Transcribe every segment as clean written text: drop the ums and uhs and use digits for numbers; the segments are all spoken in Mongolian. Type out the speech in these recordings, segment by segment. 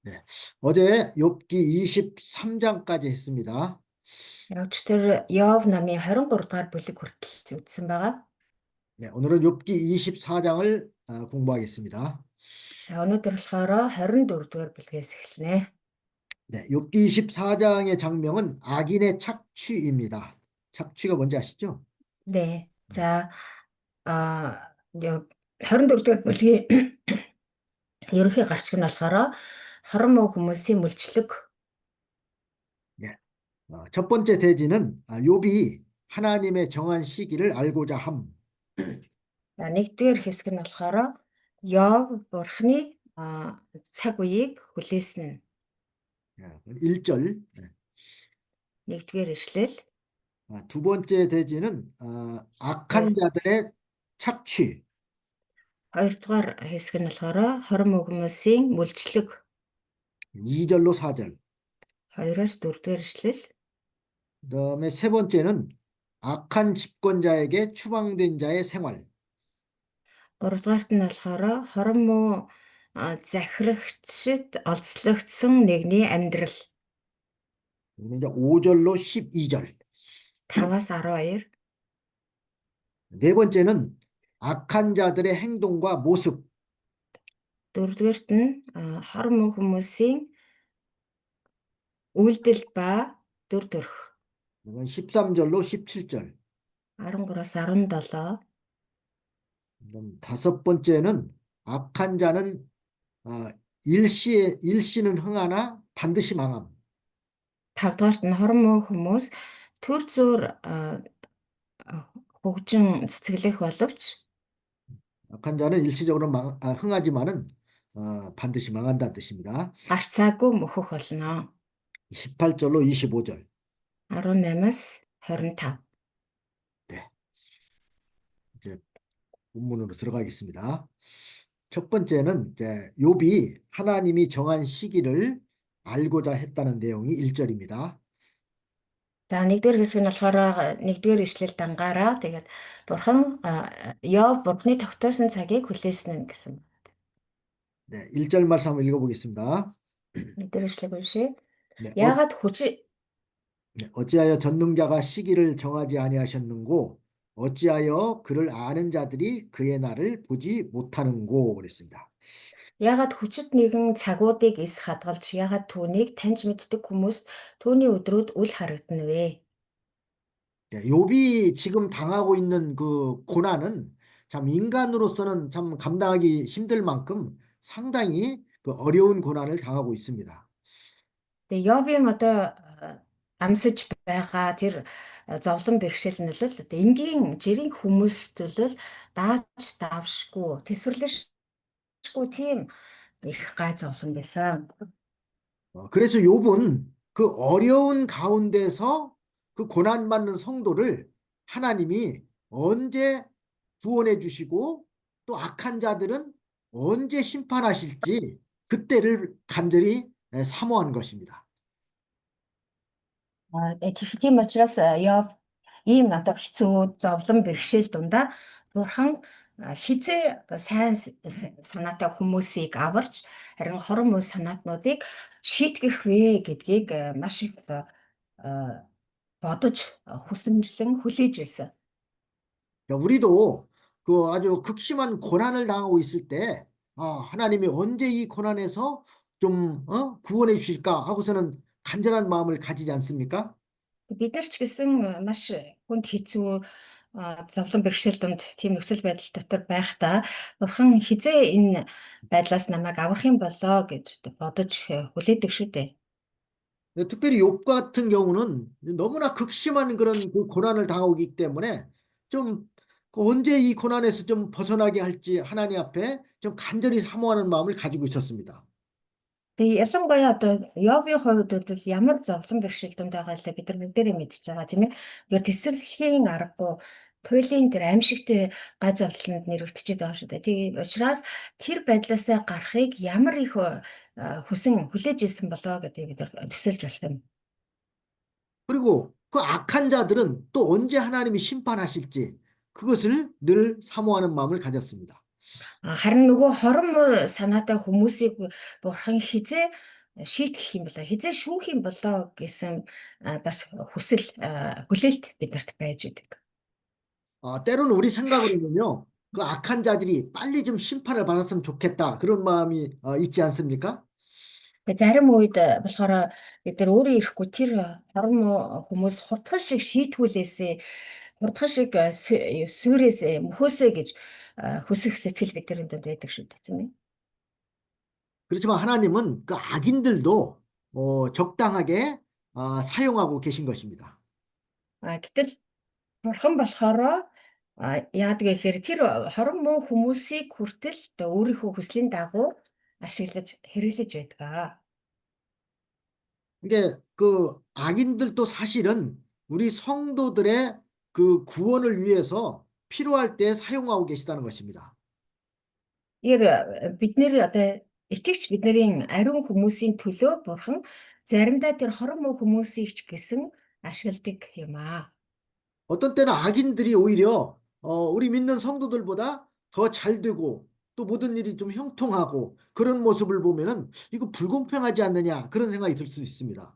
네. 어제 욥기 23장까지 했습니다. Явж тэр Йов намын 23 дугаар бүлэг хүртэл үзсэн байгаа. 네, 오늘은 욥기 24장을 공부하겠습니다. За өнөөдөр болохоор 24 дугаар бүлгээс эхэлнэ. 네, 욥기 24장의 장명은 악인의 착취입니다. 착취가 뭔지 아시죠? 네. За 24 дугаар бүлгийн ерөнхий гарчиг нь болохоор хорон муу хүмүүсийн мүлжлэг. 네. 첫 번째 대지는 욥이 하나님의 정한 시기를 알고자 함. За нэгдүгээр хэсэг нь болохоор Йов бурхны цаг үеийг хүлээсэн. 1절. нэгдүгээр ишлэл. 두 번째 대지는 악한 자들의 착취. хоёрдугаар хэсэг нь болохоор хорон муу хүмүүсийн мүлжлэг. 2절로 4절. 2-оос 4-р ишлэл. 그다음에 세 번째는 악한 집권자에게 추방된 자의 생활. 3-дугаарт нь болохоор хорон муу захирагчид олзлогдсон нэгний амьдрал. 이제 5절로 12절. 5-аас 12. 네 번째는 악한 자들의 행동과 모습. 4-дугаарт нь хорон муу хүмүүсийн үйлдэл ба дүр төрх. 13절로 17절. 13-аас 17. 다섯 번째는 악한 자는 일시는 흥하나 반드시 망함. 5-дугаарт нь хорон муу хүмүүс төр зуур хөгжин цэцгэлэх боловч 악한 자는 일시적으로 흥하지만은 반드시 망한다는 뜻입니다. гарцаагүй мөхөх болно. 18절로 25절. 18-аас 25. 네. 이제 본문으로 들어가겠습니다. 첫 번째는 이제 욥이 하나님이 정한 시기를 알고자 했다는 내용이 1절입니다. За нэгдүгээр хэсэг нь болохоор нэгдүгээр ишлэл дангаараа тэгээд бурхан Йов бурхны тогтоосон цагийг хүлээсэн гэсэн. 네, 1절 말씀 한번 읽어보겠습니다. нэгдүгээр ишлэг уншия. 네, 야가 어찌하여 전능자가 시기를 정하지 아니하셨는고 어찌하여 그를 아는 자들이 그의 날을 보지 못하는고 그랬습니다. ягаад хүчит нэгэн цагуудыг эс хадгалж ягаад түүнийг таньж мэддэг хүмүүс түүний өдрүүд үл харагдана вэ? 네, 욥이 지금 당하고 있는 그 고난은 참 인간으로서는 참 감당하기 힘들 만큼 상당히 그 어려운 고난을 당하고 있습니다. Тэгээ Йовын одоо амсаж байгаа тэр зовлон бэрхшээл нь л одоо энгийн жирийн хүмүүст л дааж давшгүй тэсвэрлэшгүй тийм их гай зовлон байсан. 그래서 욥은 그 어려운 가운데서 그 고난받는 성도를 하나님이 언제 구원해 주시고 또 악한 자들은 언제 심판하실지 그때를 간절히 사모한 것입니다. Тийм учраас Йов ийм одоо хэцүү зовлон бэрхшээл дундаа бурхан хизээ сайн санаатай хүмүүсийг аварч харин хорон муу санаатнуудыг шийтгэх вэ гэдгийг маш их бодож хүсэмжлэн хүлээж байсан. 우리도 그 아주 극심한 고난을 당하고 있을 때 하나님이 언제 이 고난에서 좀 구원해 주실까 하고서는 간절한 마음을 가지지 않습니까? Бид нар ч гэсэн маш хүнд хэцүү зовлон бэрхшээл донд тийм нөхцөл байдал дотор байхдаа бурхан хизээ энэ байдлаас намайг аврах юм болоо гэж бодож хүлээдэг шүү дээ. 특별히 욥 같은 경우는 너무나 극심한 그런 그 고난을 당하고 있기 때문에 좀 언제 이 고난에서 좀 벗어나게 할지 하나님 앞에 좀 간절히 사모하는 마음을 가지고 있었습니다. Тэгээ ялангуяа одоо Йовын хувьд бол ямар зовлон бэрхшээл донд байгаа л бид нар бүгдээрээ мэдчихэж байгаа тийм ээ. Тэгэхээр тэсвэрлэхийн аргагүй туйлын тэр аимшигтэй гай зовлонд нэрвэгдчихэд байгаа шүү дээ. Тийм учраас тэр байдлаасаа гарахыг ямар их хүсэн хүлээж ирсэн болоо гэдгийг бид төсөөлж болох юм. 그리고 그 악한 자들은 또 언제 하나님이 심판하실지 그것을 늘 사모하는 마음을 가졌습니다. Харин нөгөө хорон муу санаатай хүмүүсийг бурхан хизээ шийтгэх юм болоо хизээ шүүх юм болоо гэсэн бас хүсэл хүлээлт биднэрт байж идэг. 때로는 우리 생각으로는요, 그 악한 자들이 빨리 좀 심판을 받았으면 좋겠다. 그런 마음이 있지 않습니까? Тэгээ зарим үед болохоор бид нар өөрөө ирэхгүй тэр хорон муу хүмүүс хурдхан шиг шийтгүүлээсээ хурдхан шиг сүүрээсээ мөхөөсөө гэж хүсэх сэтгэл бидний донд байдаг шүү дээ, тийм ээ. 그렇지만 하나님은 그 악인들도 적당하게 사용하고 계신 것입니다. Гэтэл бурхан болохоор яадаг гэхээр тэр хорон муу хүмүүсийг хүртэл өөрийнхөө хүслийн дагуу ашиглаж хэрэглэж байдаг. 이게 그 악인들도 사실은 우리 성도들의 그 구원을 위해서 필요할 때 사용하고 계시다는 것입니다. Бидний одоо итгэгч бидний ариун хүмүүсийн төлөө бурхан заримдаа тэр хорон муу хүмүүсийг ч гэсэн ашигладаг юм аа. 어떤 때는 악인들이 오히려 우리 믿는 성도들보다 더 잘 되고 또 모든 일이 좀 형통하고 그런 모습을 보면은 이거 불공평하지 않느냐 그런 생각이 들 수 있습니다.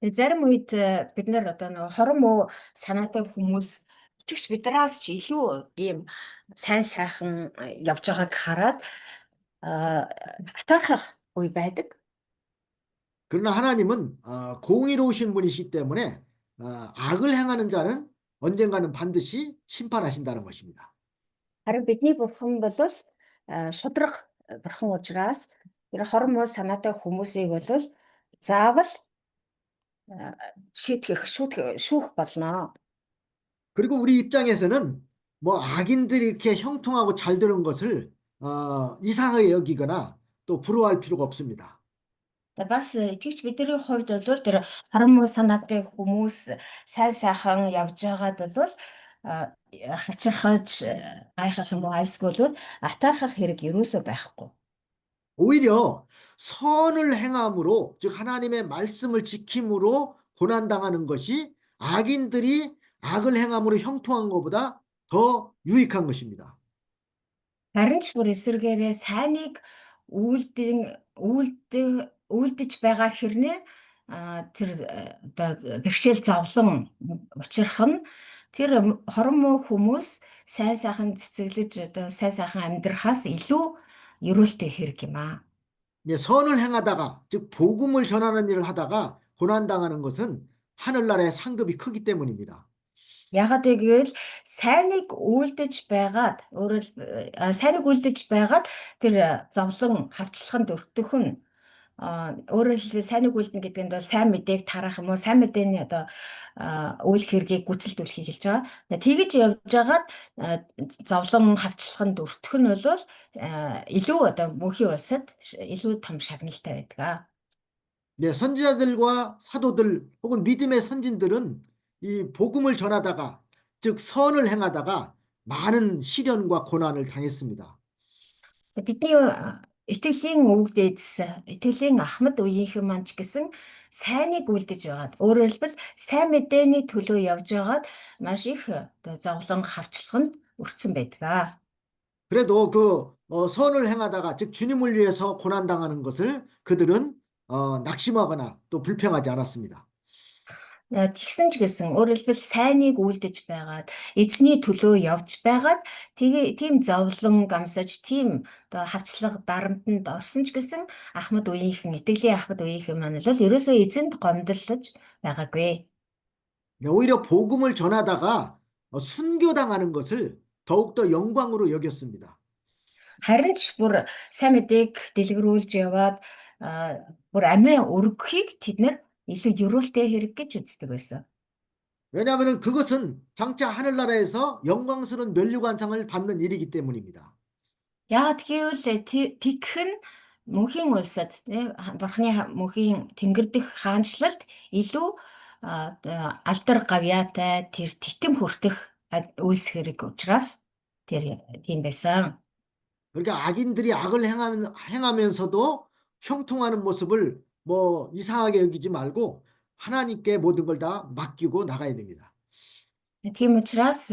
Зарим үед бид нар одоо нэг хорон муу санаатай хүмүүс итгэгч бидраас ч илүү ийм сайн сайхан явж байгааг хараад атаархах үе байдаг. 그러나 하나님은 공의로우신 분이시기 때문에 악을 행하는 자는 언젠가는 반드시 심판하신다는 것입니다. Харин бидний бурхан бол шудраг бурхан учраас тэр хорон муу санаатай хүмүүсийг бол заавал шүүх болно. 그리고 우리 입장에서는 뭐 악인들이 이렇게 형통하고 잘 되는 것을 이상하게 여기거나 또 부러워할 필요가 없습니다. Бас итгэгч бидний хувьд бол тэр хорон муу санаатай хүмүүс сайн сайхан явж байгаад бол хачирхаж гайхах юм уу айсгүй бол атаархах хэрэг юусоо байхгүй. 오히려 선을 행함으로 즉 하나님의 말씀을 지킴으로 고난당하는 것이 악인들이 악을 행함으로 형통한 것보다 더 유익한 것입니다. Харин ч бүр эсвэргээрээ сайныг үйлдэж байгаа хэрнээ тэр одоо бэрхшээл зовлон учрах нь тэр хорон муу хүмүүс сайн сайхан цэцэглэж одоо сайн сайхан амьдрахаас илүү ерөөлтэй хэрэг юм аа. 선을 행하다가 즉 복음을 전하는 일을 하다가 고난당하는 것은 하늘나라의 상급이 크기 때문입니다. Ягаад гэвэл сайныг үйлдэж байгаад тэр зовлон хавчлаханд өртөх нь өөрөөр хэлбэл сайныг үйлдэнэ гэдэг нь бол сайн мэдээг тараах юм уу сайн мэдээний одоо үйл хэргийг гүйцэлдүүлэхийг хэлж байгаа. Тэгэж явж байгаад зовлон хавчлаханд өртөх нь бол илүү одоо мөнхийн улсад илүү том шагналтай байдаг. 네, 선지자들과 사도들 혹은 믿음의 선진들은 이 복음을 전하다가 즉 선을 행하다가 많은 시련과 고난을 당했습니다. Бидний итгэлийн өвгдөөс итгэлийн ахмад үеийнхэн маань ч гэсэн сайныг үлдэж байгаад өөрөөр хэлбэл сайн мэдээний төлөө явж байгаад маш их зовлон хавчлаханд өртсөн байдаг. 그래도 그 선을 행하다가 즉 주님을 위해서 고난당하는 것을 그들은 낙심하거나 또 불평하지 않았습니다. Тэгсэн ч гэсэн өөрөөр хэлбэл сайныг үлдэж байгаад эзний төлөө явж байгаад тийм зовлон гамсаж тийм одоо хавчлага дарамтанд орсон ч гэсэн ахмад үеийнхэн итгэлийн ахмад үеийнхэн маань бол ерөөсөө эзэнд гомдлож байгаагүй. 오히려 복음을 전하다가 순교당하는 것을 더욱더 영광으로 여겼습니다. Харин ч бүр сайн мэдээг дэлгэрүүлж яваад бүр амиа өргөхийг тэд нар илүү ерөөлтэй хэрэг гэж үздэг байсан. 왜냐하면 그것은 장차 하늘나라에서 영광스러운 면류관상을 받는 일이기 때문입니다. Яагаад гэвэл тэгэх нь мөнхийн улсад бурхны мөнхийн тэнгэр дэх хаанчлалд илүү алдар гавьяатай тэр титэм хүртэх үйлс хэрэг учраас тэр тийм байсан. 그러니까 악인들이 악을 행하면서도 형통하는 모습을 뭐 이상하게 여기지 말고 하나님께 모든 걸 다 맡기고 나가야 됩니다. Тийм учраас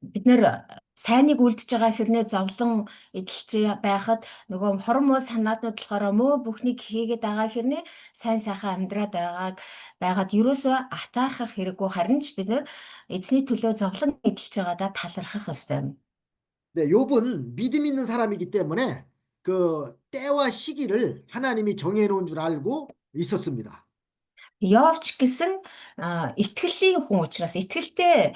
бид нэр сайныг үлдэж байгаа хэрнээ зовлон эдэлж байхад нөгөө хормоо санаатнууд болохоор муу бүхнийг хийгээд байгаа хэрнээ сайн сайхан амьдраад байгаад ерөөсөө атаархах хэрэггүй харин ч бид нэр эзний төлөө зовлон эдэлж байгаадаа талархах ёстой юм. 네, 욥은 믿음 있는 사람이기 때문에 그 때와 시기를 하나님이 정해 놓은 줄 알고 있었습니다. Йовч гэсэн итгэлийн хүн учраас итгэлтэй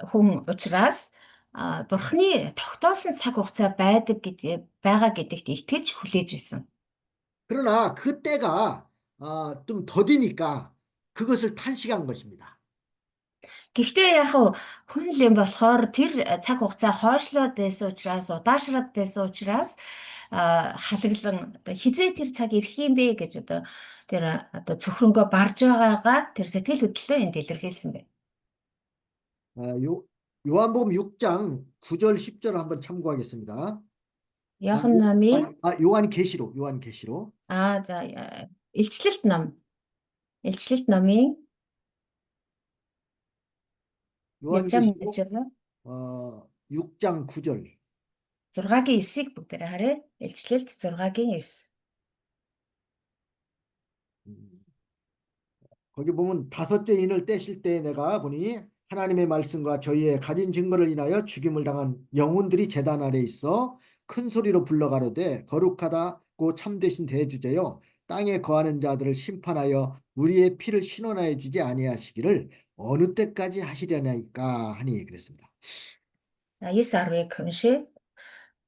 хүн учраас Бурхны тогтоосон цаг хугацаа байгаа гэдэгт итгэж хүлээж байсан. 그러나 그 때가 좀 더디니까 그것을 탄식한 것입니다. Гэхдээ яг хүн л юм болохоор тэр цаг хугацаа хойшлоод байсан учраас удаашраад байсан учраас халаглан одоо хизээ тэр цаг ирэх юм бэ гэж одоо тэр одоо цөхрөнгөө барж байгаагаа тэр сэтгэл хөдлөлөө энд илэрхийлсэн байна. 요한복음 6장 9절 10절 한번 참고하겠습니다. Иохан номын 요한계시록. за илчлэлт ном. Илчлэлт номын явж байгаа 요한계시록 мэдээж байна. 6장 9절. 6-гийн 9-ыг бүгдээрээ харъя. Илчлэлт 6-гийн 9. 거기 보면 다섯째 인을 떼실 때 내가 보니 하나님의 말씀과 저희의 가진 증거를 인하여 죽임을 당한 영혼들이 제단 아래 있어 큰 소리로 불러가로되 거룩하다고 참되신 대주제여 땅에 거하는 자들을 심판하여 우리의 피를 신원하여 주지 아니하시기를 어느 때까지 하시려나이까 하니 그랬습니다. 9-10-ыг уншия.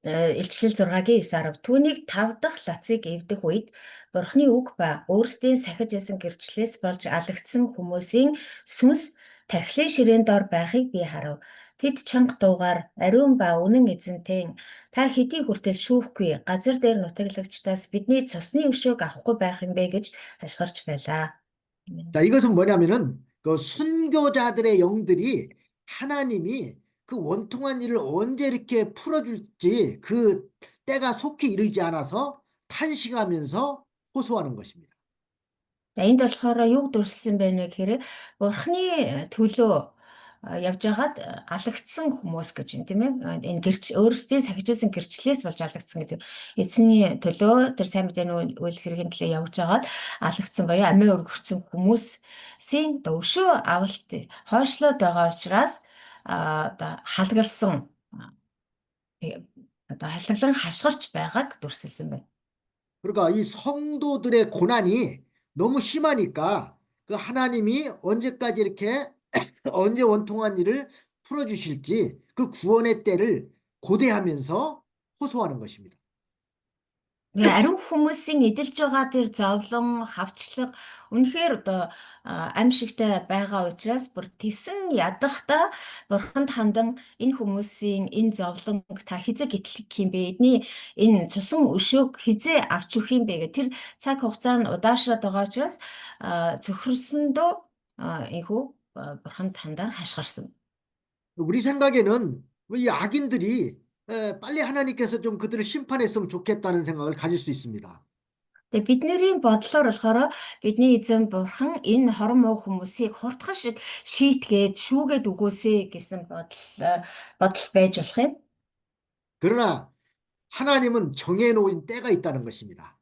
Илчлэл 6-гийн 9-10 түүнийг 5 дахь лацыг эвдэх үед Бурхны үг ба өөрсдийн сахиж ясан гэрчлэлээс болж алагдсан хүмүүсийн сүнс тархилын ширээн дор байхыг би харав. Тэд чанга дуугаар ариун ба үнэн эзэнтэй та хэдий хүртэл шүүхгүй газар дээр нутаглагчдаас бидний цусны өшөөг авахгүй байх юм бэ гэж хашгирч байлаа. 자, 이것은 뭐냐면은 그 순교자들의 영들이 하나님이 그 원통한 일을 언제 이렇게 풀어줄지 그 때가 속히 이르지 않아서 탄식하면서 호소하는 것입니다. Энд болохоор юу дүрссэн байна вэ гэхээр Бурхны төлөө явж байгаад алагдсан хүмүүс гэж юм тийм ээ. Энэ өөрсдийн сахижсэн гэрчлэлээс болж алагдсан гэдэг. Эзний төлөө тэр сайн мэдээний үйл хэргийн төлөө явж байгаад алагдсан боёо амиа өргөгдсөн хүмүүсийн өшөө авалт хойшлоод байгаа учраас одоо халгалсан одоо халаглан хашгирч байгааг дүрсэлсэн байна. 그러니까 이 성도들의 고난이 너무 심하니까 그 하나님이 언제까지 이렇게 언제 원통한 일을 풀어주실지 그 구원의 때를 고대하면서 호소하는 것입니다. Ариун хүмүүсийн эдэлж байгаа тэр зовлон, хавчлага үнэхээр одоо аимшигтай байгаа учраас бүр тесэн ядахта Бурханд хандан энэ хүмүүсийн энэ зовлонг та хизээ гэтлэх юм бэ? Эдний энэ цусан өшөөг хизээ авч өгөх юм бэ гэх тэр цаг хугацаа нь удаашраад байгаа учраас цөхрсөндөө энхүү Бурханд хандаар хашгирсан. 우리 생각에는 이 악인들이 빨리 하나님께서 좀 그들을 심판했으면 좋겠다는 생각을 가질 수 있습니다. Тэгээ бидний бодлоор болохоор бидний эзэн бурхан энэ хорон муу хүмүүсийг хурдхан шиг шийтгээд шүүгээд өгөөсэй гэсэн бодол байж болох юм. 그러나 하나님은 정해놓은 때가 있다는 것입니다.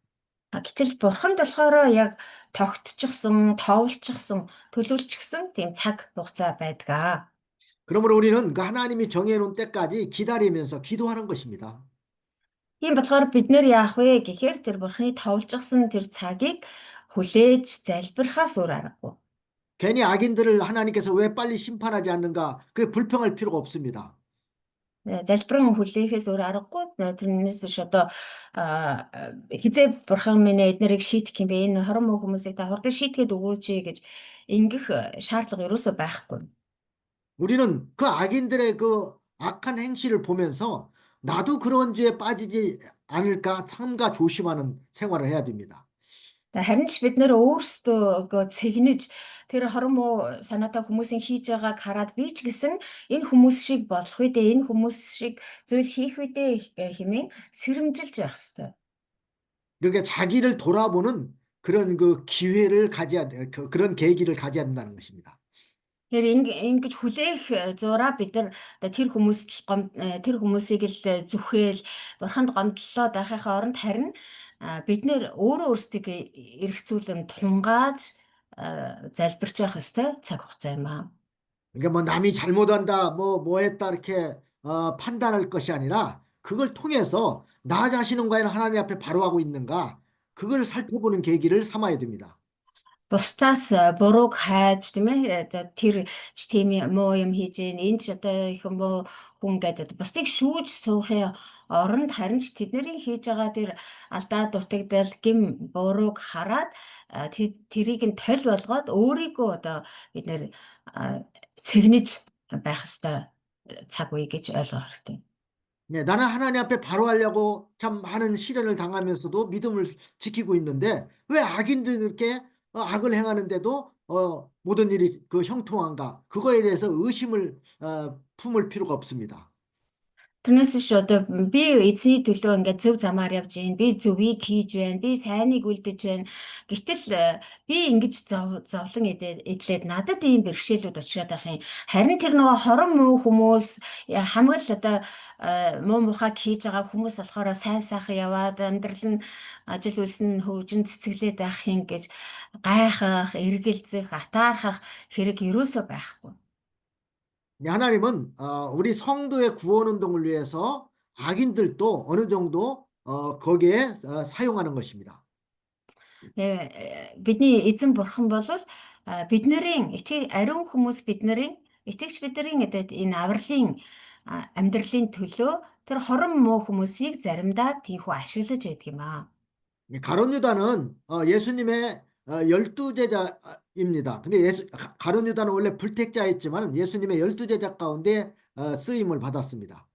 Гэтэл бурханд болохоор яг тогтчихсон, товлчихсон, төлөвлөчихсөн тийм цаг хугацаа байдаг. 그러므로 우리는 그 하나님이 정해놓은 때까지 기다리면서 기도하는 것입니다. Тийм болохоор бид нэр яах вэ гэхээр тэр бурханы товлжсэн тэр цагийг хүлээж залбирахаас өөр аргагүй. 괜히 악인들을 하나님께서 왜 빨리 심판하지 않는가? 그래 불평할 필요가 없습니다. Залбиран хүлээхээс өөр аргагүй. Тэрнээс ш одоо хизээ бурхан минь эднэрийг шийтгэх юм бэ? Энэ хорон муу хүмүүсийг та хурдан шийтгэхэд өгөөч гэж ингэх шаардлага ерөөсөө байхгүй. 우리는 그 악인들의 그 악한 행실을 보면서 나도 그런 죄에 빠지지 않을까 삼가 조심하는 생활을 해야 됩니다. Харин ч бид нэр өөрсдөө цэгнэж тэр хорон муу санаатай хүмүүсийн хийж байгааг хараад би ч гэсэн энэ хүмүүс шиг болох үедээ энэ хүмүүс шиг зүйл хийх үедээ хэмээн сэрэмжилж байх ёстой. 그러니까 자기를 돌아보는 그런 그 기회를 가져야 돼. 그런 계기를 가져야 된다는 것입니다. Тэгэхээр ингэж хүлээх зураа бид нар одоо тэр хүмүүсийг л зүхэл бурханд гомдлоо байхын оронд харин бид нэр өөрөө өөрсдөө эргцүүлэн тунгааж залбирч явах ёстой цаг хугацаа юм аа. 그러니까 뭐 남이 잘못한다, 뭐 했다 이렇게 판단할 것이 아니라 그걸 통해서 나 자신과는 하나님 앞에 바로하고 있는가 그걸 살펴보는 계기를 삼아야 됩니다. Бусдаас бурууг хайж тийм ээ одоо тэр ч тийм муу юм хийж гин энэ ч одоо их муу хүн гэдэг бусдыг шүүж суухын оронд харин ч тэдний хийж байгаа тэр алдаа дутагдал гим бурууг хараад тэрийг нь толь болгоод өөрийгөө одоо бид нэр цэгнэж байх ёстой цаг үе гэж ойлгох хэрэгтэй. 네, 나는 하나님 앞에 바로하려고 참 많은 시련을 당하면서도 믿음을 지키고 있는데 왜 악인들 이렇게 악을 행하는데도 모든 일이 그 형통한가? 그거에 대해서 의심을 품을 필요가 없습니다. Тэрнээс ш одоо би эзний төлөө ингээд зөв замаар явж байна. Би зөвийг хийж байна. Би сайныг үлдэж байна. Гэтэл би ингэж зовлон эдлээд надад ийм бэрхшээлүүд учраад байх юм. Харин тэр нөгөө хорон муу хүмүүс хамгийн л одоо муу мухаг хийж байгаа хүмүүс болохоор сайн сайхан яваад амьдрал нь ажил үйлс нь хөгжин цэцгэлээд байх юм гэж гайхах, эргэлзэх, атаархах хэрэг юусоо байхгүй. 네, 하나님은 우리 성도의 구원 운동을 위해서 악인들도 어느 정도 거기에 사용하는 것입니다. Бидний эзэн бурхан бол биднэрийн ариун хүмүүс итгэгч бидний энэ авралын амьдралын төлөө тэр хорон муу хүмүүсийг заримдаа тийхүү ашиглаж байдаг юм аа. 가룟 유다는 예수님의 열두 제자입니다. 근데 가룟 유다는 원래 불택자였지만 예수님의 열두 제자 가운데 쓰임을 받았습니다.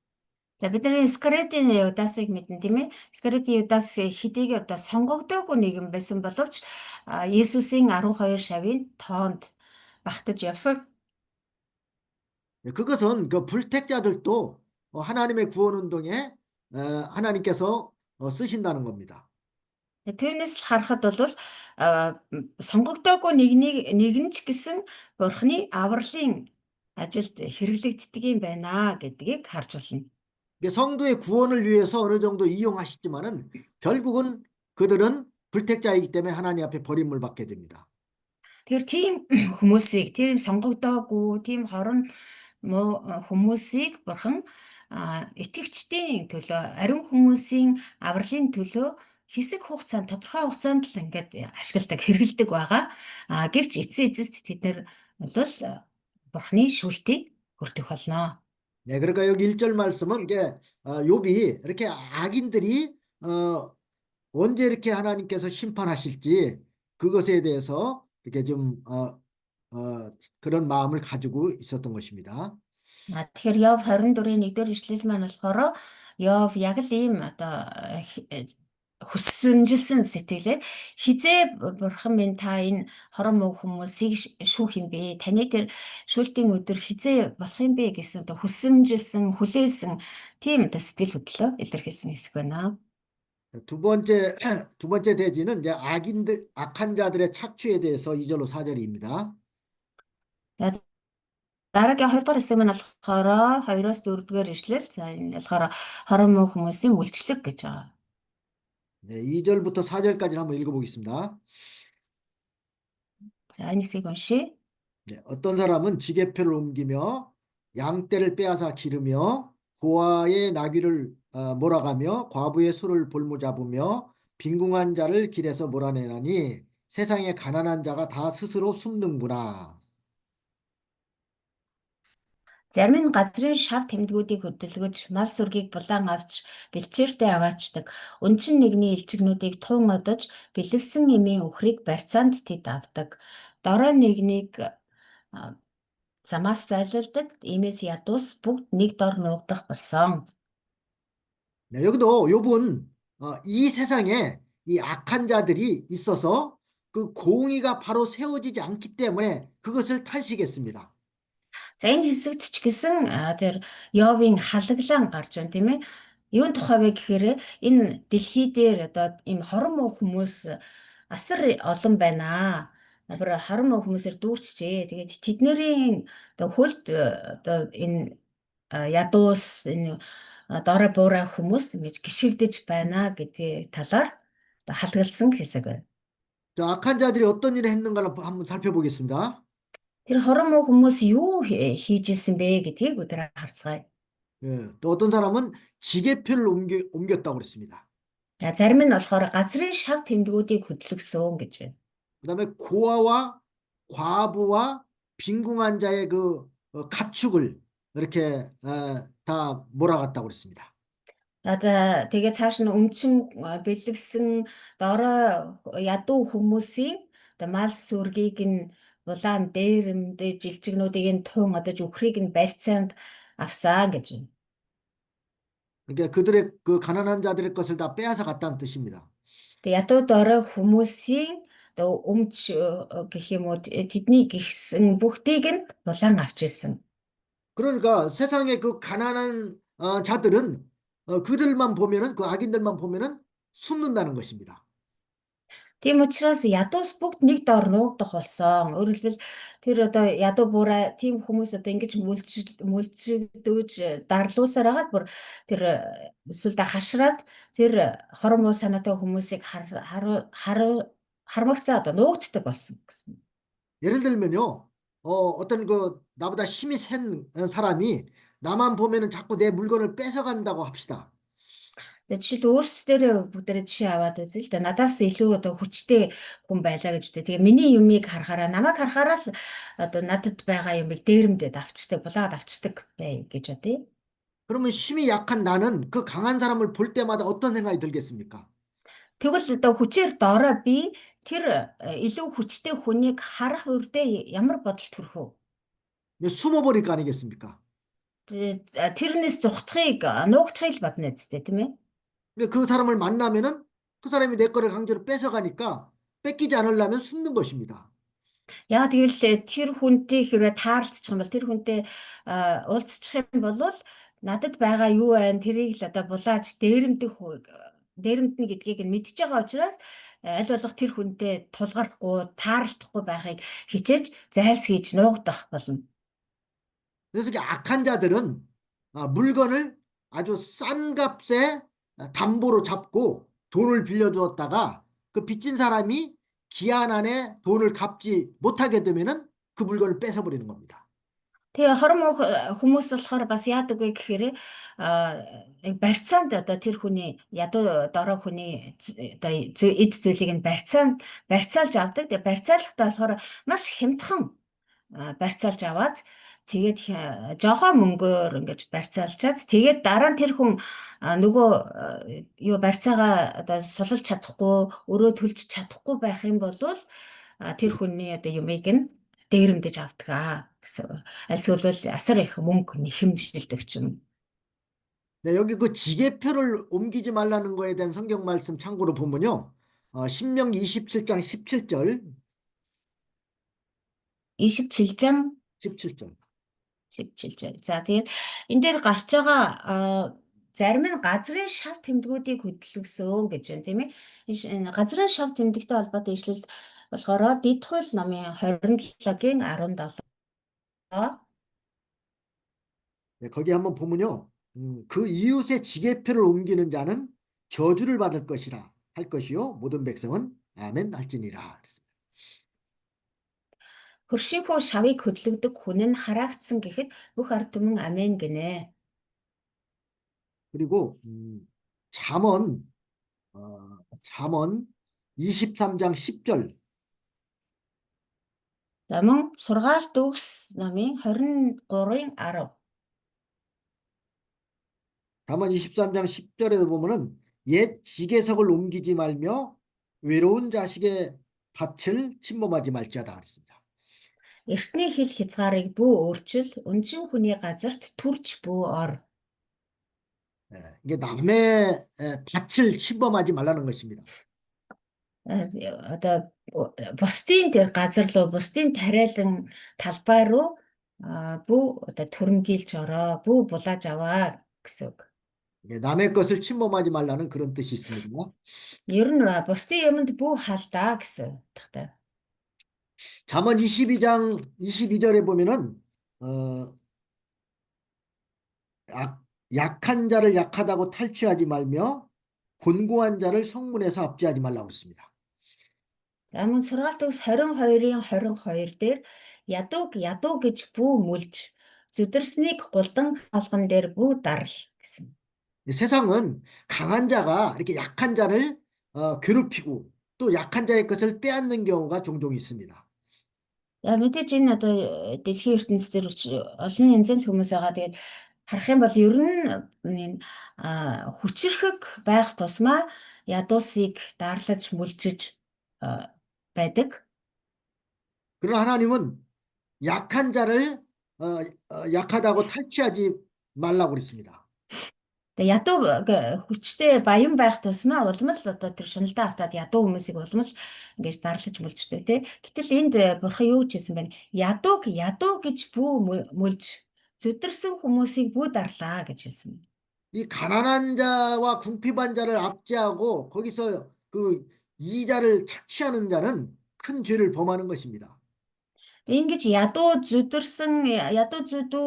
За бидний Скаридийн Юдасыг мэднэ тийм ээ. Скаридийн Юдас хэдийгээр одоо сонгогдоогүй нэгэн байсан боловч Есүсийн 12 шавийн тоонд багтаж явсан. 그것은 그 불택자들도 하나님의 구원 운동에 하나님께서 쓰신다는 겁니다. Тэрнээс л харахад бол сонгогдоогүй нэгэн ч гэсэн Бурхны авралын ажилд хэрэглэгддэг юм байна гэдгийг харж байна. 성도의 구원을 위해서 어느 정도 이용하시지만은 결국은 그들은 불택자이기 때문에 하나님 앞에 버림을 받게 됩니다. Тэгэхээр тийм хүмүүсийг, тийм сонгогдоогүй, тийм хорон муу хүмүүсийг Бурхан итгэгчдийн төлөө, ариун хүмүүсийн авралын төлөө хэсэг хугацаанд, тодорхой хугацаанд л ингээд ашигладаг, хэрэгэлдэг байгаа. Гэвч эцсийн эцэст тэд нар бол Бурханы шүүлтийг хүртэх болно. 네, 그러니까 여기 1절 말씀은 이게 욥이 이렇게 악인들이 언제 이렇게 하나님께서 심판하실지 그것에 대해서 이렇게 좀 그런 마음을 가지고 있었던 것입니다. Тэгэхээр Йов 24-ийн 1-р ишлэл маань болохоор Йов яг л ийм одоо хүссэмжилсэн сэтгэлээр хизээ бурхан минь та энэ хорон муу хүмүүсийг шүүх юм бэ? Таны тэр шүүлтийн өдөр хизээ болох юм бэ гэсэн одоо хүссэмжилсэн, хүлээсэн тийм одоо сэтгэл хөдлөлөө илэрхийлсэн хэсэг байна. 두 번째 두 번째 대지는 이제 악한 자들의 착취에 대해서 2절로 4절입니다. За дараагийн 2 дугаар хэсэг маань болохоор 2-оос 4-р ишлэл. За энэ болохоор хорон муу хүмүүсийн үйлчлэг гэж байгаа. 네, 2절부터 4절까지 한번 읽어보겠습니다. За энэ хэсгийг уншия. 네, 어떤 사람은 지게표를 옮기며 양떼를 빼앗아 기르며 고아의 나귀를 몰아가며 과부의 소를 볼모잡으며 빈궁한 자를 길에서 몰아내나니 세상에 가난한 자가 다 스스로 숨는구나. Зарим нь газрын шав тэмдгүүдийг хөдөлгөж, мал сүргийг булаан авч, бэлчээртэй аваачдаг. Өнчин нэгний элчигнүүдийг туун одож, бэлэвсэн эмийн үхрийг барьцаанд тэд авдаг. Дорой нэгнийг замаас зайлуулдаг. Иймээс ядуус бүгд нэг дор нуугдах болсон. 네, 여기도 욥은 이 세상에 이 악한 자들이 있어서 그 공의가 바로 세워지지 않기 때문에 그것을 탄식했습니다. За энэ хэсэгт ч гэсэн тэр Йовын халаглаан гарч байна тийм ээ. Юун тухай вэ гэхээр энэ дэлхий дээр одоо ийм хорон муу хүмүүс асар олон байна. бүр харам хүмүүсээр дүүрчжээ. Тэгээд тэднэрийн одоо хөлд одоо энэ ядуус энэ доорой буурай хүмүүс ингэж гიშгдэж байна гэдгийг талаар одоо халгалсан хэсэг байна. 자, 악한 자들이 어떤 일을 했는가를 한번 살펴보겠습니다. Тэр хорон муу хүмүүс юу хийж исэн бэ гэдгийг өдөр харцгаая. 예, 또 어떤 사람은 지게표를 옮겼다고 그랬습니다. За зарим нь болохоор газрын шав тэмдгүүдийг хөдөлгсөн гэж байна. 그다음에 고아와 과부와 빈궁한 자의 그 가축을 이렇게 다 몰아갔다고 그랬습니다. Одоо тэгээ цааш нь өмчин бэлэвсэн доорой ядуу хүмүүсийн одоо мал сүргийг нь улаан дээрэмд жилчгнүүдийг нь тун одоо зүхрийг нь барьцаанд авсан гэж байна. 그러니까 그들의 그 가난한 자들의 것을 다 빼앗아 갔다는 뜻입니다. Тэгээ ядуу доорой хүмүүсийн одоо өмч гэх юм уу тэдний гихсэн бүгдийг нь улаан авч ирсэн. 그러니까 세상의 그 가난한 자들은 그들만 보면은 그 악인들만 보면은 숨는다는 것입니다. Тийм учраас ядуус бүгд нэг доор нуугдах болсон. Өөрөөр хэлбэл тэр одоо ядуу буурай тийм хүмүүс одоо ингэж мүлжигдөөж дарлуусаар хагаад бүр тэр эсвэл хашраад тэр хорон муу санаатай хүмүүсийг хармагцаа одоо нуугддаг болсон гэсэн. 예를 들면요, 어떤 그 나보다 힘이 센 사람이 나만 보면은 자꾸 내 물건을 뺏어간다고 합시다. Тэгээд жишээл өөрсдөө бүгдээрээ жишээ аваад үзье л да. Надаас илүү одоо хүчтэй хүн байлаа гэж үү. Тэгээ миний юмыг харахаараа намайг харахаараа л одоо надад байгаа юмыг дээрэмдээд авчдаг, булаад авчдаг бай гэж бодъё. 그러면 힘이 약한 나는 그 강한 사람을 볼 때마다 어떤 생각이 들겠습니까? Тэгвэл одоо хүчээр доорой би тэр илүү хүчтэй хүнийг харах үрдээ ямар бодол төрөх вэ? 숨어버릴 거 아니겠습니까? Тэрнээс зүхтахыг нуугдахыг л бодно үстэй тийм ээ. 근데 그 사람을 만나면은 그 사람이 내 거를 강제로 뺏어가니까 뺏기지 않으려면 숨는 것입니다. Яа тэгвэл тэр хүнтэй хэрвээ таарлцчих юм бол тэр хүнтэй уулзчих юм бол надад байгаа юу байна тэрийг л одоо булааж дээрэмдэнэ гэдгийг нь мэдж байгаа учраас аль болох тэр хүнтэй тулгархгүй таарлахгүй байхыг хичээж зайлсхийж нуугдах болно. 그래서 이 악한 자들은 물건을 아주 싼 값에 담보로 잡고 돈을 빌려주었다가 그 빚진 사람이 기한 안에 돈을 갚지 못하게 되면은 그 물건을 뺏어버리는 겁니다. Тэгээ хорон муу хүмүүс болохоор бас яадаг вэ гэхээр барьцаанд одоо тэр хүний ядуу дорой хүний одоо эд зүйлийг нь барьцаалж авдаг. Тэгээ барьцаалахдаа болохоор маш хямдхан барьцаалж аваад тэгээд жохоо мөнгөөр ингэж барьцаалчаад тэгээд дараа нь тэр хүн нөгөө юу барьцаагаа одоо сулж чадахгүй өрөө төлж чадахгүй байх юм бол тэр хүний одоо юмыг нь дээрэмдэж авдаг гэсэн. Эсвэл асар их мөнгө нэхэмжилдэг ч юм. 네, 여기 그 지게표를 옮기지 말라는 거에 대한 성경 말씀 참고로 보면요. 신명기 27장 17절. 27장 17절. 17. За тэгээд энэ дээр гарч байгаа зарим нь газрын шав тэмдгүүдийг хөдөлгөсөн гэж байна тийм ээ. Энэ газрын шав тэмдэгтэй холбоотой ишлэл болохоор Дэд хууль номын 27-гийн 17. 네, 거기 한번 보면요. 그 이웃의 지게표를 옮기는 자는 저주를 받을 것이라 할 것이요. 모든 백성은 아멘 할지니라. 그랬습니다. Хөршийнхөө шавыг хөдлөгдөг хүн нь хараагдсан гэхэд бүх ард түмэн амен гинэ. 그리고 잠언 23장 10절. За мөн сургаалт үгс номын 23-ын 10. 잠언 23장 10절에도 보면은 옛 지게석을 옮기지 말며 외로운 자식의 밭을 침범하지 말지어다 그랬습니다. Эртний хил хязгаарыг бүү өөрчил, өнчин хүний газарт түрч бүү ор. 이게 남의 밭을 침범하지 말라는 것입니다. Одоо бусдын тэр газар руу, бусдын тариалан талбай руу бүү одоо түрэмгийлж ороо, бүү булааж аваа гэсэн үг. 남의 것을 침범하지 말라는 그런 뜻이 있습니다. Ер нь бусдын юмд бүү халдаа гэсэн утгатай. 잠언 22장 22절에 보면은 어, 약한 자를 약하다고 탈취하지 말며 곤고한 자를 성문에서 압제하지 말라고 했습니다. Амун сургаалт төгс 22-ийн 22 дээр ядууг ядуу гэж бүү мүлж зүдэрснийг гулдан хаалган дээр бүү дарал гэсэн. 세상은 강한 자가 이렇게 약한 자를 괴롭히고 또 약한 자의 것을 빼앗는 경우가 종종 있습니다. За мэдээж энэ одоо дэлхийн ертөнцийн олон янзын хүмүүс байгаа. Тэгээд харах юм бол ер нь энэ хүчирхэг байх тусмаа ядуусыг дарлаж мүлжиж байдаг. 그러나 하나님은 약한 자를 약하다고 탈취하지 말라고 그랬습니다. Тэгээ ядуу хүчтэй баян байх тусмаа улам л одоо тэр шуналдаа автаад ядуу хүмүүсийг улам л ингэж дарлаж мүлждэг тий. Гэтэл энд бурхан юу гэж хэлсэн бэ? Ядуу гэж бүү мүлж зүдэрсэн хүмүүсийг бүү дарлаа гэж хэлсэн байна. 이 가난한 자와 궁핍한 자를 압제하고 거기서 그 이자를 착취하는 자는 큰 죄를 범하는 것입니다. Ингэж ядуу зүдүү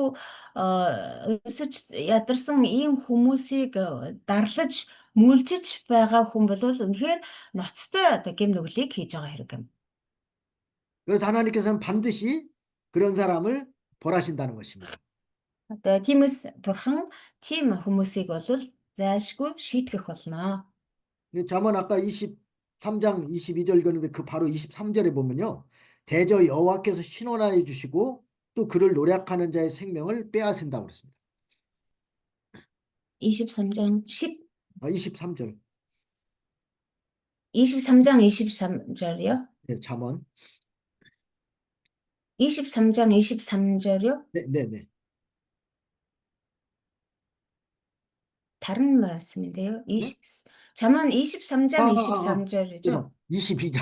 өсөж ядарсан ийм хүмүүсийг дарлаж мүлжиж байгаа хүн бол үнэхээр ноцтой одоо гэм нүглийг хийж байгаа хэрэг юм. 그래서 하나님께서는 반드시 그런 사람을 벌하신다는 것입니다. Одоо тиймээс бурхан тийм хүмүүсийг бол зайлшгүй шийтгэх болно. 잠언 아까 23장 22절 그런데 그 바로 23절에 보면요. 대저 여호와께서 신원하여 주시고 또 그를 노략하는 자의 생명을 빼앗은다고 그랬습니다. 23장 10 23절. 23장 23절이요? 네, 잠언. 23장 23절이요? 네, 네, 네. 다른 말씀인데요. 네? 잠언 아, 23장 아, 아, 아. 23절이죠? 죄송. 22장.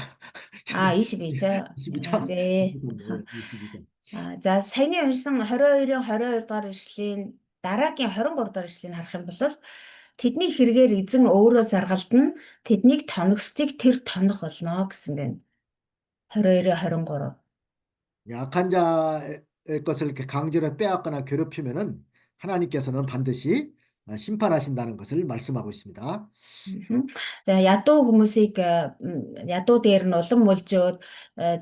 아, 22절. 22장. 네. 22장. За саяны уншсан 22-ийн 22 дугаар ишлэлийн дараагийн 23 дугаар ишлэгийг харах юм бол тэдний хэрэгээр эзэн өөрөө заргалдана, тэднийг тоногсдыг тэр тонох болно гэсэн байна. 22-ийн 23. 약한 자의 것을 이렇게 강제로 빼앗거나 괴롭히면은 하나님께서는 반드시 심판하신다는 것을 말씀하고 있습니다. За ядуу хүмүүсийг ядуу дээр нь улам мөлжөөд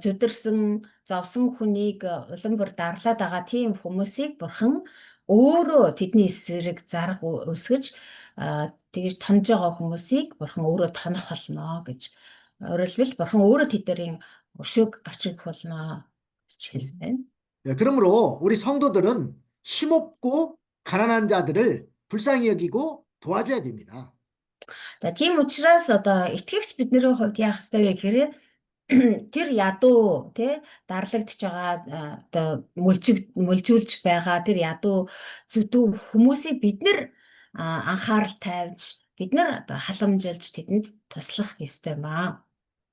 зүдэрсэн зовсон хүнийг улам бүр дарлаад байгаа тийм хүмүүсийг бурхан өөрөө тэдний эсрэг зарга өсгөж тэгж тонж байгаа хүмүүсийг бурхан өөрөө тонох болно гэж. Өөрөлдвөл бурхан өөрөө тэдний өшөөг авч ирэх болно гэж хэлсэн байна. 예, 그러므로 우리 성도들은 힘없고 가난한 자들을 불쌍히 여기고 도와줘야 됩니다. За тийм учраас одоо итгэгч бидний хувьд яах ёстой вэ гэхээр тэр ядуу тий дарлагдж байгаа одоо мүлжүүлж байгаа тэр ядуу зүдүү хүмүүсийг бид нар анхаарал тавьж бид нар одоо халамжилж тэдэнд туслах ёстой маа.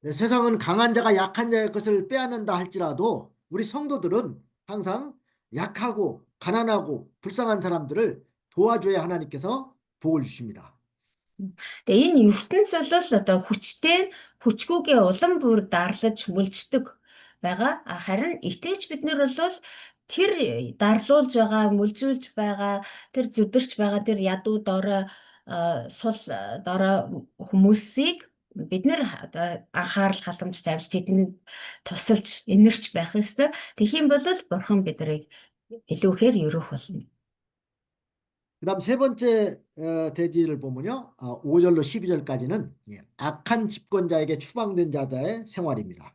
예, 세상은 강한 자가 약한 자의 것을 빼앗는다 할지라도 우리 성도들은 항상 약하고 가난하고 불쌍한 사람들을 도와줘야 하나님께서 복을 주십니다. Тэгээ энэ ертөнц бол одоо хүчтэй хүчгүйгээ улам бүр дарлаж мүлждэг байгаа. Харин итгэж бид нар бол тэр дарлуулж байгаа, мүлжүүлж байгаа, тэр зүдэрч байгаа тэр ядуу дорой сул дорой хүмүүсийг бид нэр анхаарал халамж тавьж тэдэнд тусалж инэрч байх ёстой. Тэгхийн бол бурхан биднийг илүүхээр өрөөх болно. 그다음 세 번째 대지를 보면요. 5절로 12절까지는 악한 집권자에게 추방된 자들의 생활입니다.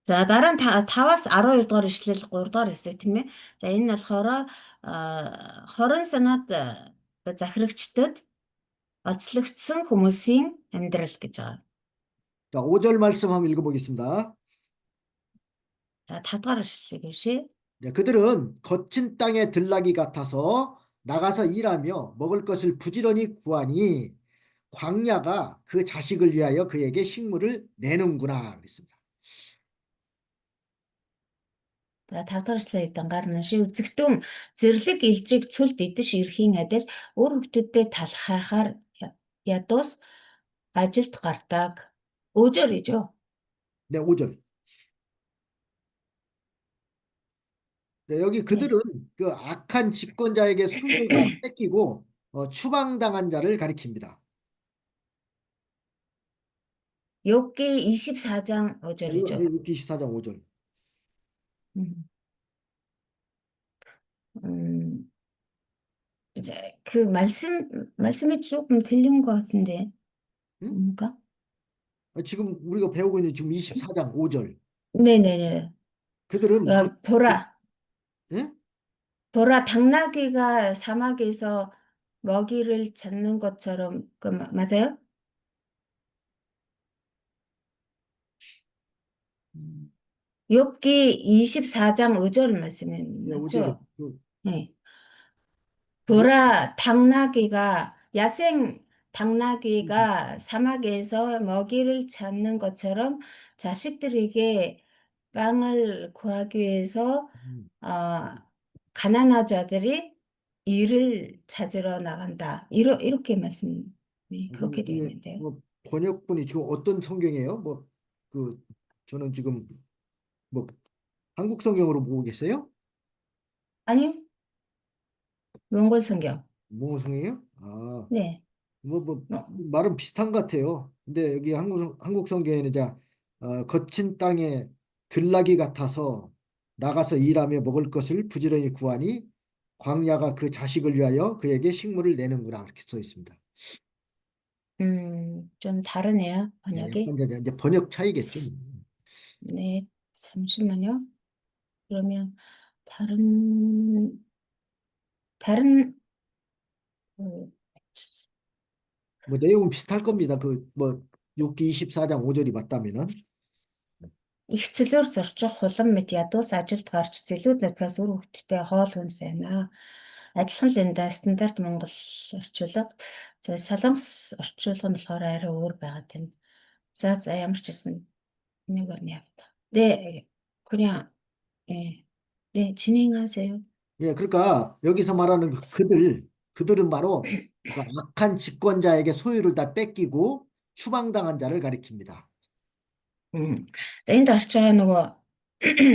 За дараа нь 5-аас 12 дугаар ишлэл 3 дугаар хэсэг тийм ээ. За энэ нь болохоор хорон санаад захирагчдад оцлогдсон хүмүүсийн амьдрал гэж байгаа. 자, 5절 말씀 한번 읽어보겠습니다. За 5 дугаар ишлэлийг уншъя. 네, 그들은 거친 땅의 들나귀 같아서 나가서 일하며 먹을 것을 부지런히 구하니 광야가 그 자식을 위하여 그에게 식물을 내는구나 그랬습니다. За 5 дугаар ишлэлийг дангаар нь уншъя. Үзэгтэн зэрлэг илжиг цүлд идэж ирэхийн адил өөр хүмүүстэй талхайхаар ядуус ажилд гардаг. 5절 и죠. 네, 5절. 여기 네. 그들은 그 악한 집권자에게 소유를 다 뺏기고 추방당한 자를 가리킵니다. 욥기 24장 5절이죠. 24장 5절. 음, 음, 네, 그 말씀이 조금 들린 것 같은데, 응? 뭔가? 지금 우리가 배우고 있는 지금 24장 5절. 네네네. 그들은 보라, 예? 보라, 당나귀가 사막에서 먹이를 찾는 것처럼, 맞아요? 음, 욥기 24장 5절 말씀이 예, 5절에 맞죠? 네. 보라, 야생 음, 당나귀가 사막에서 먹이를 찾는 것처럼 자식들에게 빵을 구하기 위해서 음. 어, 가난한 자들이 이를 찾으러 나간다. 이렇게 말씀이 그렇게 되어 이게 있는데요. 뭐 번역본이 지금 어떤 성경이에요? 그 저는 지금 뭐 한국 성경으로 보고 계세요? 아니요, 몽골 성경. 뭐 성경이에요? 네. 뭐 어, 말은 비슷한 것 같아요. 근데 여기 한국 성경에는 거친 땅에 들나귀 같아서 나가서 일하며 먹을 것을 부지런히 구하니 광야가 그 자식을 위하여 그에게 식물을 내는구나 그렇게 써 있습니다. 좀 다르네요, 네, 번역이. 약간 이제 번역 차이겠죠. 네, 잠시만요. 그러면 다른 다른 어, 뭐 내용은 비슷할 겁니다. 그 뭐 욥기 24장 5절이 맞다면은. их цөлөөр зорчих хулан мэт ядуус ажилд гарч зэлүүд нутгаас үр хөвгттэй хоол хүнс байна. Адилхан л энэ да стандарт Монгол орчуулга. За солонгос орчуулга нь болохоор арай өөр байгаа тийм. За ямар ч гэсэн нэг орны явта. 네, 그냥 예. 네, 진행하세요. 예, 그러니까 여기서 말하는 그들은 바로 그 악한 집권자에게 소유를 다 뺏기고 추방당한 자를 가리킵니다. За энд гарч байгаа нөгөө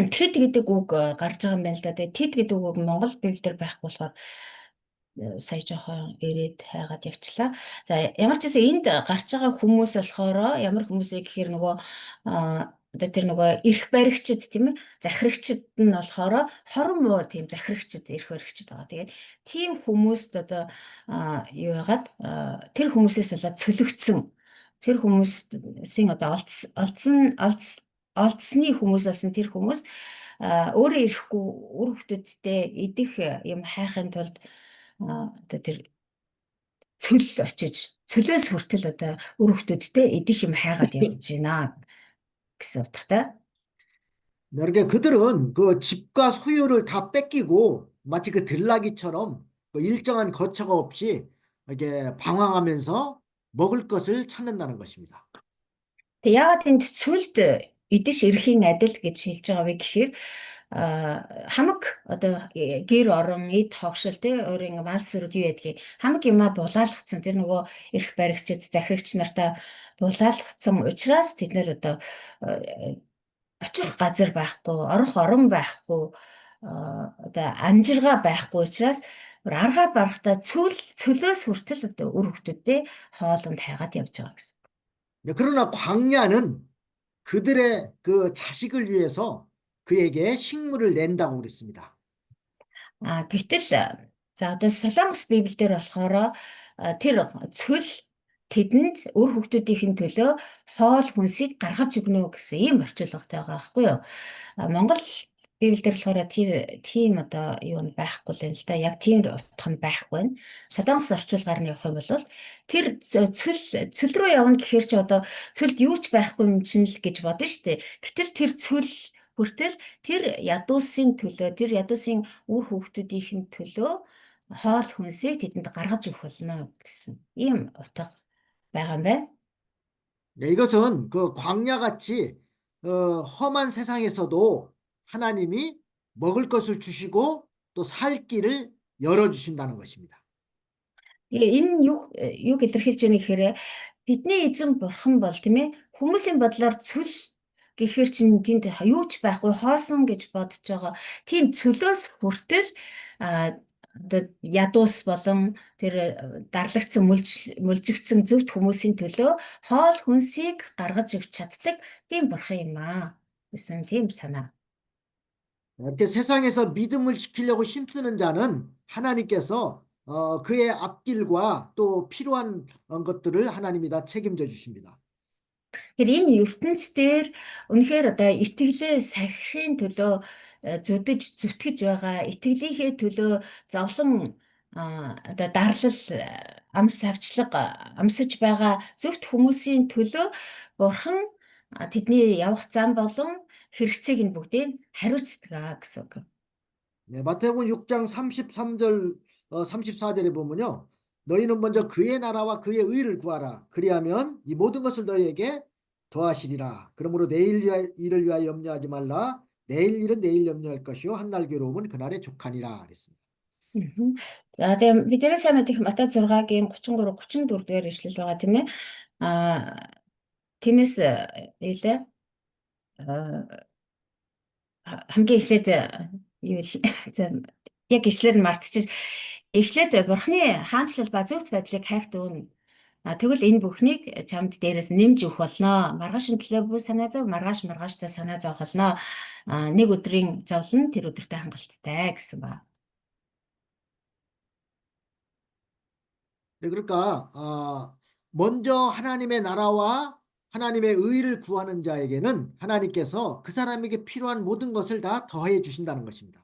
TED гэдэг үг гарч байгаа юм байна л да. Тэгээ TED гэдэг үг Монгол бэлдэр байхгүй болохоор сая жоохон ирээд хайгаад явчлаа. За ямар ч гэсэн энд гарч байгаа хүмүүс болохоор ямар хүмүүсээ гэхээр нөгөө одоо тэр нөгөө эрх баригчид тийм ээ захирагчид нь болохоор хорон муу тийм захирагчид эрх баригчид байгаа. Тэгээд тийм хүмүүст одоо юу яагаад тэр хүмүүсээс болоод цөлөгцсөн тэр хүмүүсийн одоо олдсны хүмүүс болсон тэр хүмүүс өөрөө ирэхгүй үр хөвгтөдтэй идэх юм хайхын тулд одоо тэр цөлөөс хүртэл одоо үр хөвгтөдтэй идэх юм хайгаад явж байна гэсэн утгатай. 그러니까 그들은 그 집과 소유를 다 뺏기고 마치 그 들나귀처럼 그 일정한 거처가 없이 이렇게 방황하면서 먹을 것을 찾는다는 것입니다. Тэг яагаад энд цүлд идэж ирэхийн адил гэж хэлж байгаа вэ гэхээр хамаг одоо гэр орон эд хогшил тий өөрийн мал сүрэг юу ядгийг хамаг юмаа булаалгацсан тэр нөгөө эрх баригчид захирагч нартай булаалгацсан учраас тэд нэр одоо очих газар байхгүй орох орон байхгүй одоо амжиргаа байхгүй учраас аргаа барахтаа цөлөөс хүртэл одоо үр хөвгтөдөө хоолунд хайгаад явж байгаа гэсэн. 네, 그러나 광야는 그들의 그 자식을 위해서 그에게 식물을 낸다고 그랬습니다. Гэтэл за одоо Солонгос Библиэлд болохоор тэр цөл тэдэнд үр хүүхдүүдийн төлөө хоол хүнсийг гаргаж өгнө гэсэн ийм орчуулгатай байгаа байхгүй юу? Монгол Библиэлд болохоор тэр тийм одоо юу нь байхгүй л юм л да. Яг тийм утга нь байхгүй байна. Солонгос орчуулгаар нь явах юм бол тэр цөл рүү явна гэхээр чи одоо цөлд юу ч байхгүй юм чинь л гэж бодно шүү дээ. Гэтэл тэр цөл хүртэл тэр тэр ядуусын үр хүүхдүүдийн төлөө хоол хүнсээ тэдэнд гаргаж өгөх болно гэсэн ийм утга байгаа юм байна. 네, 이것은 그 광야같이 험한 세상에서도 하나님이 먹을 것을 주시고 또 살 길을 열어주신다는 것입니다. Тэгээ энэ юу илэрхийлж байна гэхээр бидний эзэн бурхан бол тийм ээ хүмүүсийн бодлоор цөл гэхээр чинь тэнд юу ч байхгүй хоосон гэж бодож байгаа. Тийм цөлөөс хүртэл одоо ядуус болон тэр дарлагдсан мөлжигдсэн зөвхт хүмүүсийн төлөө хоол хүнсийг гаргаж өгч чаддаг тийм бурхан юм аа. гэсэн тийм санаа. 이렇게 세상에서 믿음을 지키려고 힘쓰는 자는 하나님께서 그의 앞길과 또 필요한 것들을 하나님이 다 책임져 주십니다. Тэгэхээр энэ ертөнц дээр үнэхээр одоо итгэлээ сахихын төлөө зүдэж зүтгэж байгаа, итгэлийнхээ төлөө зовлон одоо дарлал амс авчлага амсаж байгаа зөвхт хүмүүсийн төлөө бурхан тэдний явах зам болон хэрэгцээг нь бүгдийг хариуцдаг гэсэн үг. 네, 마태복음 6장 33절 34절에 보면요. 너희는 먼저 그의 나라와 그의 의를 구하라. 그리하면 이 모든 것을 너희에게 더하시리라. 그러므로 내일 일을 위하여 염려하지 말라. 내일 일은 내일 염려할 것이요 한날 괴로움은 그날의 족하니라 그랬습니다. За тэгээ бидний сайн мэдих Матай 6-гийн 33 34 дээр ишлэл байгаа тийм ээ. Тиймээс илээ хамгийн эхлээд юу яг ишлэлээр мартчих. Эхлээд бурхны хаанчлал ба зөвхт байдлыг хайх дүүн. Тэгвэл энэ бүхнийг чамд дээрээс нэмж өгөх болно. Маргааш төлөө бүх санаа зов, маргааштай санаа зовх болно. Нэг өдрийн зовлон тэр өдөртэй хангалттай гэсэн ба. 네, 그러니까 먼저 하나님의 나라와 하나님의 의를 구하는 자에게는 하나님께서 그 사람에게 필요한 모든 것을 다 더해 주신다는 것입니다.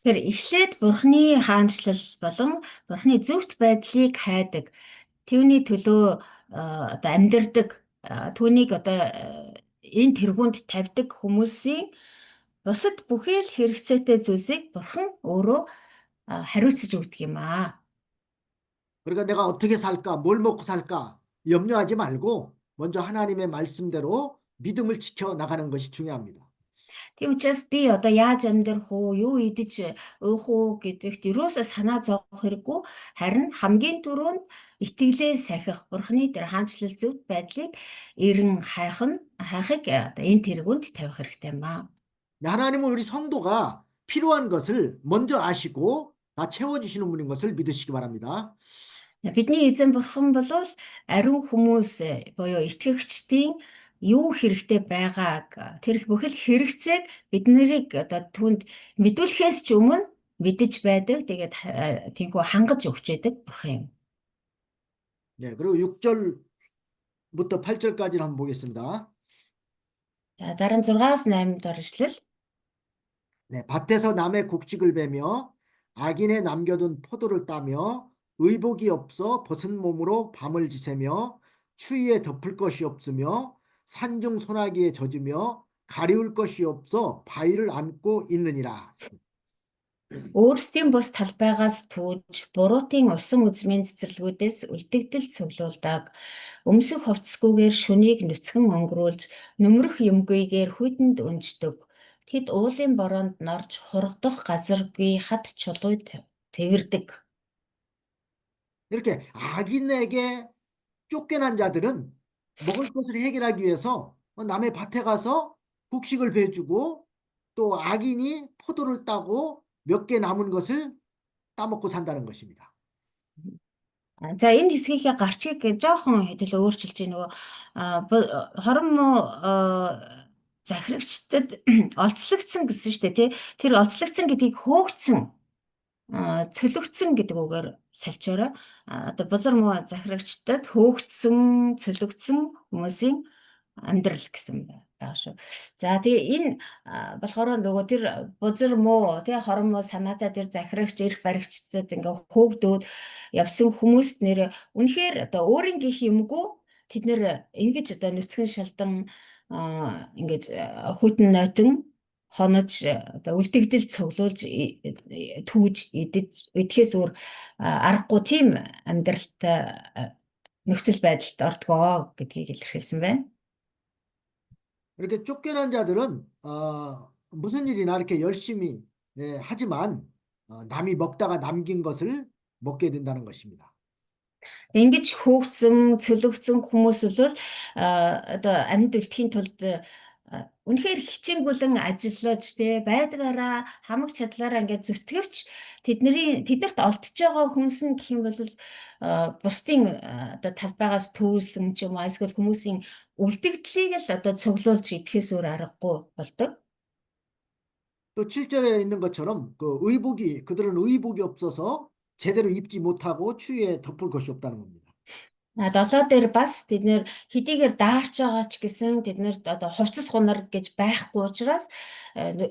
Тэгэхээр эхлээд бурхны хаанчлал болон бурхны зөвхт байдлыг хайдаг. Түүний төлөө одоо амьдардаг, түүнийг одоо энэ тэргуунд тавьдаг хүмүүсийн бусад бүхий л хэрэгцээтэй зүйлсийг бурхан өөрөө хариуцж өгдөг юм аа. 그러니까 내가 어떻게 살까, 뭘 먹고 살까 염려하지 말고 먼저 하나님의 말씀대로 믿음을 지켜 나가는 것이 중요합니다. Тийм учраас би одоо яаж амьдрах уу, юу идэж уух уу гэдэгт юусоо санаа зовох хэрэггүй. Харин хамгийн түрүүнд итгэлээ сахих, бурхны тэр хаанчлал зөвхт байдлыг эрен хайхыг одоо энэ тэргуунд тавих хэрэгтэй юм аа. 하나님은 우리 성도가 필요한 것을 먼저 아시고 다 채워주시는 분인 것을 믿으시기 바랍니다. Бидний эзэн бурхан бол ариун хүмүүс буюу итгэгчдийн юу хэрэгтэй байгааг тэр бүхэл хэрэгцээг бид нарыг одоо түнд мэдүүлэхээс ч өмнө мэдэж байдаг. Тэгээд тиймгүй хангаж өгч байдаг бурхан юм. 네, 그리고 6절부터 8절까지를 한번 보겠습니다. За дараа нь 6-аас 8 дор ишлэл. 네, 밭에서 남의 곡식을 베며 악인의 남겨둔 포도를 따며 의복이 없어 벗은 몸으로 밤을 지새며 추위에 덮을 것이 없으며 산중 소나기에 젖으며 가리울 것이 없어 바위를 안고 있느니라. Өөрсдийн бус талбайгаас түүж буруутын усан үзмийн цэцэрлэгүүдээс үлдэгдэл цуглуулдаг. Өмсөх хувцсгүйгээр шөнийг нүцгэн өнгөрүүлж нөмрөх юмгүйгээр хүйтэнд өнждөг. Тэд уулын бороонд норж хургадах газаргүй хад чулуйд тэвэрдэг. 이렇게 악인에게 쫓겨난 자들은 먹을 것을 해결하기 위해서 남의 밭에 가서 곡식을 베주고 또 악인이 포도를 따고 몇 개 남은 것을 따먹고 산다는 것입니다. За энэ хэсгийнхээ гарчийг жоохон хэдэл өөрчилж нөгөө хорон муу захирагчдад олцлогдсон гэсэн шүү дээ тий. Тэр олцлогдсон гэдгийг хөөгцөн цөлөгцөн гэдэг үгээр сольчоорой. Одоо бузар муу захирагчдад хөөгцсөн, цөлөгцсөн хүмүүсийн амьдрал гэсэн байгаа шүү. За тэгээ энэ болохоор нөгөө тэр бузар муу тий хорон муу санаатай тэр захирагч эрх баригчдад ингээ хөөгдөөд явсан хүмүүст нэр үнэхээр одоо өөрөнгөх юмгүй тэд нэр ингэж одоо нүцгэн шалдан ингэж хүйтэн нойтон хонож одоо үлдэгдэл цуглуулж түүж идэхээс өөр аргагүй тийм амьдралтай нөхцөл байдалд ордгоо гэдгийг илэрхийлсэн байна. 이렇게 쫓겨난 자들은 무슨 일이나 이렇게 열심히 하지만 남이 먹다가 남긴 것을 먹게 된다는 것입니다. Ингэж хөөгцөн, цөлөгцөн хүмүүс бол одоо амьд үлдэхийн тулд үнэхээр хичээнгүлэн ажиллаж те байдгаараа хамаг чадлаараа ингээд зүтгэвч тэднэрт олдож байгаа хүмүүс нь гэх юм бол бусдын одоо талбайгаас төвлөсөн ч юм уу эсвэл хүмүүсийн үлдэгдлийг л одоо цуглуулж идэхээс өөр аргагүй болдог. 또 7절에 있는 것처럼 그 의복이 그들은 의복이 없어서 제대로 입지 못하고 추위에 덮을 것이 없다는 겁니다. Долоо дээр бас тэд нэр хэдийгээр даарч байгаа ч гэсэн тэд нэр одоо хувцас хунар гэж байхгүй учраас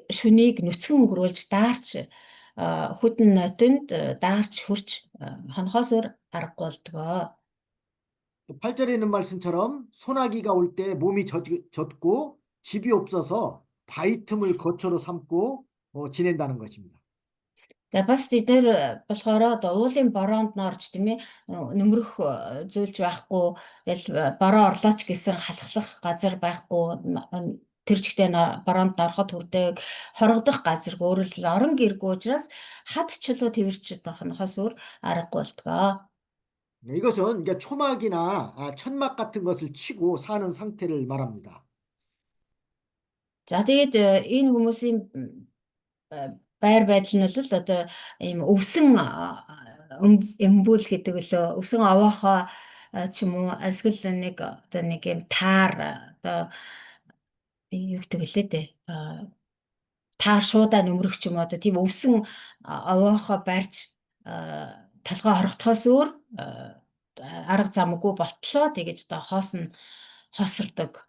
шүнийг нүцгэн өнгөрүүлж даарч хөдөн нотонд даарч хурч хонхоос өөр аргагүй болдгоо. 또 8절에 있는 말씀처럼 소나기가 올 때 몸이 젖고 집이 없어서 바위 틈을 거처로 삼고 지낸다는 것입니다. Тэгээ бас тэд нэр болохоор одоо уулын бороонд норж тийм ээ нөмрөх зүйлж байхгүй тэгэл бороо орлооч гэсэн халахлах газар байхгүй тэр жигтэй бороонд нороход хүрдэг хорогдох газар өөрөлдөл орон гэргүй учраас хад чулуу тэрч хонохоос өөр аргагүй болтгоо. 이것은 이제 초막이나 천막 같은 것을 치고 사는 상태를 말합니다. За тэгээд энэ хүмүүсийн байр байдал нь бол одоо ийм өвсөн эмбүүл гэдэг лөө өвсөн овоохоо ч юм уу эсвэл нэг одоо нэг юм таар одоо юу гэдэг лээ дээ таар шуудаа нөмрөх ч юм уу одоо тийм өвсөн овоохоо барьж толгой хорогдохоос өөр арга замгүй болтлоо тэгэж одоо хоос нь хосордог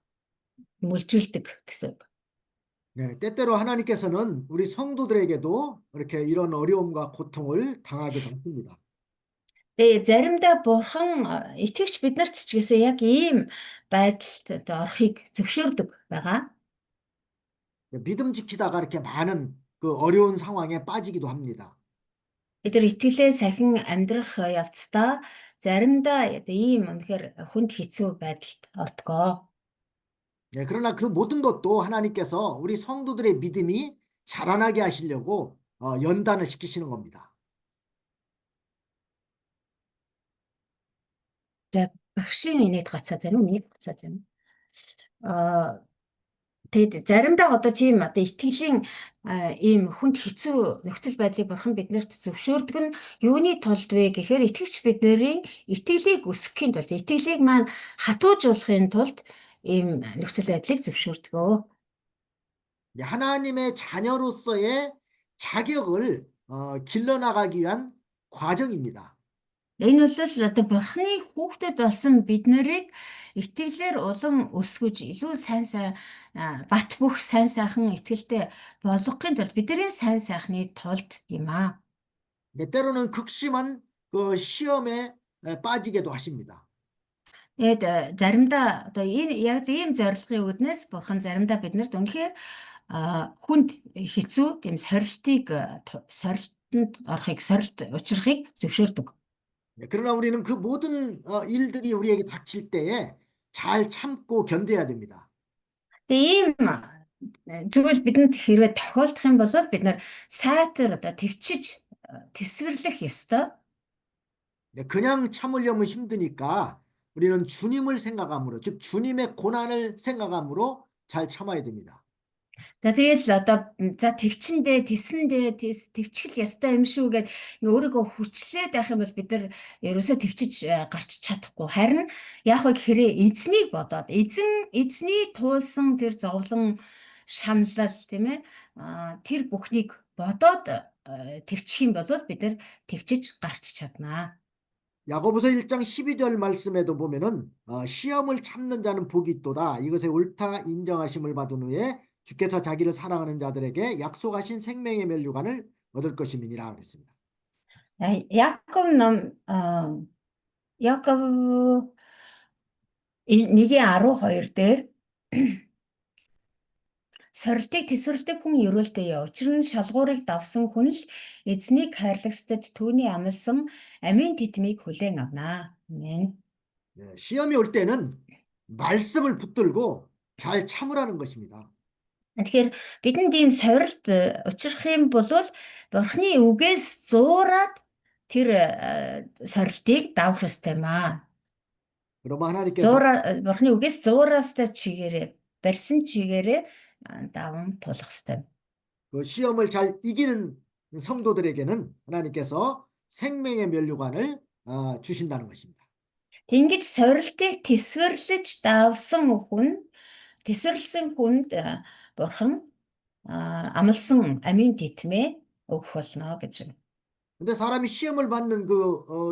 мүлжүүлдэг гэсэн үг. 네, 때때로 하나님께서는 우리 성도들에게도 이렇게 이런 어려움과 고통을 당하기도 합니다. Тэгээ заримдаа бурхан итгэгч биднэрт ч гэсэн яг ийм байдалд одоо орохыг зөвшөөрдөг байгаа. 믿음 지키다가 이렇게 많은 그 어려운 상황에 빠지기도 합니다. Бид нар итгэлээ сахин амьдрах явцдаа заримдаа одоо ийм үнэхээр хүнд хэцүү байдалд ордгоо. 네, 그러나 그 모든 것도 하나님께서 우리 성도들의 믿음이 자라나게 하시려고 연단을 시키시는 겁니다. Тэгээ багшийн инээд гацаад байна уу? Миний гацаад байна. Тэгэд заримдаа одоо тийм одоо итгэлийн ийм хүнд хэцүү нөхцөл байдлыг бурхан биднэрт зөвшөөрдөг нь юуны тулд вэ гэхээр итгэгч бидний итгэлийг өсгөхийн тулд итгэлийг маань хатуужуулахын тулд ийм нөхцөл байдлыг зөвшөөрдөг. 하나님의 자녀로서의 자격을 길러나가기 위한 과정입니다. Энэ бол одоо бурхны хүүхдэд болсон бид нарыг итгэлээр улам өсгөж илүү сайн бат бөх сайн сайхан итгэлтэй болгохын тулд бидний сайн сайхны тулд юм аа. 때로는 극심한 그 시험에 빠지게도 하십니다. Тэгээд заримдаа одоо энэ яг ийм зорилгын үүднээс бурхан заримдаа биднэрт үнэхээр хүнд хэцүү тийм сорилтанд орохыг сорилт учрахыг зөвшөөрдөг. 그러나 우리는 그 모든 일들이 우리에게 닥칠 때에 잘 참고 견뎌야 됩니다. Тэгээ ийм зүйл бидэнд хэрвээ тохиолдох юм бол бид нар сайтар одоо төвчж тэсвэрлэх ёстой. 그냥 참으려면 힘드니까 우리는 주님을 생각함으로, 즉 주님의 고난을 생각함으로 잘 참아야 됩니다. Тэгэл одоо за төвчөндөө тэсэндээ төвчгөл ёстой юм шүү гэд өөрийгөө хүчлээд байх юм бол бид нар ерөөсөө төвчж гарч чадахгүй. Харин яг хөө гэхээр эзнийг бодоод эзний туулсан тэр зовлон шаналл тийм ээ тэр бүхнийг бодоод төвчих юм бол бид нар төвчж гарч чаднаа. 야고보서 1장 12절 말씀에도 보면은 시험을 참는 자는 복이 있도다. 이것에 옳다 인정하심을 받은 후에 주께서 자기를 사랑하는 자들에게 약속하신 생명의 면류관을 얻을 것임이니라 그랬습니다. Яков ном Яков 1:12 дээр сорилтыг тэсвэрлэдэг хүн ерөөлтэй яв. Учир нь шалгуурыг давсан хүн л эзнийг хайрлагсдад түүний амлсан амийн титмийг хүлээн авнаа. Амен. 시험이 올 때는 말씀을 붙들고 잘 참으라는 것입니다. Тэгэхээр бидэнд ийм сорилт учрах юм бол бурхны үгээс зуураад тэр сорилтыг давах ёстой юм аа. 그러면 하나님께서 бурхны үгээс зуураастай чигээрээ барьсан чигээрээ даван тулах ёстой. 그 시험을 잘 이기는 성도들에게는 하나님께서 생명의 면류관을 주신다는 것입니다. Ингэж сорилтыг тэсвэрлсэн хүнд бурхан амлсан амийн титмээ өгөх болно гэж байна. 근데 사람이 시험을 받는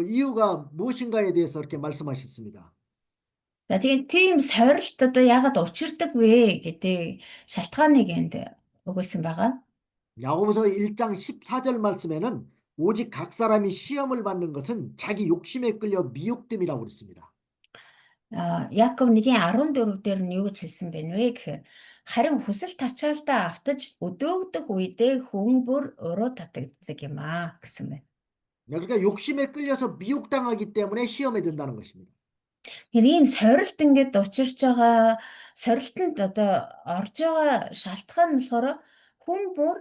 이유가 무엇인가에 대해서 이렇게 말씀하셨습니다. За тэгээд тийм сорилт одоо яагаад учирдаг вэ гэдэг шалтгааныг энд өгүүлсэн байгаа. 야고보서 1장 14절 말씀에는 오직 각 사람이 시험을 받는 것은 자기 욕심에 끌려 미혹됨이라고 그랬습니다. Яков 1:14 дээр нь юу гэж хэлсэн бэ нэ гэхээр харин хүсэл тачаалтаа автаж өдөөгдөх үедээ хүн бүр уруу татагддаг юм гэсэн байна. 그러니까 욕심에 끌려서 미혹당하기 때문에 시험에 든다는 것입니다. Тэгэхээр ийм сорилт ингээд учирч байгаа сорилтанд одоо орж байгаа шалтгаан нь болохоор хүн бүр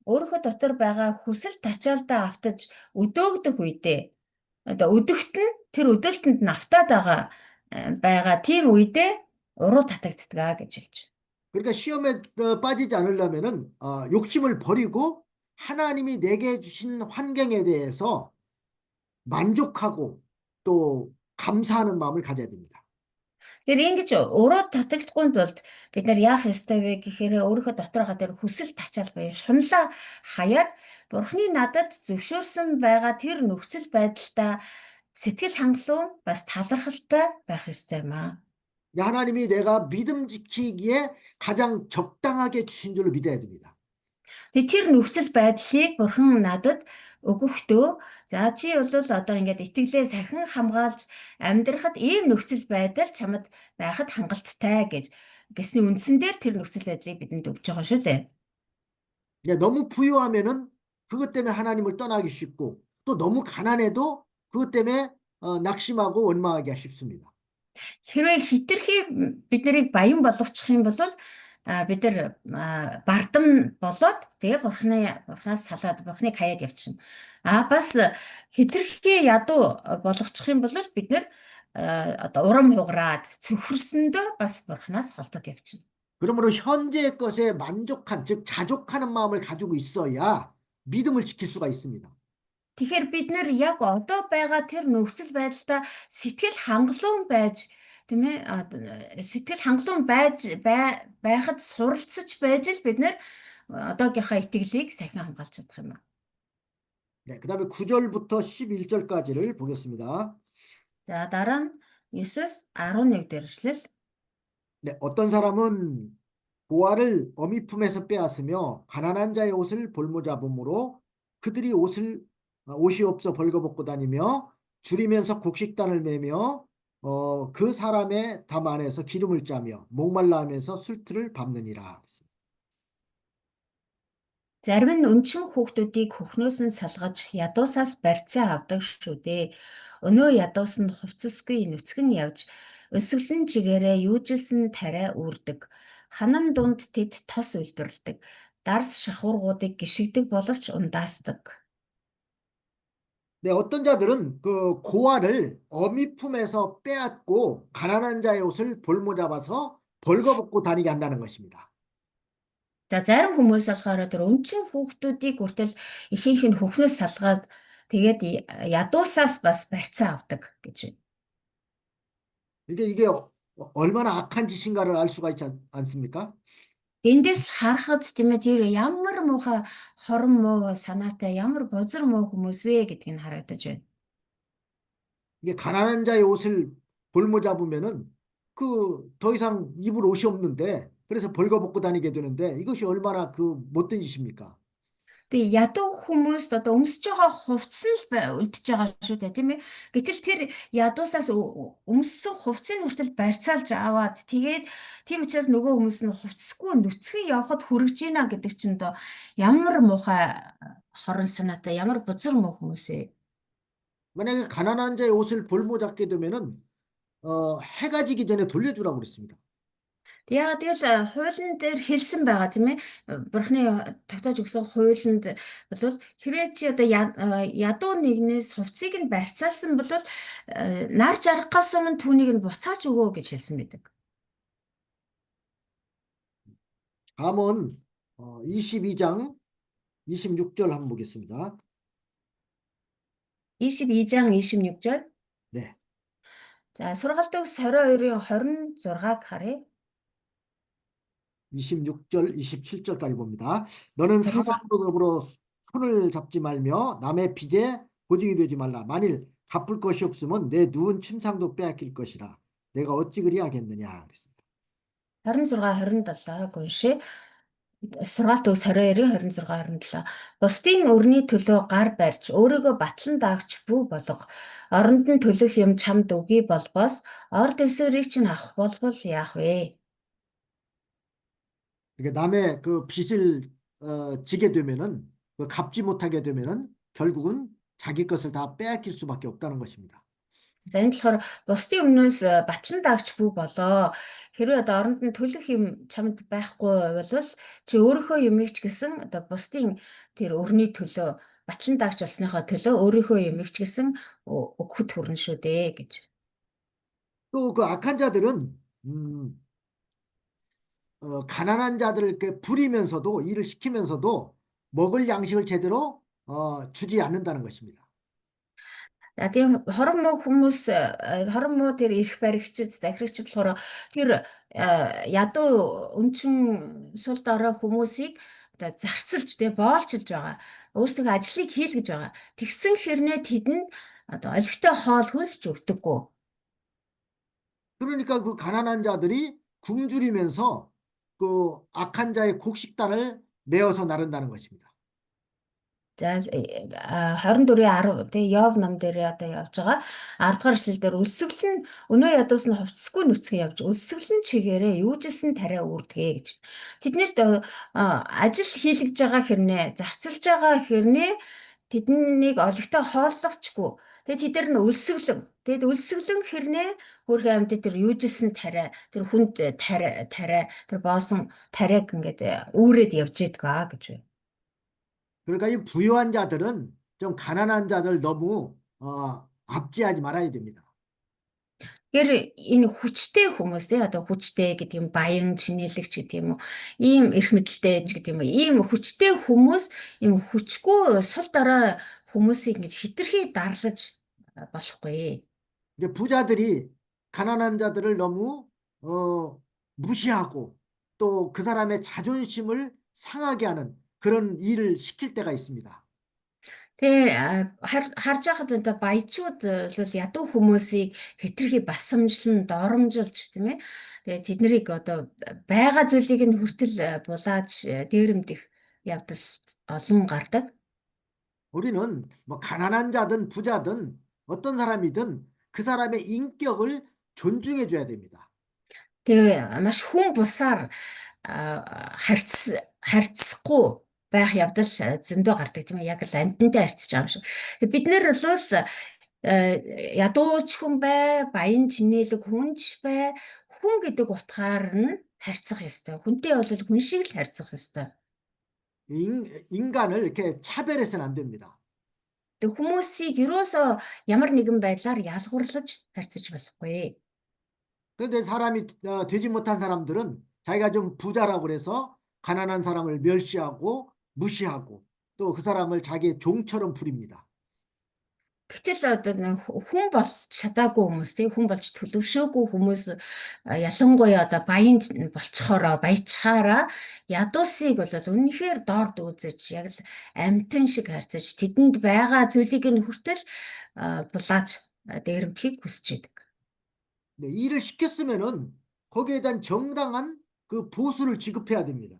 өөрийнхөө дотор байгаа хүсэл тачаалтаа автаж өдөөгдөх үедээ одоо өдөгт нь тэр өдөөлтөнд нь автаад байгаа тийм үедээ уруу татагддаг гэж хэлж байна. 그러니까 시험에 빠지지 않으려면은 욕심을 버리고 하나님이 내게 주신 환경에 대해서 만족하고 또 감사하는 마음을 가져야 됩니다. Тэгэхээр ингэж уруу татагдахгүй тулд бид нар яах ёстой вэ гэхээр өөрийнхөө дотор байгаа тэр хүсэл тачаал буюу шунлаа хаяад Бурхны надад зөвшөөрсөн байгаа тэр нөхцөл байдалтай сэтгэл хангалуун бас талархалтай байх ёстой юм аа. 하나님이 내가 믿음 지키기에 가장 적당하게 주신 줄로 믿어야 됩니다. Тэгээ тэр нөхцөл байдлыг Бурхан надад өгөхдөө за чи бол одоо ингээд итгэлээ сахин хамгаалж амьдрахад ийм нөхцөл байдал чамд байхад хангалттай гэсний үндсэн дээр тэр нөхцөл байдлыг бидэнд өгч байгаа шүү дээ. 너무 부유하면은 그것 때문에 하나님을 떠나기 쉽고 또 너무 가난해도 그것 때문에 낙심하고 원망하기가 쉽습니다. Хэрвээ хитрхи бид нарыг баян болгочих юм бол бид нар бардам болоод тэгээ бурхнаас салаад бурхныг хаяад явчихна. Бас хитрхи ядуу болгочих юм бол бид нар одоо урам хугараад цөхрсөндөө бас бурхнаас холдоод явчихна. 그러므로 현재의 것에 만족한 즉 자족하는 마음을 가지고 있어야 믿음을 지킬 수가 있습니다. Тэгэхээр бид нар яг одоо байгаа тэр нөхцөл байдлаа сэтгэл хангалуун байж тийм ээ сэтгэл хангалуун байхад суралцж байж л бид нар одоогийнхаа итгэлийг сахин хамгаалж чадах юм аа. 네, 그다음에 9절부터 11절까지를 보겠습니다. За дараа нь 9-с 11 дээр ишлэл. 네, 어떤 사람은 보화를 어미 품에서 빼앗으며 가난한 자의 옷을 볼모잡음으로 그들이 옷이 없어 벌거벗고 다니며 줄이면서 곡식단을 매며 그 사람의 담 안에서 기름을 짜며 목말라 하면서 술틀을 밟느니라. Зарим нь өнчин хүүхдүүдийг хөхнөөс нь салгаж ядуусаас барьцаа авдаг шүү дээ. Өнөө ядуус нь хувцасгүй нүцгэн явж өсгөлн чигээрээ юужилсэн тариа үрдэг. Ханан дунд тэд тос үлдэрлдэг. Дарс шахуургуудыг гიშгдэг боловч ундаасдаг. 네, 어떤 자들은 그 고아를 어미 품에서 빼앗고 가난한 자의 옷을 볼모잡아서 벌거벗고 다니게 한다는 것입니다. За зарим хүмүүс болохоор тэр өнчин хүүхдүүдийг хүртэл ихийнх нь хөхнөөс салгаад тэгээд ядуусаас бас барьцаа авдаг гэж байна. 이게 얼마나 악한 짓인가를 알 수가 있지 않습니까? Эндээс харахад тийм ээ тэр ямар муухай хорон муу санаатай ямар бузар муу хүмүүс вэ гэдгийг нь харагдаж байна. 이게 가난한 자의 옷을 볼모잡으면은 더 이상 입을 옷이 없는데 그래서 벌거벗고 다니게 되는데 이것이 얼마나 못된 짓입니까? Тэгээ ядуу хүмүүст одоо өмсөж байгаа хувцс нь л үлдчихэж байгаа шүү дээ тийм ээ. Гэтэл тэр ядуусаас өмссөн хувцсыг хүртэл барьцаалж аваад тэгээд тийм учраас нөгөө хүмүүс нь хувцсгүй нүцгэн явхад хүрэж ийна гэдэг чинь доо ямар муухай хорон санаатай ямар бузар муу хүмүүс вэ? 만약에 가난한 자의 옷을 볼모잡게 되면은 해가 지기 전에 돌려주라고 그랬습니다. Яагаад тэгэл хуулийн дээр хэлсэн байгаа тийм ээ. Бурхны тогтоож өгсөн хуулинд бол хэрвээ чи одоо ядуу нэгнээс хувцсыг нь барьцаалсан бол нар жаргахаас өмнө түүнийг нь буцааж өгөө гэж хэлсэн байдаг. 다음은 22장 26절 한번 보겠습니다. 22장 26절. 네. За сургалт өгс 22-ийн 26-аг харъя. 26절, 27절까지 봅니다. 너는 26. 사람으로 더불어 손을 잡지 말며 남의 빚에 보증이 되지 말라. 만일 갚을 것이 없으면 내 누운 침상도 빼앗길 것이라. 내가 어찌 그리하겠느냐 그랬습니다. 26 27-г уншия. Сургаалт өгс 22-ийн 26 27. Бусдын өрний төлөө гар барьж өөрийгөө батлан даагч бүү болго. Оронд нь төлөх юм чамд өгье болбоос ор дэвсгэрийг чинь авах болбол яах вэ? 그러니까 남의 그 빚을 지게 되면은 그 갚지 못하게 되면은 결국은 자기 것을 다 빼앗길 수밖에 없다는 것입니다. За энэ болохоор бусдын өмнөөс батлан даагч бүү болоо. Хэрвээ одоо оронд нь төлөх юм чамд байхгүй бол чи өөрийнхөө юмыг ч гэсэн одоо бусдын тэр өрний төлөө батлан даагч болсныхоо төлөө өөрийнхөө юмыг ч гэсэн өгөхөд хүрнэ шүү дээ гэж. 또 그 악한 자들은 가난한 자들을 이렇게 부리면서도 일을 시키면서도 먹을 양식을 제대로 주지 않는다는 것입니다. За тийм хорон муу хүмүүс хорон муу тэр эрх баригчид захирагчид болохоор тэр ядуу өнчин сул дорой хүмүүсийг одоо зарцалж тий боолчилж байгаа. Өөрсдөө ажлыг хийл гэж байгаа. Тэгсэн хэрнээ тэдэнд одоо олигтой хоол хүнсч өгдөггүй. 그러니까 그 가난한 자들이 굶주리면서 그 악한 자의 곡식단을 메어서 나른다는 것입니다. За 24-10 тий Йов ном дээр одоо явж байгаа 10 дугаар эшлэл дээр өлсгөл нь өнөө ядуус нь хувцсгүй нүцгэн явж өлсгөл нь чигээрээ юужилсэн тариа үрдэгэ гэж. Тэднэрт ажил хийлгэж байгаа хэрнээ зарцалж байгаа хэрнээ тэднийг олигтой хооллогчгүй. Тэгээд тэд нар нь өлсгөлэн. Тэгэд өлсгөлэн хэрнээ хөрхи амьтад тэр юужилсэн тариа тэр хүнд тариа тэр боосон тариаг ингээд үүрээд явж идэгаа гэж байна. 그러니까 이 부유한 자들은 좀 가난한 자들 너무 압제하지 말아야 됩니다. Тэгэхээр энэ хүчтэй хүмүүс тий одоо хүчтэй гэдэг юм баян чинэлэгч гэдэг юм уу ийм эрх мэдэлтэй ч гэдэг юм уу ийм хүчтэй хүмүүс ийм хүчгүй сул дорой хүмүүсийг ингэж хитрхи дарлаж болохгүй. 근데 부자들이 가난한 자들을 너무 무시하고 또 그 사람의 자존심을 상하게 하는 그런 일을 시킬 때가 있습니다. Тэгээ харж байхад одоо баячууд бол ядуу хүмүүсийг хитрхи басамжлан доромжилж тийм ээ. Тэгээ тэднийг одоо байгаа зүйлийг нь хүртэл булааж дээрэмдэх явдал олон гардаг. 우리는 뭐 가난한 자든 부자든 어떤 사람이든 그 사람의 인격을 존중해 줘야 됩니다. Тэгээ маш хүн бусаар харьцахгүй байх явдал зөндөө гардаг тийм ээ. Яг л амьтантай харьцаж байгаа юм шиг. Бид нэр бол ядууч хүн бай, баян чинэлэг хүнч бай, хүн гэдэг утгаар нь харьцах ёстой. Хүнтэй бол хүн шиг л харьцах ёстой. 인간을 이렇게 차별해서는 안 됩니다. Тэг хүмүүсийг юусоо ямар нэгэн байдлаар ялгуурлаж харьцаж болохгүй. 그런데 사람이 되지 못한 사람들은 자기가 좀 부자라고 그래서 가난한 사람을 멸시하고 무시하고 또 그 사람을 자기의 종처럼 부립니다. Гэтэл одоо нэг хүн болж чадаагүй хүмүүс тийм хүн болж төлөвшөөгүй хүмүүс ялангуяа одоо баян болцохороо баячхаараа ядуусыг бол үнэхээр дорд үзэж яг л амьтан шиг харьцаж тэдэнд байгаа зүйлийг нь хүртэл булааж дээрэмдхийг хүсэж байдаг. 네, 일을 시켰으면은 거기에 대한 정당한 그 보수를 지급해야 됩니다.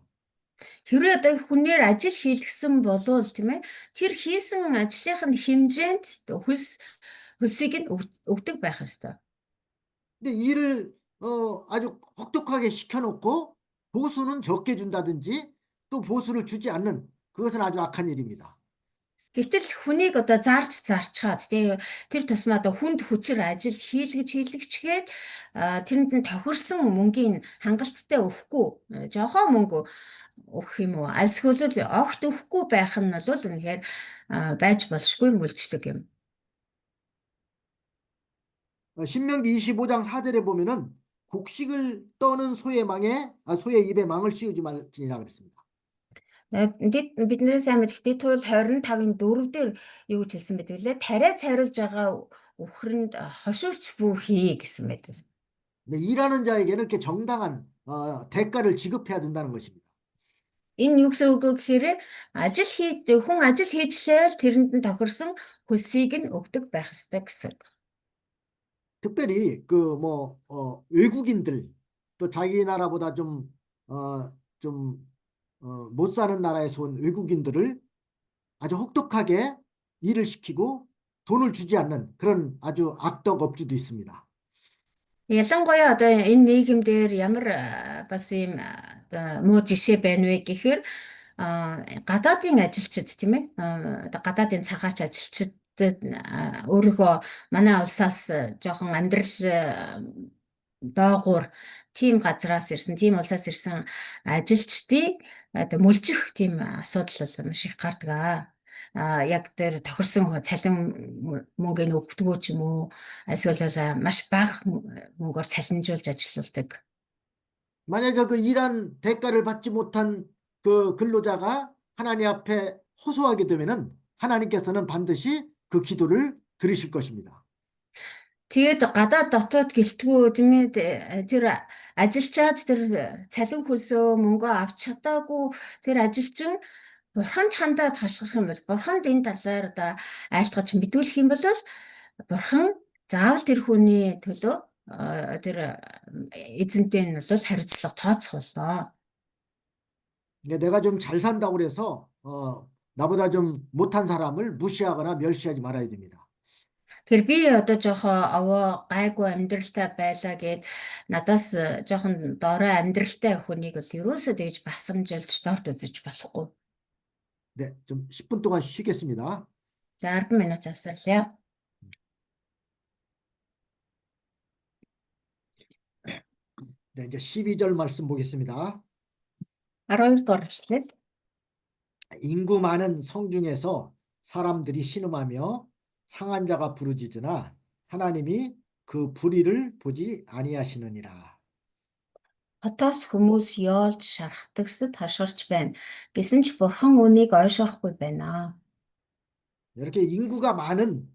Хэрвээ одоо хүнээр ажил хийлгсэн болвол тийм ээ тэр хийсэн ажлынх нь хэмжээнд хөлсийг нь өгдөг байх ёстой. 근데 일을 아주 혹독하게 시켜놓고 보수는 적게 준다든지 또 보수를 주지 않는 그것은 아주 악한 일입니다. Гэтэл хүнийг одоо зарчхаад тэр тусмаа одоо хүнд хүчээр ажил хийлгэчгээд тэрэнд нь тохирсон мөнгийн хангалттай өгөхгүй жоохон мөнгө өгөх юм уу альсгүй л огт өгөхгүй байх нь бол үнэхээр байж болшгүй мүлжлэг юм. 신명기 25장 4절에 보면은 곡식을 떠는 소의 입에 망을 씌우지 말지니라 그랬습니다. Биднээс амьд Хитtul 25-ын 4 дээр юу гэж хэлсэн бэ гэвэл тариа цайруулж байгаа үхэрэнд хошуурч бүү хий гэсэн байдаг. 근데 일하는 자에게는 이렇게 정당한 대가를 지급해야 된다는 것입니다. Энэ юу гэсэн үг вэ гэхээр хүн ажил хийжлээл тэрэнд нь тохирсон хөлсийг нь өгдөг байх ёстой гэсэн. 특별히 외국인들 또 자기 나라보다 못 사는 나라에서 온 외국인들을 아주 혹독하게 일을 시키고 돈을 주지 않는 그런 아주 악덕 업주도 있습니다. Ялангуяа одоо энэ нийгэмдэр ямар бас ийм муу жишээ байна вэ гэхээр гадаадын ажилчид тийм ээ одоо гадаадын цагаач ажилчидад өөрийнхөө манай улсаас жоохон амьдрал доогуур тийм газраас ирсэн, тийм улсаас ирсэн ажилчдыг одоо мүлжих тийм асуудал бол маш их гардаг. Яг тэр тохирсон цалин мөнгөний өгдөгөө ч юм уу эсвэл маш бага мөнгөөр цалинжуулж ажилуулдаг. 만약에 그 일한 대가를 받지 못한 그 근로자가 하나님 앞에 호소하게 되면은 하나님께서는 반드시 그 기도를 들으실 것입니다. Тэгээд гадаад дотоод гэлтгүү тийм ээ тэр ажилчаад тэр цалин хөлсөө мөнгөө авч чадаагүй тэр ажилчин бурханд хандаад хашгирах юм бол бурханд энэ талаар одоо айлтгаж мэдүүлэх юм бол бурхан заавал тэр хүний төлөө тэр эзэнтэй нь бол хариуцлага тооцох болно. 내가 좀 잘 산다고 그래서 나보다 좀 못한 사람을 무시하거나 멸시하지 말아야 됩니다. Тэгэхээр би одоо жоохон овоо гайгүй амьдралтай байлаа гэд надаас жоохон доорой амьдралтай хүнийг бол ерөөсөө тэгж басамжилж дорд үзэж болохгүй. 네, 좀 10분 동안 쉬겠습니다. За 10 минут завсарлаа. 네, 이제 12절 말씀 보겠습니다. 12 дугаар эшлэл. 인구 많은 성 중에서 사람들이 신음하며 상한 자가 부르짖으나 하나님이 그 불의를 보지 아니하시느니라. Хотоос хүмүүс ёолж шархтагсад хашгирч байна. Гэсэн ч бурхан үнийг ойшоохгүй байна. 이렇게 인구가 많은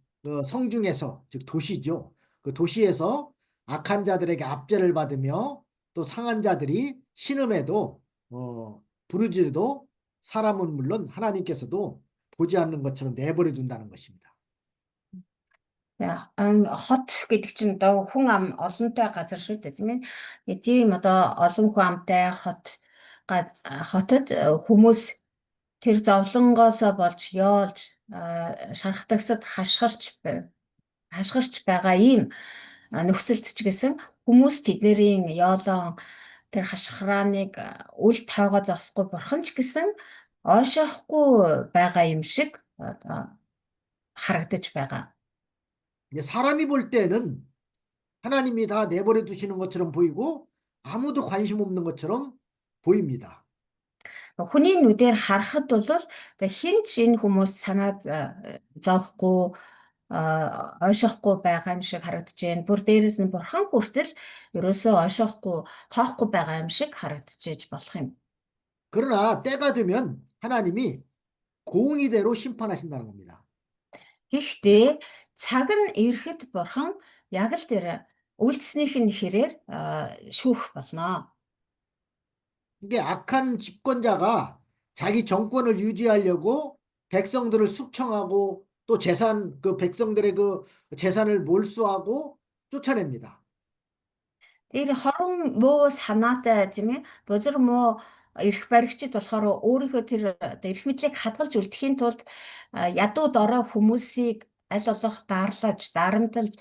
성 중에서, 즉 도시죠. 그 도시에서 악한 자들에게 압제를 받으며 또 상한 자들이 신음해도 부르짖어도 사람은 물론 하나님께서도 보지 않는 것처럼 내버려 둔다는 것입니다. Хот гэдэг чинь одоо хүн ам олонтой газар шүү дээ тийм ээ. Тийм одоо олон хүн амтай хотод хүмүүс тэр зовлонгоосоо болж ёолж шархтагсад хашгирч байгаа ийм нөхцөлд ч гэсэн хүмүүс тэднэрийн ёолон тэр хашхрааныг үл тоогоо зогсохгүй бурхан ч гэсэн ойшоохгүй байгаа юм шиг харагдаж байгаа. 사람이 볼 때는 하나님이 다 내버려 두시는 것처럼 보이고 아무도 관심 없는 것처럼 보입니다. Хүний нүдээр харахад бол хин ч энэ хүмүүс санаад зовхгүй ойшоохгүй байгаа юм шиг харагдаж байна. Бүр дээрээс нь бурхан хүртэл ерөөсөө ойшоохгүй тоохгүй байгаа юм шиг харагдаж болох юм. 그러나 때가 되면 하나님이 공의대로 심판하신다는 겁니다. Гэхдээ цаг нь ирэхэд бурхан яг л тэр үйлдэснийх нь хэрээр шүүх болно. 이게 악한 집권자가 자기 정권을 유지하려고 백성들을 숙청하고 또 그 백성들의 그 재산을 몰수하고 쫓아냅니다. Тэр хорон муу санаатай тийм ээ бузар муу эрх баригчид болохоор өөрийнхөө тэр эрх мэдлийг хадгалж үлдэхийн тулд ядуу дорой хүмүүсийг аль болох daарлаж дарамтлж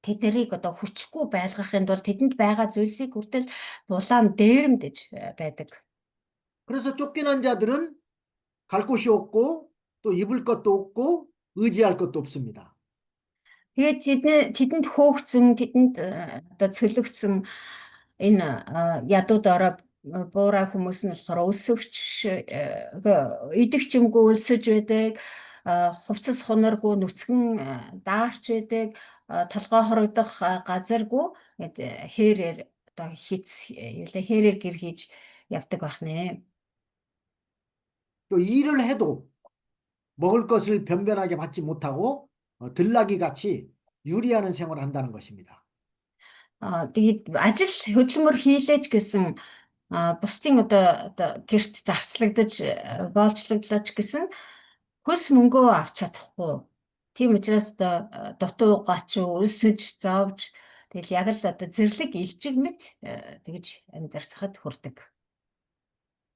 тэднийг одоо хүчгүй байлгахын тулд тэдэнд байгаа зүйлсийг хүртэл булаан дээрэмдэж байдаг. 그래서 쫓겨난 자들은 갈 곳이 없고 또 입을 것도 없고 의지할 것도 없습니다. Тэгээд тэдэнд хөөгцөн тэдэнд одоо цөлөгцөн энэ ядуу дорой буурай хүмүүс нь болохоор өсөвч идэгчимгүй өлсөж байдаг, хувцас хунаргүй нүцгэн даарч байдаг, толгой хорогдох газаргүй Хээрээр одоо хээрээр гэр хийж явдаг байх нэ. 또 일을 해도 먹을 것을 변변하게 받지 못하고 들나귀 같이 유리하는 생활을 한다는 것입니다. Тэгээд ажил хөдөлмөр хийлээч гэсэн бусдын одоо гэрт зарцлагдаж боолчлогдлооч гэсэн хөлс мөнгөө авч чадахгүй. Тийм учраас одоо дутуу гачуу өсөж зовж тэгэл яг л одоо зэрлэг илжигмэд тэгж амьдрахад хүрдэг.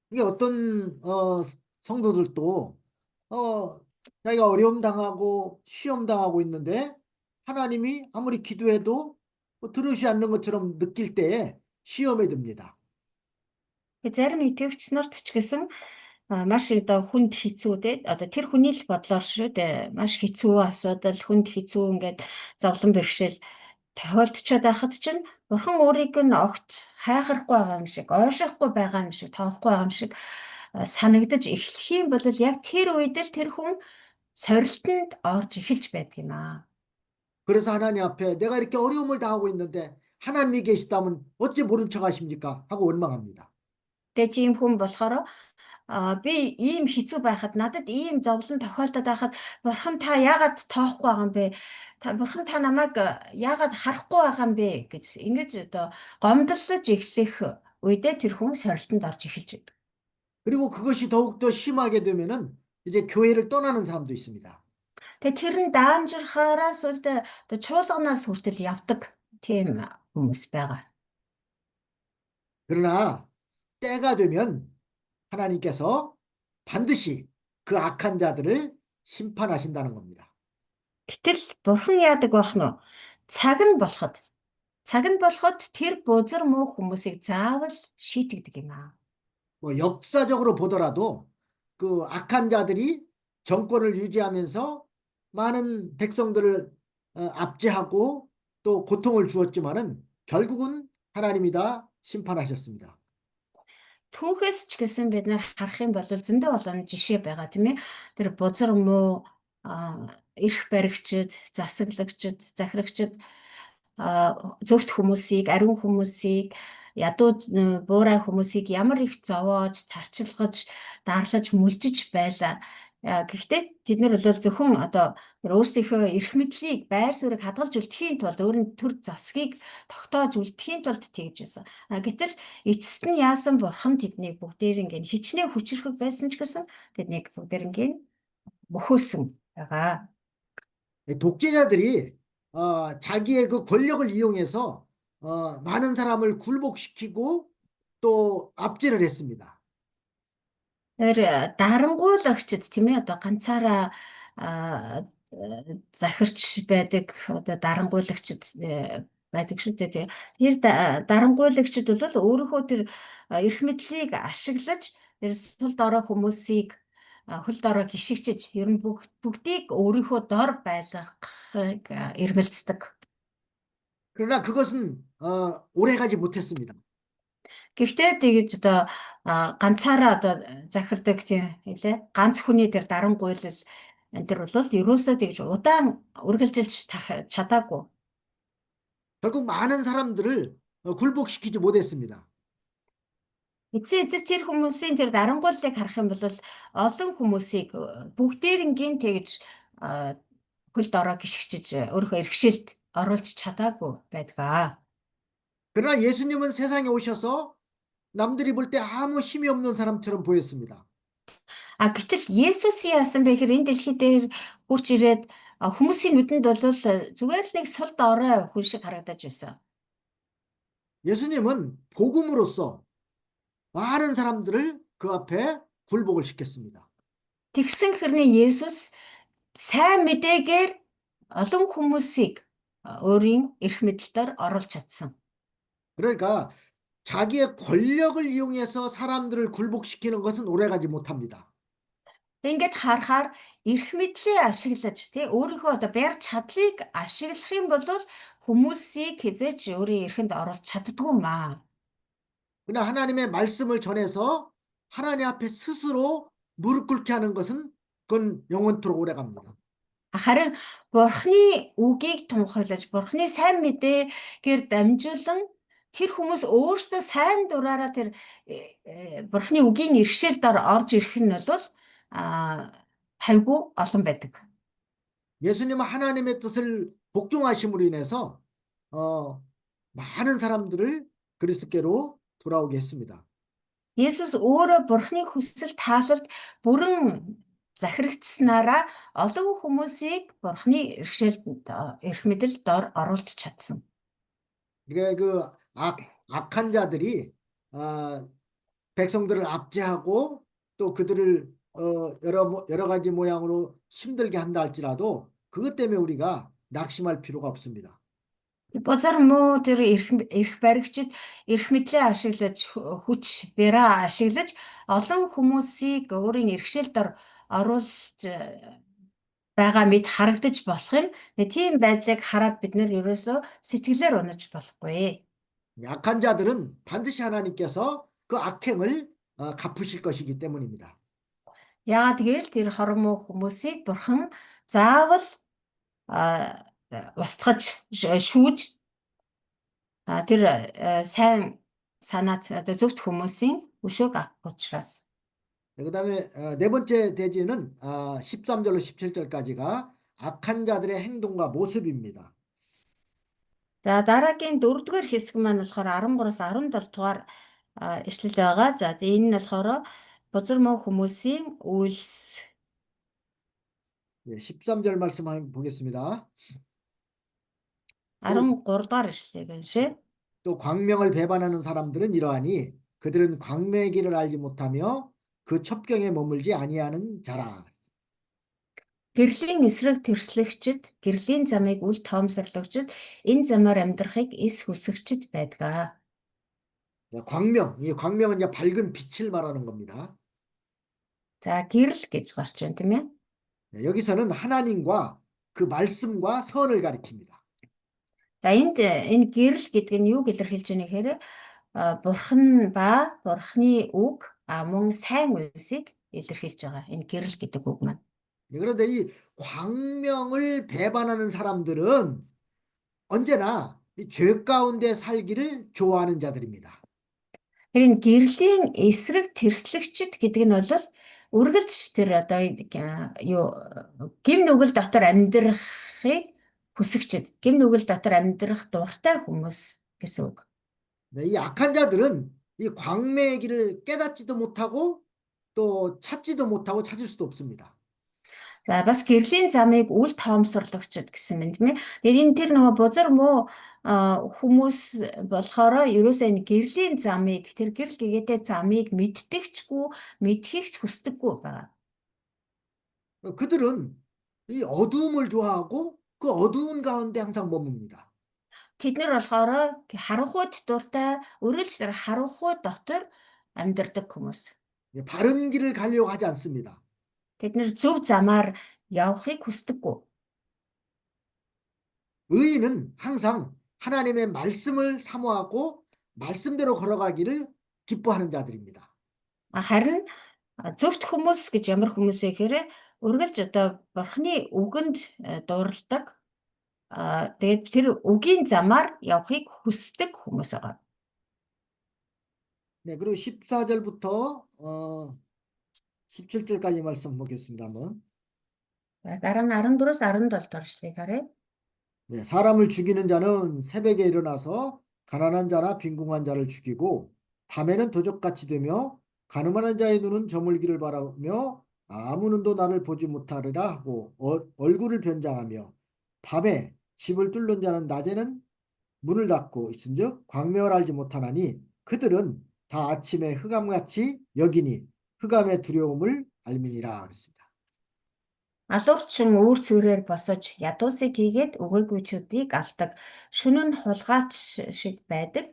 이게 어떤 성도들도 어, 자기가 어려움 당하고 시험 당하고 있는데 하나님이 아무리 기도해도 들으시 않는 것처럼 느낄 때에 시험에 듭니다. Зарим итгэгч нарт ч гэсэн маш одоо хүнд хэцүү те одоо тэр хүний л бодлоор шүү дээ маш хэцүү асуудал хүнд хэцүү ингээд зовлон бэрхшээл тохиолдчиход байхад чинь бурхан өөрийг нь огт хайхрахгүй байгаа юм шиг ойшоохгүй байгаа юм шиг тоохгүй байгаа юм шиг санагдаж эхлэх юм бол яг тэр үед л тэр хүн сорилтонд орж эхэлж байдаг юм аа. 그래서 하나님 앞에 내가 이렇게 어려움을 당하고 있는데 하나님이 계시다면 어찌 모른 척 하십니까? 하고 원망합니다. Тэгээ тийм хүн болохоор би ийм хэцүү байхад надад ийм зовлон тохиолдоод байхад бурхан та яагаад тоохгүй байгаа юм бэ? Бурхан та намайг яагаад харахгүй байгаа юм бэ гэж ингэж одоо гомдлож эхлэх үедээ тэр хүн сорилтонд орж эхэлж байдаг. 그리고 그것이 더욱더 심하게 되면은 이제 교회를 떠나는 사람도 있습니다. Тэгээ тэр нь даамжирхаараас үлдээ одоо чуулганаас хүртэл явдаг тийм хүмүүс байгаа. 그러나 때가 되면 하나님께서 반드시 그 악한 자들을 심판하신다는 겁니다. Гэтэл бурхан яадаг байх нь цаг нь болоход тэр бузар муу хүмүүсийг заавал шийтгдэг юм аа. 뭐 역사적으로 보더라도 그 악한 자들이 정권을 유지하면서 많은 백성들을 압제하고 또 고통을 주었지만은 결국은 하나님이 다 심판하셨습니다. Түүхээс ч гэсэн бид нар харах юм бол зөндөө олон жишээ байгаа тийм ээ. Тэр бузар муу эрх баригчид, засаглагчид, захирагчид зөвхт хүмүүсийг, ариун хүмүүсийг, ядуу буурай хүмүүсийг ямар их зовоож, тарчилгаж, дарлаж, мүлжиж байлаа. Гэхдээ тэд нар бол зөвхөн одоо өөрсдийнхөө эрх мэдлийг, байр суурийг хадгалж үлдэхийн тулд өөрийн төр засгийг тогтоож үлдэхийн тулд тэгж байсан. Гэтэл эцэст нь яасан бурхан тэднийг бүгдээрингийн хичнээн хүчрхэг байсан ч гэсэн тэднийг бүгдээрингийн мөхөөсөн байгаа. 독재자들이 자기의 그 권력을 이용해서 많은 사람을 굴복시키고 또 압제를 했습니다. Тэр дарангуйлагчд тийм ээ одоо ганцаараа захирч байдаг одоо дарангуйлагчд байдаг шүү дээ. Тэр дарангуйлагчд бол өөрийнхөө тэр эрх мэдлийг ашиглаж тэр сул дорой хүмүүсийг хөл дорой гიშгчиж ер нь бүгдийг өөрийнхөө дор байлгахыг эрмэлздэг. 그러나 그것은 오래가지 못했습니다. Гэхдээ тэгж одоо ганцаараа одоо захирдаг тийм хэлээ. Ганц хүний тэр дарангуйлал энэ төр бол ерөөсөө тэгж удаан үргэлжилж чадаагүй. 결국 많은 사람들을 굴복시키지 못했습니다. Эцэс тэр хүмүүсийн тэр дарангуйллыг харах юм бол олон хүмүүсийг бүгдээрингийн тэгж хөл дорой гიშгчиж өөрийнхөө эрхшээлд оруулж чадаагүй байдгаа. 그러나 예수님은 세상에 오셔서 남들이 볼 때 아무 힘이 없는 사람처럼 보였습니다. Гэтэл Есүс яасан бэ гэхээр энэ дэлхий дээр хурж ирээд хүмүүсийн нүдэнд бол зүгээр л нэг сул дорой хүн шиг харагдаж байсан. 예수님은 복음으로써 많은 사람들을 그 앞에 굴복을 시켰습니다. Тэгсэн хэрний Есүс сайн мэдээгээр олон хүмүүсийг өөрийн эрх мэдэлээр оруулж чадсан. 그러니까 자기의 권력을 이용해서 사람들을 굴복시키는 것은 오래가지 못합니다. Ингээд харахаар эрх мэдлээ ашиглаж тий өөрийнхөө одоо байр чадлыг ашиглах юм бол хүмүүсийг хизээч өөрийн эрхэнд оруулж чаддгүй маа. 그러나 하나님의 말씀을 전해서 하나님 앞에 스스로 무릎 꿇게 하는 것은 그건 영원토록 오래갑니다. Харин Бурхны үгийг тунхаглаж, Бурхны сайн мэдээгээр дамжуулан тэр хүмүүс өөрсдөө сайн дураараа тэр Бурхны үгийн иргэшэл дор орж ирэх нь бол хайгуу олон байдаг. 예수님은 하나님의 뜻을 복종하심으로 인해서 어, 많은 사람들을 그리스도께로 돌아오게 했습니다. Есүс өөрөө Бурхны хүсэл таалалд бүрэн захирагдсанараа олон хүмүүсийг Бурхны эрх мэдэл дор оруулж чадсан. 이게 악한 자들이 백성들을 압제하고 또 그들을 여러 가지 모양으로 힘들게 한다 할지라도 그것 때문에 우리가 낙심할 필요가 없습니다. Бузар муу тэр эрх баригчид эрх мэдлээ ашиглаж хүч бэраа ашиглаж олон хүмүүсийг өөрийн эрхшил дор оруулж байгаа мэд харагдаж болох юм. Тийм байдлыг хараад бид нэр ерөөсөө сэтгэлээр унаж болохгүй. 악한 자들은 반드시 하나님께서 그 악행을 갚으실 것이기 때문입니다. Яагаад гэвэл тэр хормоо хүмүүсийг бурхан заавал устгаж шүүж тэр сайн санаат одоо зөвхт хүмүүсийн өшөөг авах учраас. 그다음에 네 번째 대지는 13절로 17절까지가 악한 자들의 행동과 모습입니다. За дараагийн 4-р хэсэг маань болохоор 13-аас 17 дугаар ишлэл байгаа. За энэ нь болохоор бузар муу хүмүүсийн үйлс. 13절 말씀 한번 보겠습니다. 13 дугаар ишлэгийг уншъя. 또 광명을 배반하는 사람들은 이러하니 그들은 광명의 길을 알지 못하며 그 첩경에 머물지 아니하는 자라. Гэрлийн эсрэг тэрслэгчид, гэрлийн замыг үл тоомсорлогчид, энэ замаар амьдрахыг эс хүсэгчид байдаг. 이 광명은 이제 밝은 빛을 말하는 겁니다. За гэрэл гэж гарч байна тийм ээ. 여기서는 하나님과 그 말씀과 선을 가리킵니다. За энэ гэрэл гэдэг нь юуг илэрхийлж байна гэхээр бурхан ба бурханы үг мөн сайн үсийг илэрхийлж байгаа. Энэ гэрэл гэдэг үг маань. 그런데 이 광명을 배반하는 사람들은 언제나 이 죄 가운데 살기를 좋아하는 자들입니다. Тэр энэ гэрлийн эсрэг тэрслэгчид гэдэг нь бол үргэлж тэр одоо юу гим нүгэл дотор амьдрахыг хүсэгчид, гим нүгэл дотор амьдрах дуртай хүмүүс гэсэн үг. 이 악한 자들은 이 광명의 길을 깨닫지도 못하고 또 찾지도 못하고 찾을 수도 없습니다. За бас гэрлийн замыг үл тоомсорлогчд гэсэн мэт тийм ээ. Тэр нөгөө бузар муу хүмүүс болохоор ерөөсөө энэ гэрлийн замыг тэр гэрэл гэгээтэй замыг мэддэгчгүй, мэдхийгч хүсдэггүй байгаа. 그들은 이 어두움을 좋아하고 그 어두운 가운데 항상 머뭅니다. Тэд нар болохоор харанхуйд дуртай, үргэлж тэр харанхуй дотор амьдардаг хүмүүс. 바른 길을 가려고 하지 않습니다. Тэд нар зөв замаар явахыг хүсдэггүй. 의인은 항상 하나님의 말씀을 사모하고 말씀대로 걸어가기를 기뻐하는 자들입니다. Харин зөвхт хүмүүс гэж ямар хүмүүс вэ гэхээр үргэлж одоо бурхны үгэнд дууралдаг. Тэгээд тэр үгийн замаар явахыг хүсдэг хүмүүс байгаа. 네, 그리고 14절부터 17절까지 말씀 보겠습니다. 한번. Дараа нь 14-өөс 17 дугаар эшлэгийг харъя. 네, 사람을 죽이는 자는 새벽에 일어나서 가난한 자나 빈궁한 자를 죽이고 밤에는 도적같이 되며 가늠하는 자의 눈은 저물기를 바라며 아무 눈도 나를 보지 못하리라 하고 얼굴을 변장하며 밤에 집을 뚫는 자는 낮에는 문을 닫고 있은즉 광명을 알지 못하나니 그들은 다 아침에 흑암같이 여기니 흑암의 두려움을 알미니라 그랬습니다. Алуурчин үүр цэврээр босож ядуусыг хийгээд өгөөгүйчүүдийг алдаг. Шөнө нь хулгайч шиг байдаг.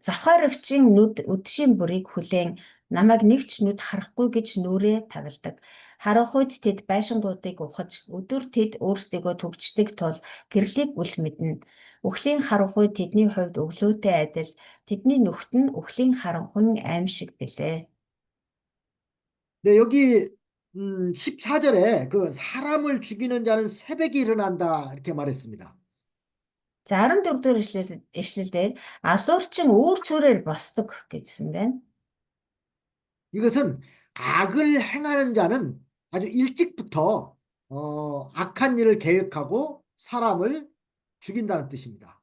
Завхаарагчийн нүд үдшийн бүрийг хүлээн намайг нэгч нүд харахгүй гэж нүрээ тагладаг. Харанхуйд тэд байшингуудыг ухаж өдөр тэд өөрсдийгөө төгждөг тул гэрлийг үл мэднэ. Үхлийн харанхуй тэдний хувьд өглөөтэй адил, тэдний нүхт нь үхлийн харанхуйн аим шиг билээ. 네, 여기 14절에 그 사람을 죽이는 자는 새벽에 일어난다 이렇게 말했습니다. За 14 дугаар ишлэлээр асуурчин өөр цүрээр босдог гэжсэн байна. 이것은 악을 행하는 자는 아주 일찍부터 악한 일을 계획하고 사람을 죽인다는 뜻입니다.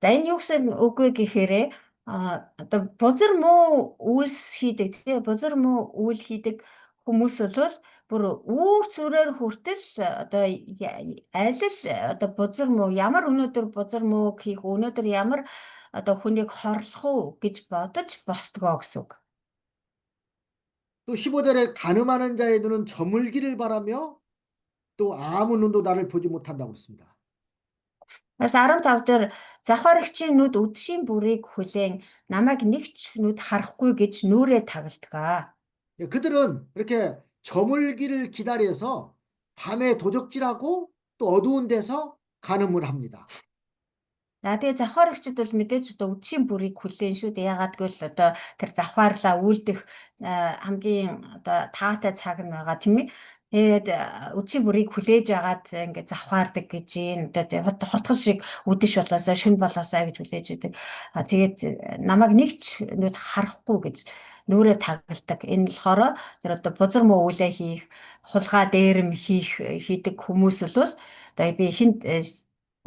За энэ юу гэсэн үгүй гэхээр одоо бузар муу үйлс хийдэг тийм бузар муу үйл хийдэг хүмүүс бол бүр үүр зүрээр хүртэл одоо аль л одоо бузар муу ямар өнөөдөр бузар муу хийх өнөөдөр ямар одоо хүнийг хорлох уу гэж бодож босдгоо гэсэн үг. 또 15절에 간음하는 자의 눈은 저물기를 바라며 또 아무 눈도 나를 보지 못한다고 그랬습니다. Бас 15 дээр завхаарагчийн нүд үдшийн бүрийг хүлээн намайг нэг ч нүд харахгүй гэж нүрээ тагладаг. 예, 그들은 이렇게 저물기를 기다려서 밤에 도적질하고 또 어두운 데서 간음을 합니다. Тэгээ завхаарагчид бол мэдээж одоо үдшийн бүрийг хүлээн шүү дээ. Ягаад гэвэл одоо тэр завхаарлаа үйлдэх хамгийн одоо таатай цаг нь байгаа тийм ээ. Тэгээд үдшийн бүрийг хүлээж агаад ингээд завхаардаг гэж юм. Одоо хурдхан шиг үдэш болоосаа шүн болоосаа гэж хүлээж идэг. Тэгээд намайг нэг ч нүд харахгүй гэж нүрээ тагладаг. Энэ болохоор тэр одоо бузар муу үйлээ хийх, хулгай дээрэм хийдэг хүмүүс бол одоо би хинт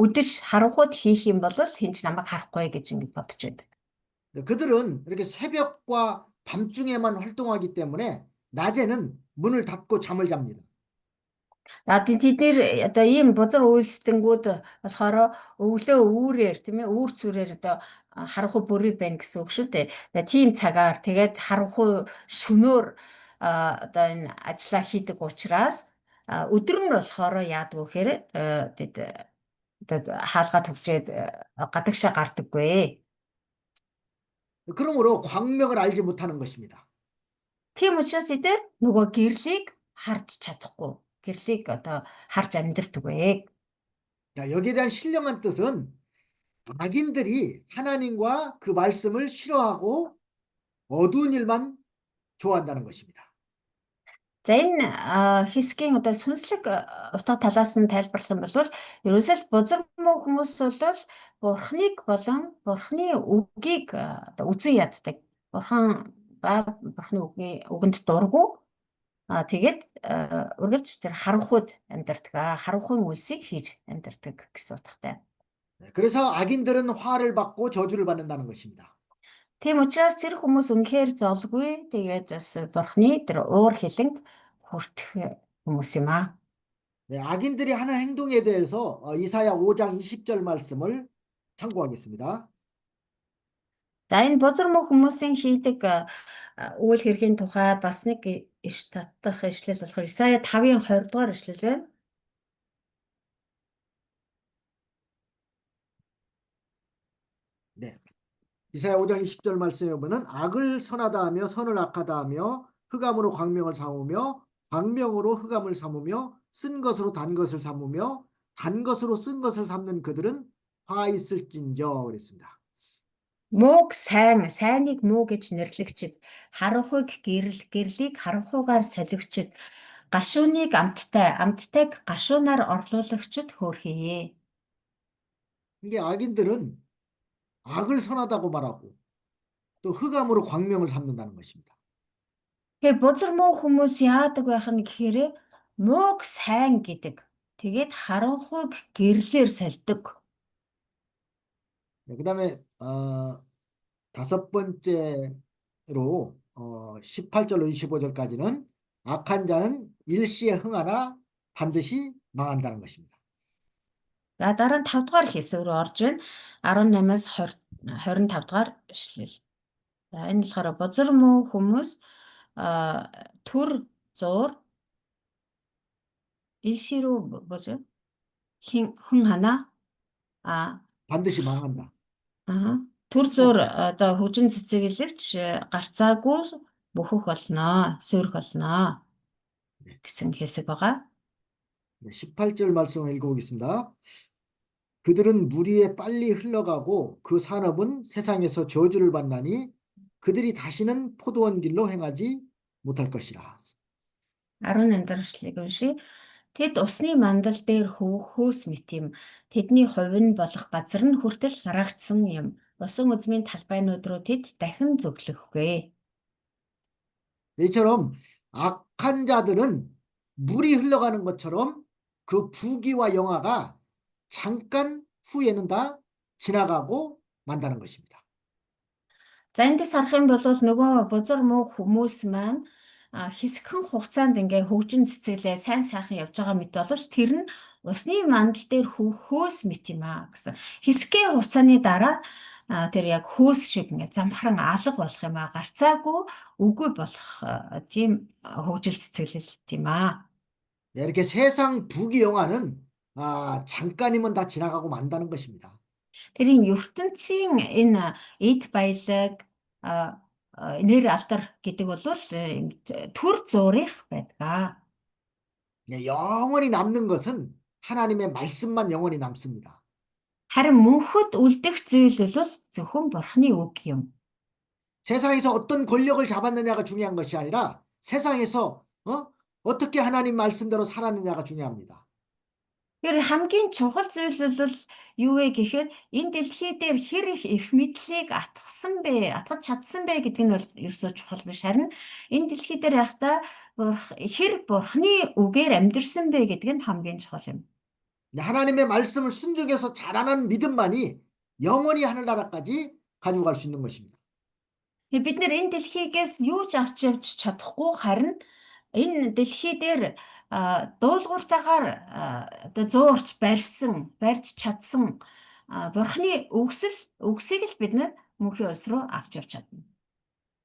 үдэш харанхуйд хийх юм бол хинч намайг харахгүй гэж ингэ бодож байдаг. 그들은 이렇게 새벽과 밤중에만 활동하기 때문에 낮에는 문을 닫고 잠을 잡니다. Тэд нэр одоо ийм бузар үйлсдэнгүүд болохоор өглөө үүрээр тийм ээ үүр цүрээр одоо харанхуй бүрий байна гэсэн үг шүү дээ. Тийм цагаар тэгээд харанхуй шөнөөр одоо энэ ажиллаа хийдэг учраас өдөр нь болохоор яадаг вэ гэхээр тэд одоо хаалгаа төвчээд гадагшаа гардаггүй. 그러므로 광명을 알지 못하는 것입니다. Тийм учраас эдгээр нөгөө гэрлийг харж чадахгүй. гэрлийг одоо харж амьдрдаг вэ. 자, 여기에 대한 신령한 뜻은 악인들이 하나님과 그 말씀을 싫어하고 어두운 일만 좋아한다는 것입니다. За энэ хэсгийн одоо сүнслэг утга талаас нь тайлбарлах юм бол ерөөсөө л бузар муу хүмүүс бол бурхныг болон бурхны үгийг одоо үзэн яддаг. Бурхны үгэнд дургу тэгээд үргэлж тэр харанхуйд амьдардаг. Харанхуйн үлсийг хийж амьдардаг гэсэн утгатай. 그래서 악인들은 화를 받고 저주를 받는다는 것입니다. Тийм учраас тэр хүмүүс үнэхээр золгүй тэгээд бас бурхны тэр уур хилэнг хүртэх хүмүүс юм аа. 네, 악인들이 하는 행동에 대해서 이사야 5장 20절 말씀을 참고하겠습니다. За энэ бузар муу хүмүүсийн хийдэг үйл хэргийн тухай бас нэг иш татах ишлэл болохоор Исая 5-ын 20 дугаар ишлэл байна. 네. 이사야 5장 20절 말씀에 보면 악을 선하다 하며 선을 악하다 하며 흑암으로 광명을 삼으며 광명으로 흑암을 삼으며 쓴 것으로 단 것을 삼으며 단 것으로 쓴 것을 삼는 그들은 화 있을진저 그랬습니다. Мууг сайн, сайныг муу гэж нэрлэгчид, харанхуйг гэрлийг харанхуйгаар солигчид, гашууныг амттай, амттайг гашуунаар орлуулагчид хөөрхий. 이게 악인들은 악을 선하다고 말하고 또 흑암으로 광명을 삼는다는 것입니다. Тэгээ бузар муу хүмүүс яадаг байх нь гэхээр мууг сайн гэдэг. Тэгээд харанхуйг гэрлээр сольдог. 그다음에 다섯 번째로 18절로 25절까지는 악한 자는 일시에 흥하나 반드시 망한다는 것입니다. За дараа нь 5 дугаар хэсэг рүү орж байна. 18-аас 25 дугаар ишлэл. За энэ болохоор бузар муу хүмүүс төр зуур 일시로 뭐죠? 흥하나? 반드시 망한다. төр зуур одоо хөгжин цэцэглэгч гарцаагүй бөхөх болно, сөрөх болно гэсэн хэсэг байгаа. 18절 말씀을 읽어보겠습니다. 그들은 물 위에 빨리 흘러가고 그 산업은 세상에서 저주를 받나니 그들이 다시는 포도원 길로 행하지 못할 것이라. 18 дараачлалыг уншия. Тэд усны мандал дээр хөөс мэт юм. Тэдний хувин болох газар нь хүртэл гарагдсан юм. Усан үзмийн талбайнууд руу тэд дахин зөвлөхгүй. 이처럼 악한 자들은 물이 흘러가는 것처럼 그 부귀와 영화가 잠깐 후에는 다 지나가고 만다는 것입니다. За эндээс харах юм бол нөгөө бузар муу хүмүүс маань хэсэгхэн хугацаанд ингээ хөгжин цэцгэлээ сайн сайхан явж байгаа мэт боловч тэр нь усны мандал дээр хөөс мэт юм аа гэсэн. Хэсгийн хугацааны дараа тэр яг хөөс шиг ингээ замхран алга болох юм аа, гарцаагүй үгүй болох тийм хөгжил цэцгэлэлт юм аа. 이렇게 세상 부귀 영화는 잠깐이면 다 지나가고 만다는 것입니다. Тэрийн ертөнцийн энэ эд баялаг нэр алдар гэдэг бол төр зурих байдаг. 영원히 남는 것은 하나님의 말씀만 영원히 남습니다. Харин мөнхөд үлдэх зүйл бол зөвхөн Бурхны үг юм. 세상에서 어떤 권력을 잡았느냐가 중요한 것이 아니라 세상에서 어떻게 하나님 말씀대로 살았느냐가 중요합니다. Тэр хамгийн чухал зүйл бол юу вэ гэхээр энэ дэлхий дээр хэр их эрх мэдлийг атгах чадсан бэ гэдэг нь бол ерөөсөө чухал биш. Харин энэ дэлхий дээр байхдаа хэр Бурхны үгээр амьдрсан бэ гэдэг нь хамгийн чухал юм. 하나님의 말씀을 순종해서 자라난 믿음만이 영원히 하늘나라까지 가지고 갈 수 있는 것입니다. Бид нэр энэ дэлхийгээс юу ч авч явж чадахгүй харин энэ дэлхий дээр дуулууртаагаар одоо зуурч барьж чадсан Бурхны үгсийг л бид нэр мөнхийн улс руу авч явж чадна.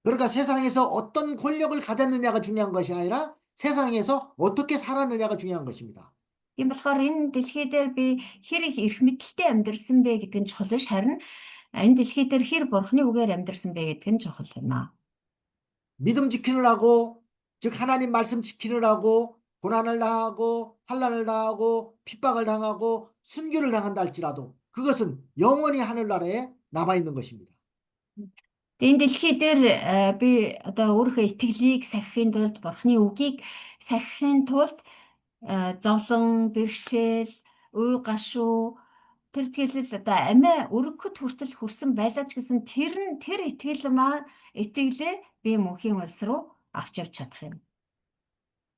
그러니까 세상에서 어떤 권력을 가졌느냐가 중요한 것이 아니라 세상에서 어떻게 살았느냐가 중요한 것입니다. Тийм болохоор энэ дэлхий дээр би хэр их эрх мэдэлтэй амьдрсан бэ гэдэг нь чухал биш, харин энэ дэлхий дээр хэр Бурхны үгээр амьдрсан бэ гэдэг нь чухал юм аа. 믿음 지키느라고, 즉 하나님 말씀 지키느라고 고난을 당하고 환난을 당하고 핍박을 당하고 순교를 당한다 할지라도 그것은 영원히 하늘나라에 남아 있는 것입니다. Энэ дэлхий дээр би одоо өөрийнхөө итгэлийг сахихын тулд Бурхны үгийг сахихын тулд зовлон, бэрхшээл, уй гашуу тэр тгийлэл одоо амиа өргөхөд хүртэл хүрсэн байлаа ч гэсэн тэр итгэлээ би мөнхийн улс руу авч явж чадах юм.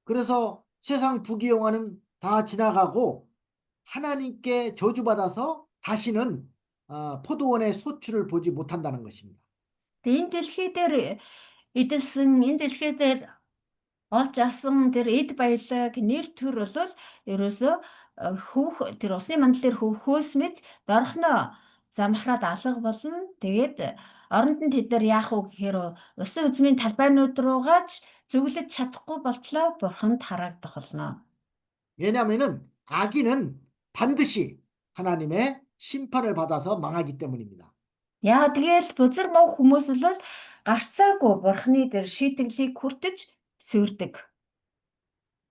그래서 세상 부귀영화는 다 지나가고 하나님께 저주받아서 다시는 포도원의 소출을 보지 못한다는 것입니다. Энэ дэлхий дээр энэ дэлхий дээр олж авсан тэр эд баялаг нэр төр бол ерөөсөө тэр усны мандал дээр хөөс мэд дорхноо замхраад алга болно. Тэгээд оронд нь тэд нар яах вэ гэхээр усан үзмийн талбайнууд руугаач зөвлөж чадахгүй болтлоо Бурханд харагдах болно. 왜냐하면은 악인은 반드시 하나님의 심판을 받아서 망하기 때문입니다. Яагаад тэгэл бузар муу хүмүүс бол гарцаагүй Бурхны дээр шийтгэлийг хүртэж сүрдэг.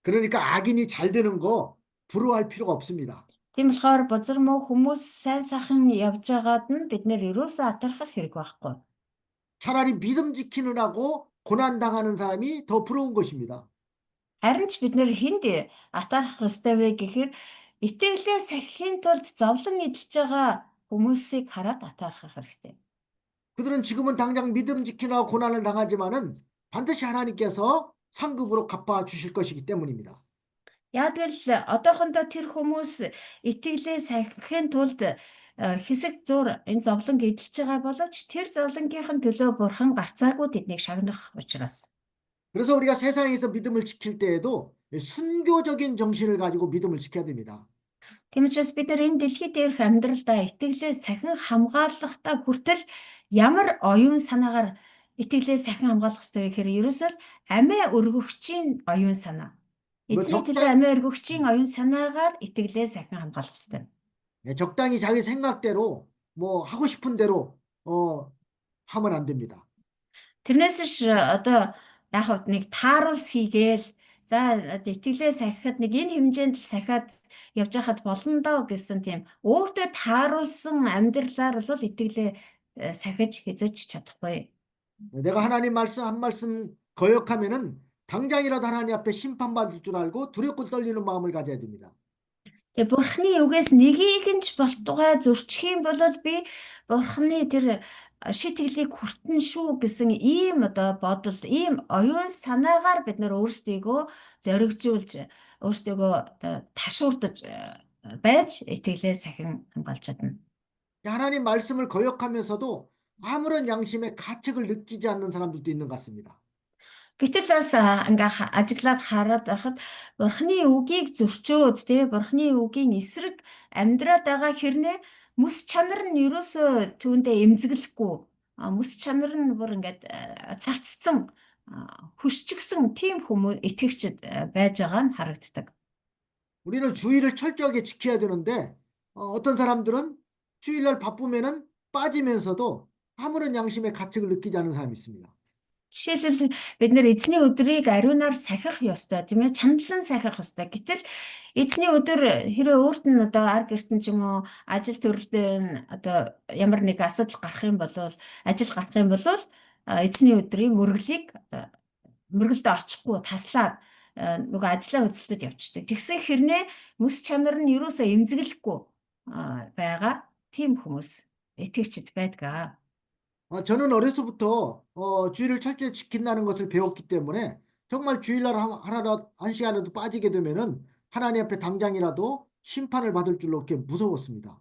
그러니까 악인이 잘 되는 거 부러워할 필요가 없습니다. Тийм болохоор бузар муу хүмүүс сайн сайхан явж байгаад нь бид нэр ерөөсөө атархах хэрэг байхгүй. 차라리 믿음 지키느라고 고난 당하는 사람이 더 부러운 것입니다. Харин ч бид нэр хүнд атархах ёстой вэ гэхээр итгэлээ сахихын тулд зовлон эдэлж байгаа хүмүүсийг хараад атархах хэрэгтэй. 그들은 지금은 당장 믿음 지키느라고 고난을 당하지만은 반드시 하나님께서 상급으로 갚아 주실 것이기 때문입니다. Яг л одоохондоо тэр хүмүүс итгэлээ сахихын тулд хэсэг зур энэ зовлон эдэлж байгаа боловч тэр зовлонгийнхэн төлөө Бурхан гарцаагүй тэднийг шагнах учраас. 그래서 우리가 세상에서 믿음을 지킬 때에도 순교적인 정신을 가지고 믿음을 지켜야 됩니다. Тийм учраас бид нар энэ дэлхий дээрх амьдралдаа итгэлээ сахин хамгаалахдаа хүртэл ямар оюун санаагаар итгэлээ сахин хамгаалах ёстой вэ гэхээр ерөөсөө амиа өргөгчийн оюун санаа. Эзний төлөө амиа өргөгчийн оюун санаагаар итгэлээ сахин хамгаалах ёстой. 적당히 자기 생각대로 뭐 하고 싶은 대로 하면 안 됩니다. Тэрнээс ш одоо яг хавд нэг тааруулс хийгээл за итгэлээ сахихад нэг энэ хэмжээнд л сахиад явж хахад болно доо гэсэн тийм өөртөө тааруулсан амьдралаар бол итгэлээ сахиж хязж чадахгүй. 내가 하나님 말씀 한 말씀 거역하면은 당장이라도 하나님 앞에 심판받을 줄 알고 두렵고 떨리는 마음을 가져야 됩니다. Тэгээ бурхны үгээс нэгийг нь ч болтугай зөрчих юм бол би бурхны тэр шитгэлийг хүртэн шүү гэсэн ийм одоо бодол, ийм оюун санаагаар бид нар өөрсдийгөө зоригжуулж, өөрсдийгөө одоо ташуурдаж байж итгэлээ сахин хамгаалж чадна. 하나님 말씀을 거역하면서도 아무런 양심의 가책을 느끼지 않는 사람들도 있는 것 같습니다. Гэтэл бас ингээ ажиглаад хараад байхад бурхны үгийг зөрчөөд тий бурхны үгийн эсрэг амьдраад байгаа хэрнээ мэс чанар нь ерөөсөө түүндээ эмзэглэхгүй мэс чанар нь бүр ингээд царцсан хөшчгсөн тийм хүмүүс итгэгчд байж байгаа нь харагддаг. 우리는 주의를 철저하게 지켜야 되는데 어떤 사람들은 주일날 바쁘면은 빠지면서도 아무런 양심의 가책을 느끼지 않는 사람이 있습니다. Жишээлбэл бид нэр эзний өдрийг ариунаар сахих ёстой тийм ээ чандлан сахих ёстой. Гэтэл эзний өдөр хэрвээ өөрт нь одоо ар гертэн ч юм уу ажил төрөлдөө одоо ямар нэг асуудал гарах юм бол ажил гарах юм бол эзний өдрийн мөрөглийг одоо мөргөлд очихгүй таслаад нөгөө ажлаа хөдөлсөд явчихдаг. Тэгсэн хэрнээ мэс чанар нь юусоо эмзэглэхгүй байгаа тийм хүмүүс итгэгчд байдаг. 저는 어려서부터 주의를 철저히 지킨다는 것을 배웠기 때문에 정말 주일날 하나라도 한 시간이라도 빠지게 되면은 하나님 앞에 당장이라도 심판을 받을 줄로 이렇게 무서웠습니다.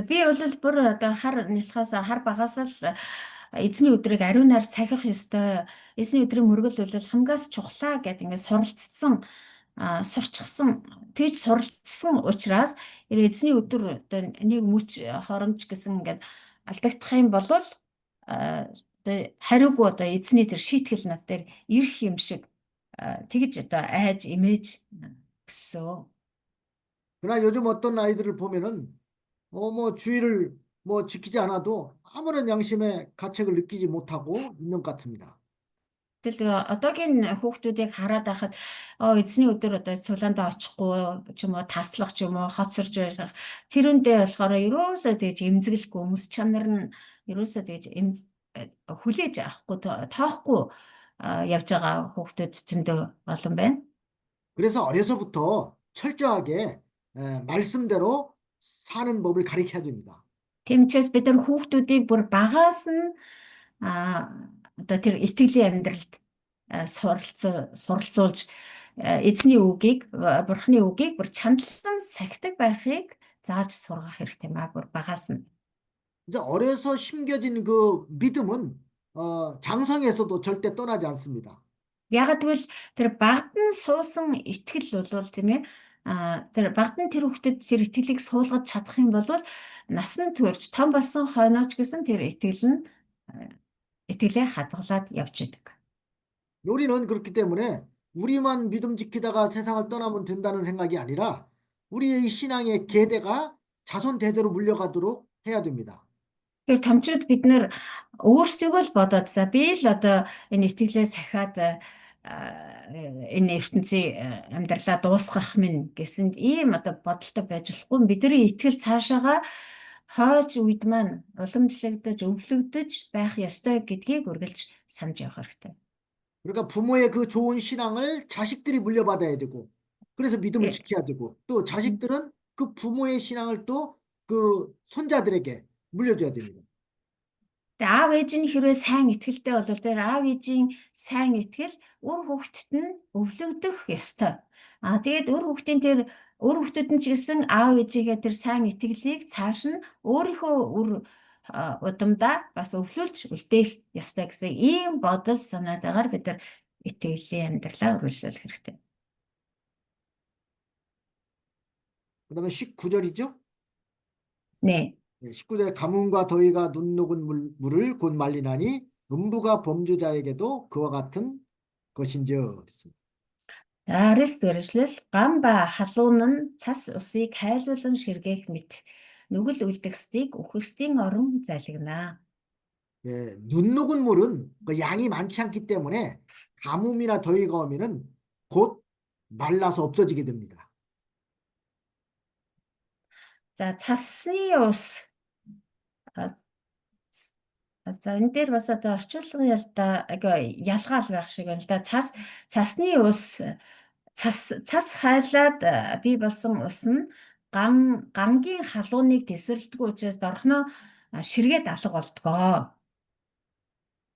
Би бол бүр одоо хар нялхаас хар багаас л эзний өдрийг ариунаар сахих ёстой. Эзний өдрийн мөргөл бол хамгаас чухлаа гэдэг ингээд суралцсан сурчсан тэгж суралцсан учраас эзний өдөр одоо нэг мөч хоромж гэсэн ингээд алдагдах юм бол одоо хариугүй одоо эзний тэр шийтгэл над дээр ирэх юм шиг тэгж одоо айж имэж өссөн. 그러나 요즘 어떤 아이들을 보면은 뭐 주의를 뭐 지키지 않아도 아무런 양심의 가책을 느끼지 못하고 있는 것 같습니다. Тэгэл одоогийн хүүхдүүдийг хараад байхад эзний өдөр одоо цулаандаа очихгүй ч юм уу таслах ч юм уу хоцорж байх тэрүүндээ болохоор ерөөсөө тэгж эмзэглэхгүй хүмүүс чанар нь ерөөсөө тэгж хүлээж авахгүй тоохгүй явж байгаа хүүхдүүд зөндөө олон байна. 그래서 어려서부터 철저하게 말씀대로 사는 법을 가르쳐야 됩니다. Тэмчээс бид нар хүүхдүүдийг бүр багаас нь одоо тэр итгэлийн амьдралд суралцуулж эзний үгийг бурхны үгийг бүр чандлан сахидаг байхыг зааж сургах хэрэгтэй маа бүр багаас нь. 이제 어려서 심겨진 그 믿음은 장성에서도 절대 떠나지 않습니다. Яг тэгвэл тэр багад нь суусан итгэл бол тийм ээ тэр багад нь тэр хүүхдэд тэр итгэлийг суулгаж чадах юм бол насан турш том болсон хойноч гэсэн тэр итгэл нь итгэлээ хадгалаад явж идэг. 우리는 그렇기 때문에 우리만 믿음 지키다가 세상을 떠나면 된다는 생각이 아니라 우리의 신앙의 계대가 자손 대대로 물려가도록 해야 됩니다. Тэр томчууд бид нэр өөрсдийгөө л бодоод за би л одоо энэ итгэлээ сахиад энэ ертөнцийн амьдралаа дуусгах минь гэсэн ийм одоо бодолтой байж болохгүй. Бидний итгэл цаашаага хойч үед маань уламжлагдаж өвлөгдөж байх ёстой гэдгийг үргэлж санаж явах хэрэгтэй. 그러니까 부모의 그 좋은 신앙을 자식들이 물려받아야 되고 그래서 믿음을 지켜야 되고 또 자식들은 그 부모의 신앙을 또 그 손자들에게 물려줘야 됩니다. Тэгээ аав ээж нь хэрвээ сайн итгэлтэй бол тэр аав ээжийн сайн итгэл үр хүүхдэд нь өвлөгдөх ёстой. Тэгээд үр хүүхдэд нь ч гэсэн аав ээжигээ тэр сайн итгэлийг цааш нь өөрийнхөө үр удамдаа бас өвлүүлж үлдээх ёстой гэсэн ийм бодол санаатаагаар бид нар итгэлийн амьдралаа үргэлжлүүлэх хэрэгтэй. 그다음에 19절이죠. 네. 19절 가뭄과 더위가 눈 녹은 물을 곧 말리나니 음부가 범죄자에게도 그와 같은 것인지요. Арест гэрчлэл гам ба халуун нь цас усыг хайлуулан ширгээх мэт нүгэл үлдгэсдийг үхэрсдийн орон залгинаа. 예, 눈 녹은 물은 그 양이 많지 않기 때문에 가뭄이나 더위가 오면은 곧 말라서 없어지게 됩니다. За цасны ус За энэ дээр бас одоо орчуулгын ялгаал байх шиг байна л да. Цасны ус цас хайлаад бий болсон ус нь гамгийн халууныг тесрэлдэг учраас дорхноо ширгээд алга болдгоо.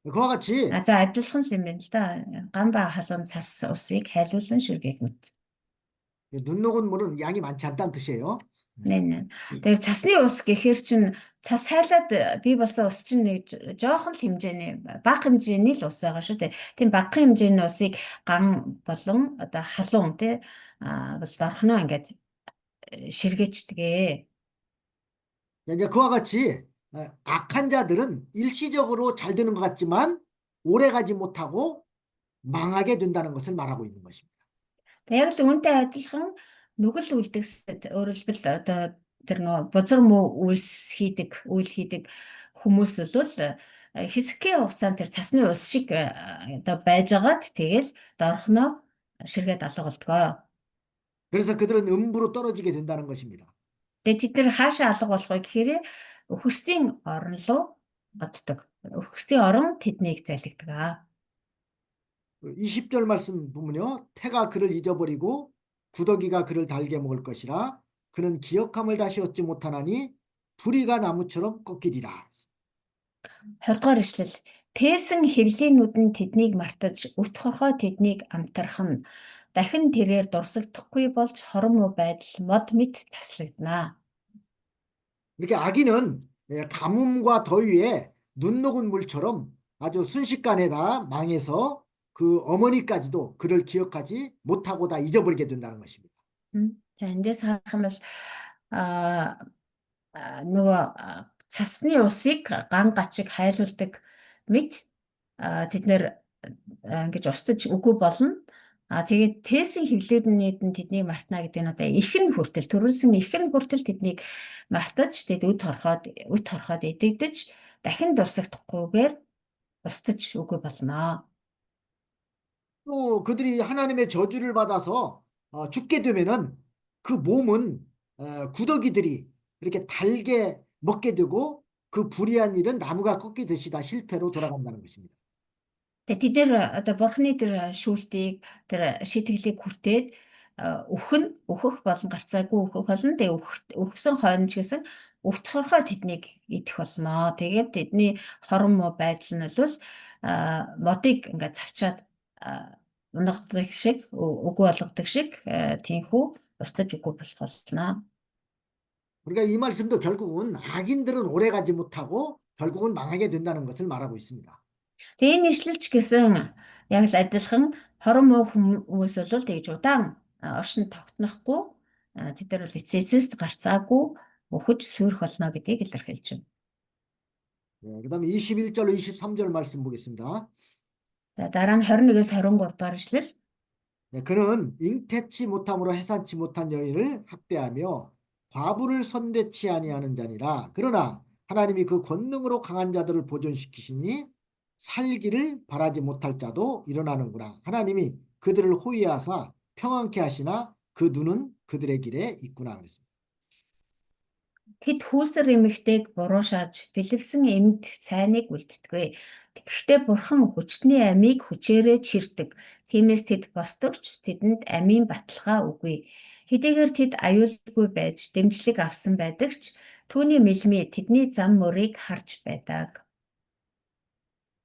그와 같이 За адилхан л юм байна л да. Гам ба халуун цас усыг хайлуулсан ширгээх мэт. 눈 녹은 물은 양이 많지 않다는 뜻이에요. Нэ. Тэгэхээр цасны ус гэхээр чинь цас хайлаад бий болсон ус чинь нэг жоохон л хэмжээний бага хэмжээний л ус байгаа шүү дээ. Тийм бага хэмжээний усыг гам болон одоо халуун тий бол дорхноо ингээд ширгээчдэгэ. 이제 그와 같이 악한 자들은 일시적으로 잘 되는 것 같지만 오래 가지 못하고 망하게 된다는 것을 말하고 있는 것입니다. Тэг яг л үүнтэй адилхан нүгэл үлдгэсэд өөрөлдвөл одоо тэр нөө бузар муу үйл хийдэг хүмүүс бол хэсгийн хугацаанд тэр цасны ус шиг одоо байжгаад тэгэл дорхноо ширгээд алга болдгоо. 그래서 그들은 음부로 떨어지게 된다는 것입니다. Тэгээ тэд нэр хаашаа алга болох вэ гэхээр өхөсдийн орон руу оддог. өхөсдийн орон тэднийг залгидаг. 20절 말씀 보면요. 태가 그를 잊어버리고 구더기가 그를 달게 먹을 것이라 그는 기억함을 다시 얻지 못하나니 부리가 나무처럼 꺾이리라. 20 дугаар ишлэл. Тээсэн хэвлийнүүд нь тэднийг мартаж, өвт хорхой тэднийг амтрах нь дахин тэрээр дурсагдахгүй болж хором муу байдал мод мэт таслагдана. 이렇게 악인은 가뭄과 더위에 눈 녹은 물처럼 아주 순식간에 다 망해서 그 어머니까지도 그를 기억하지 못하고 다 잊어버리게 된다는 것입니다. За эндээс харах юм бол нөгөө цасны усыг ган гачиг хайлуулдаг мэт тэд нэр ингэж устж үгүй болно. Тэгээд тээсэн хэвлэлнүүд нь тэднийг мартна гэдэг нь одоо ихэн хүртэл төрүүлсэн ихэн хүртэл тэднийг мартаж тэд үд хорхоод эдэгдэж дахин дурсахдахгүйгээр устж үгүй болно. 또 그들이 하나님의 저주를 받아서 죽게 되면은 그 몸은 구더기들이 이렇게 달게 먹게 되고 그 불의한 일은 나무가 꺾이듯이 다 실패로 돌아간다는 것입니다. Тэгээд тэд нэр одоо бурхны тэр шүүлтийг тэр шитгэлийг хүртээд өөхөх болон гарцаагүй өөхөх болон тэгээ өөхсөн хойно ч гэсэн өвт хорхоо тэднийг идэх болно. Тэгээд тэдний хорон муу байдал нь бол модыг ингээд цавчаад унгаддаг шиг үгүй болгодог шиг тийхүү устж үгүй болох болно. 그러니까 이 말씀도 결국은 악인들은 오래 가지 못하고 결국은 망하게 된다는 것을 말하고 있습니다. Тэгээ энэ ишлэлч гэсэн яг л адилхан хорон муу хүмүүс бол тэгж удаан оршин тогтнохгүй тэд нар бол эцээсээс гарцаагүй өхөж сүрэх болно гэдгийг илэрхийлж байна. 그다음에 21절로 23절 말씀 보겠습니다. За дараа нь 21-с 23 дугаар ишлэл. 그는 잉태치 못함으로 해산치 못한 여인을 학대하며 과부를 선대치 아니하는 자니라. 그러나 하나님이 그 권능으로 강한 자들을 보존시키시니 살기를 바라지 못할 자도 일어나는구나. 하나님이 그들을 호위하사 평안케 하시나 그 눈은 그들의 길에 있구나 그랬습니다. Тэд хүүсэр эмэгтэйг буруушааж бэлэвсэн эмд сайныг үлддэггүй. Тэгэхдээ бурхан хүчний амийг хүчээрээ чирдэг. Тиймээс тэд босдогч тэдэнд амийн баталгаа үгүй. Хэдийгээр тэд аюулгүй байж дэмжлэг авсан байдаг ч түүний мэлмий тэдний зам мөрийг харж байдаг.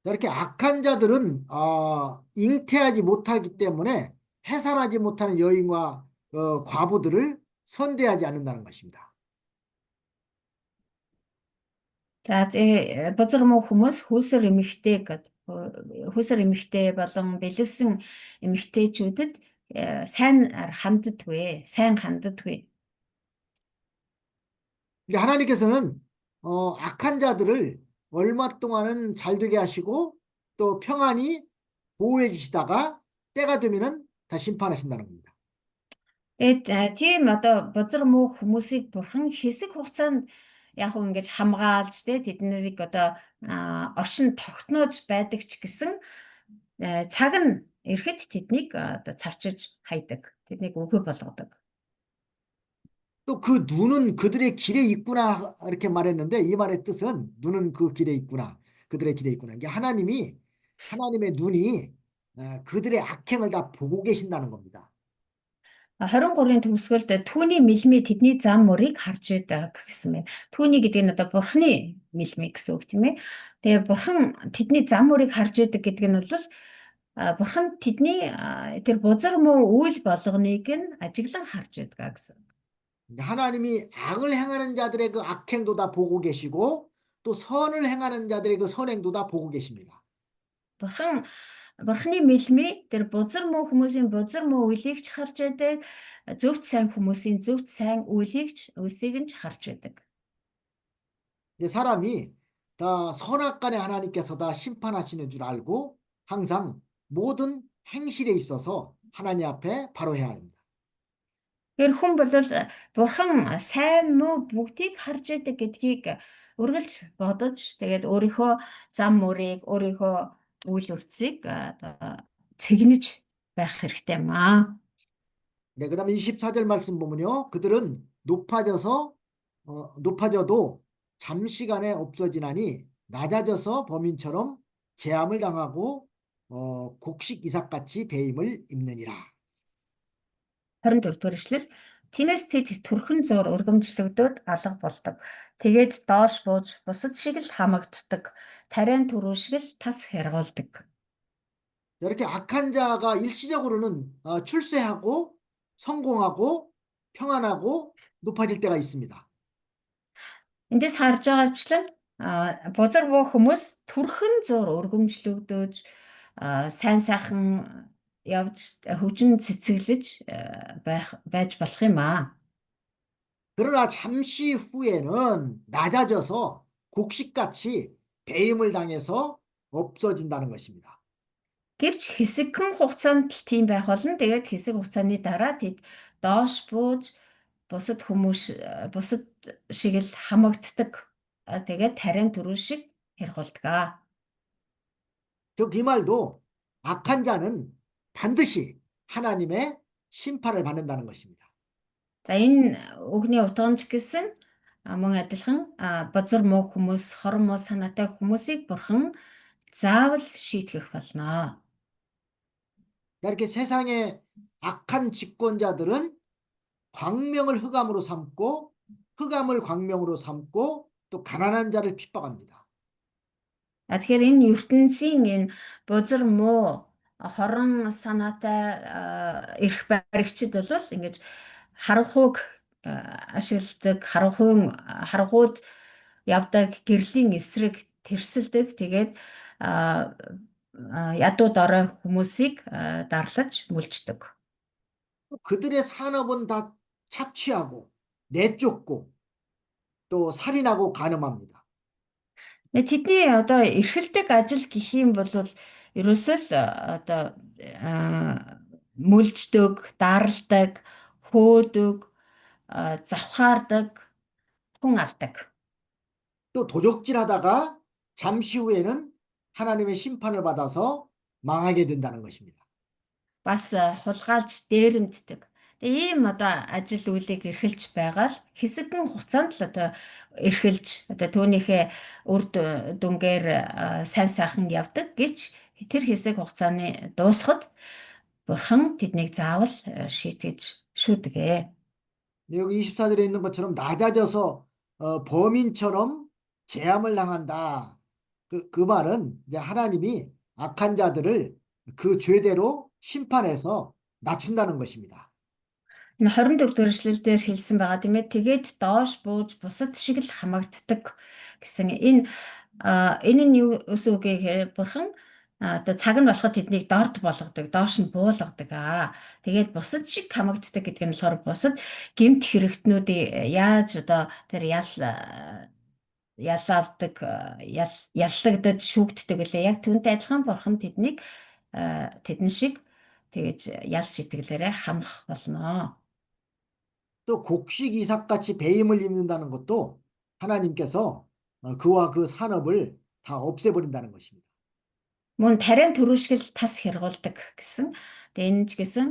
이렇게 악한 자들은 잉태하지 못하기 때문에 해산하지 못하는 여인과 과부들을 선대하지 않는다는 것입니다. За бузар муу хүмүүс хүүсэр эмэгтэй болон бэлэвсэн эмэгтэйчүүдэд сайн ханддаггүй. 하나님께서는 악한 자들을 얼마 동안은 잘 되게 하시고 또 평안히 보호해 주시다가 때가 되면은 다 심판하신다는 겁니다. Тэгээд тийм одоо бузар муу хүмүүсийг бурхан хэсэг хугацаанд яг уу ингэж хамгаалж тэднийг одоо оршин тогтноож байдаг ч гэсэн цаг нь ирэхэд тэднийг одоо цавчиж хайдаг. Тэднийг үгүй болгодог. 또 그 눈은 그들의 길에 있구나 이렇게 말했는데 이 말의 뜻은 눈은 그 길에 있구나. 그 그들의 길에 있구나. 이게 하나님의 눈이 그들의 악행을 다 보고 계신다는 겁니다. 23-ын төгсгөлд түүний мэлмий тэдний зам мөрийг харж байдаг гэсэн байна. Түүний гэдэг нь одоо бурхны мэлмий гэсэн үг тийм ээ. Тэгээ бурхан тэдний зам мөрийг харж байдаг гэдэг нь бол бурхан тэдний тэр бузар муу үйл болгоныг нь ажиглан харж байдаг гэсэн. 하나님이 악을 행하는 자들의 그 악행도 다 보고 계시고 또 선을 행하는 자들의 그 선행도 다 보고 계십니다. Бурхан бурхны мэлмий тэр бузар муу хүмүүсийн бузар муу үйлийг ч харж байдаг, зөвхт сайн хүмүүсийн зөвхт сайн үйлсийг нь ч харж байдаг. 사람이 다 선악간에 하나님께서 다 심판하시는 줄 알고 항상 모든 행실에 있어서 하나님 앞에 바로해야 합니다. Тэр хүн бол бурхан сайн муу бүгдийг харж байдаг гэдгийг үргэлж бодож тэгээд өөрийнхөө зам мөрийг өөрийнхөө үйл үрцгийг одоо цэгнэж байх хэрэгтэй маа. 네, 그다음에 24절 말씀 보면요. 그들은 높아져도 잠시간에 없어지나니 낮아져서 범인처럼 재앙을 당하고 곡식 이삭같이 배임을 입느니라. 24 дугаар эшлэл тиймээс тэд төрхөн зуур өргөмжлөгдөд алга болдог. Тэгээд доош бууж бусад шиг л хамагддаг. Тариан түрүү шиг л тас хэргуулдаг. 이렇게 악한 자가 일시적으로는 출세하고 성공하고 평안하고 높아질 때가 있습니다. Эндээс харж байгаачлан бузар буу хүмүүс төрхөн зуур өргөмжлөгдөж сайн сайхан явж хөгжин цэцэглэж байж болох юм аа. 그러나 잠시 후에는 낮아져서 곡식같이 배임을 당해서 없어진다는 것입니다. Гэвч хэсэгхэн хугацаанд л тийм байх болно. Тэгээд хэсэг хугацааны дараа тэд доош бууж бусад шиг л хамагддаг. Тэгээд тариан түрүү шиг хэрхулдаг. 즉, 이 말도 악한 자는 반드시 하나님의 심판을 받는다는 것입니다. За энэ үгний утга нь ч гэсэн мөн адилхан бузар муу хүмүүс, хорон муу санаатай хүмүүсийг бурхан заавал шийтгэх болно. 이렇게 세상의 악한 집권자들은 광명을 흑암으로 삼고 흑암을 광명으로 삼고 또 가난한 자를 핍박합니다. Тэгэхээр энэ ертөнцийн энэ бузар муу хорон санаатай эрх баригчид бол ингэж харанхуйг ашигладаг, харанхуйд явдаг гэрлийн эсрэг тэрсэлдэг. Тэгээд ядуу дорой хүмүүсийг дарлаж мүлждэг. 그들의 산업은 다 착취하고 내쫓고 또 살인하고 간음합니다. Тэдний одоо эрхэлдэг ажил гэх юм бол ерөөсөө л одоо мүлждэг, даралдаг, хөөдөг, завхаардаг, хүн алдаг. 또 도적질하다가 잠시 후에는 하나님의 심판을 받아서 망하게 된다는 것입니다. Бас хулгайлж дээрэмддэг. Тэгээ ийм одоо ажил үйлийг эрхэлж байгаа л хэсэгэн хугацаанд л одоо эрхэлж одоо түүнийхээ үр дүнгээр сайн сайхан явдаг гэж тэр хэсэг хугацааны дуусахад бурхан тэднийг заавал шийтгэж шүүдэгэ. 여기 24절에 있는 것처럼 낮아져서 범인처럼 재함을 당한다. 그 말은 이제 하나님이 악한 자들을 그 죄대로 심판해서 낮춘다는 것입니다. 24 дугаар эшлэл дээр хэлсэн байгаа тийм ээ. Тэгээд доош бууж бусад шиг л хамагддаг гэсэн энэ нь юу өсөө үг гэхээр бурхан одоо цаг нь болоход тэднийг дорд болгодог, доош нь буулгадаг. Тэгээд бусад шиг хамагддаг гэдэг нь болохоор бусад гэмт хэрэгтнүүдийг яаж одоо тэр ялавдаг, яллагдаж шүүгддэг гэлээ. Яг түүнтэй адилхан бурхан тэдэн шиг тэгэж ял шитгэлээрээ хамах болно. 또 곡식 이삭같이 배임을 입는다는 것도 하나님께서 그와 그 산업을 다 없애버린다는 것입니다. Мөн тариан түрүү шиг л тас хэргуулдаг гэсэн. Тэгээ энэ ч гэсэн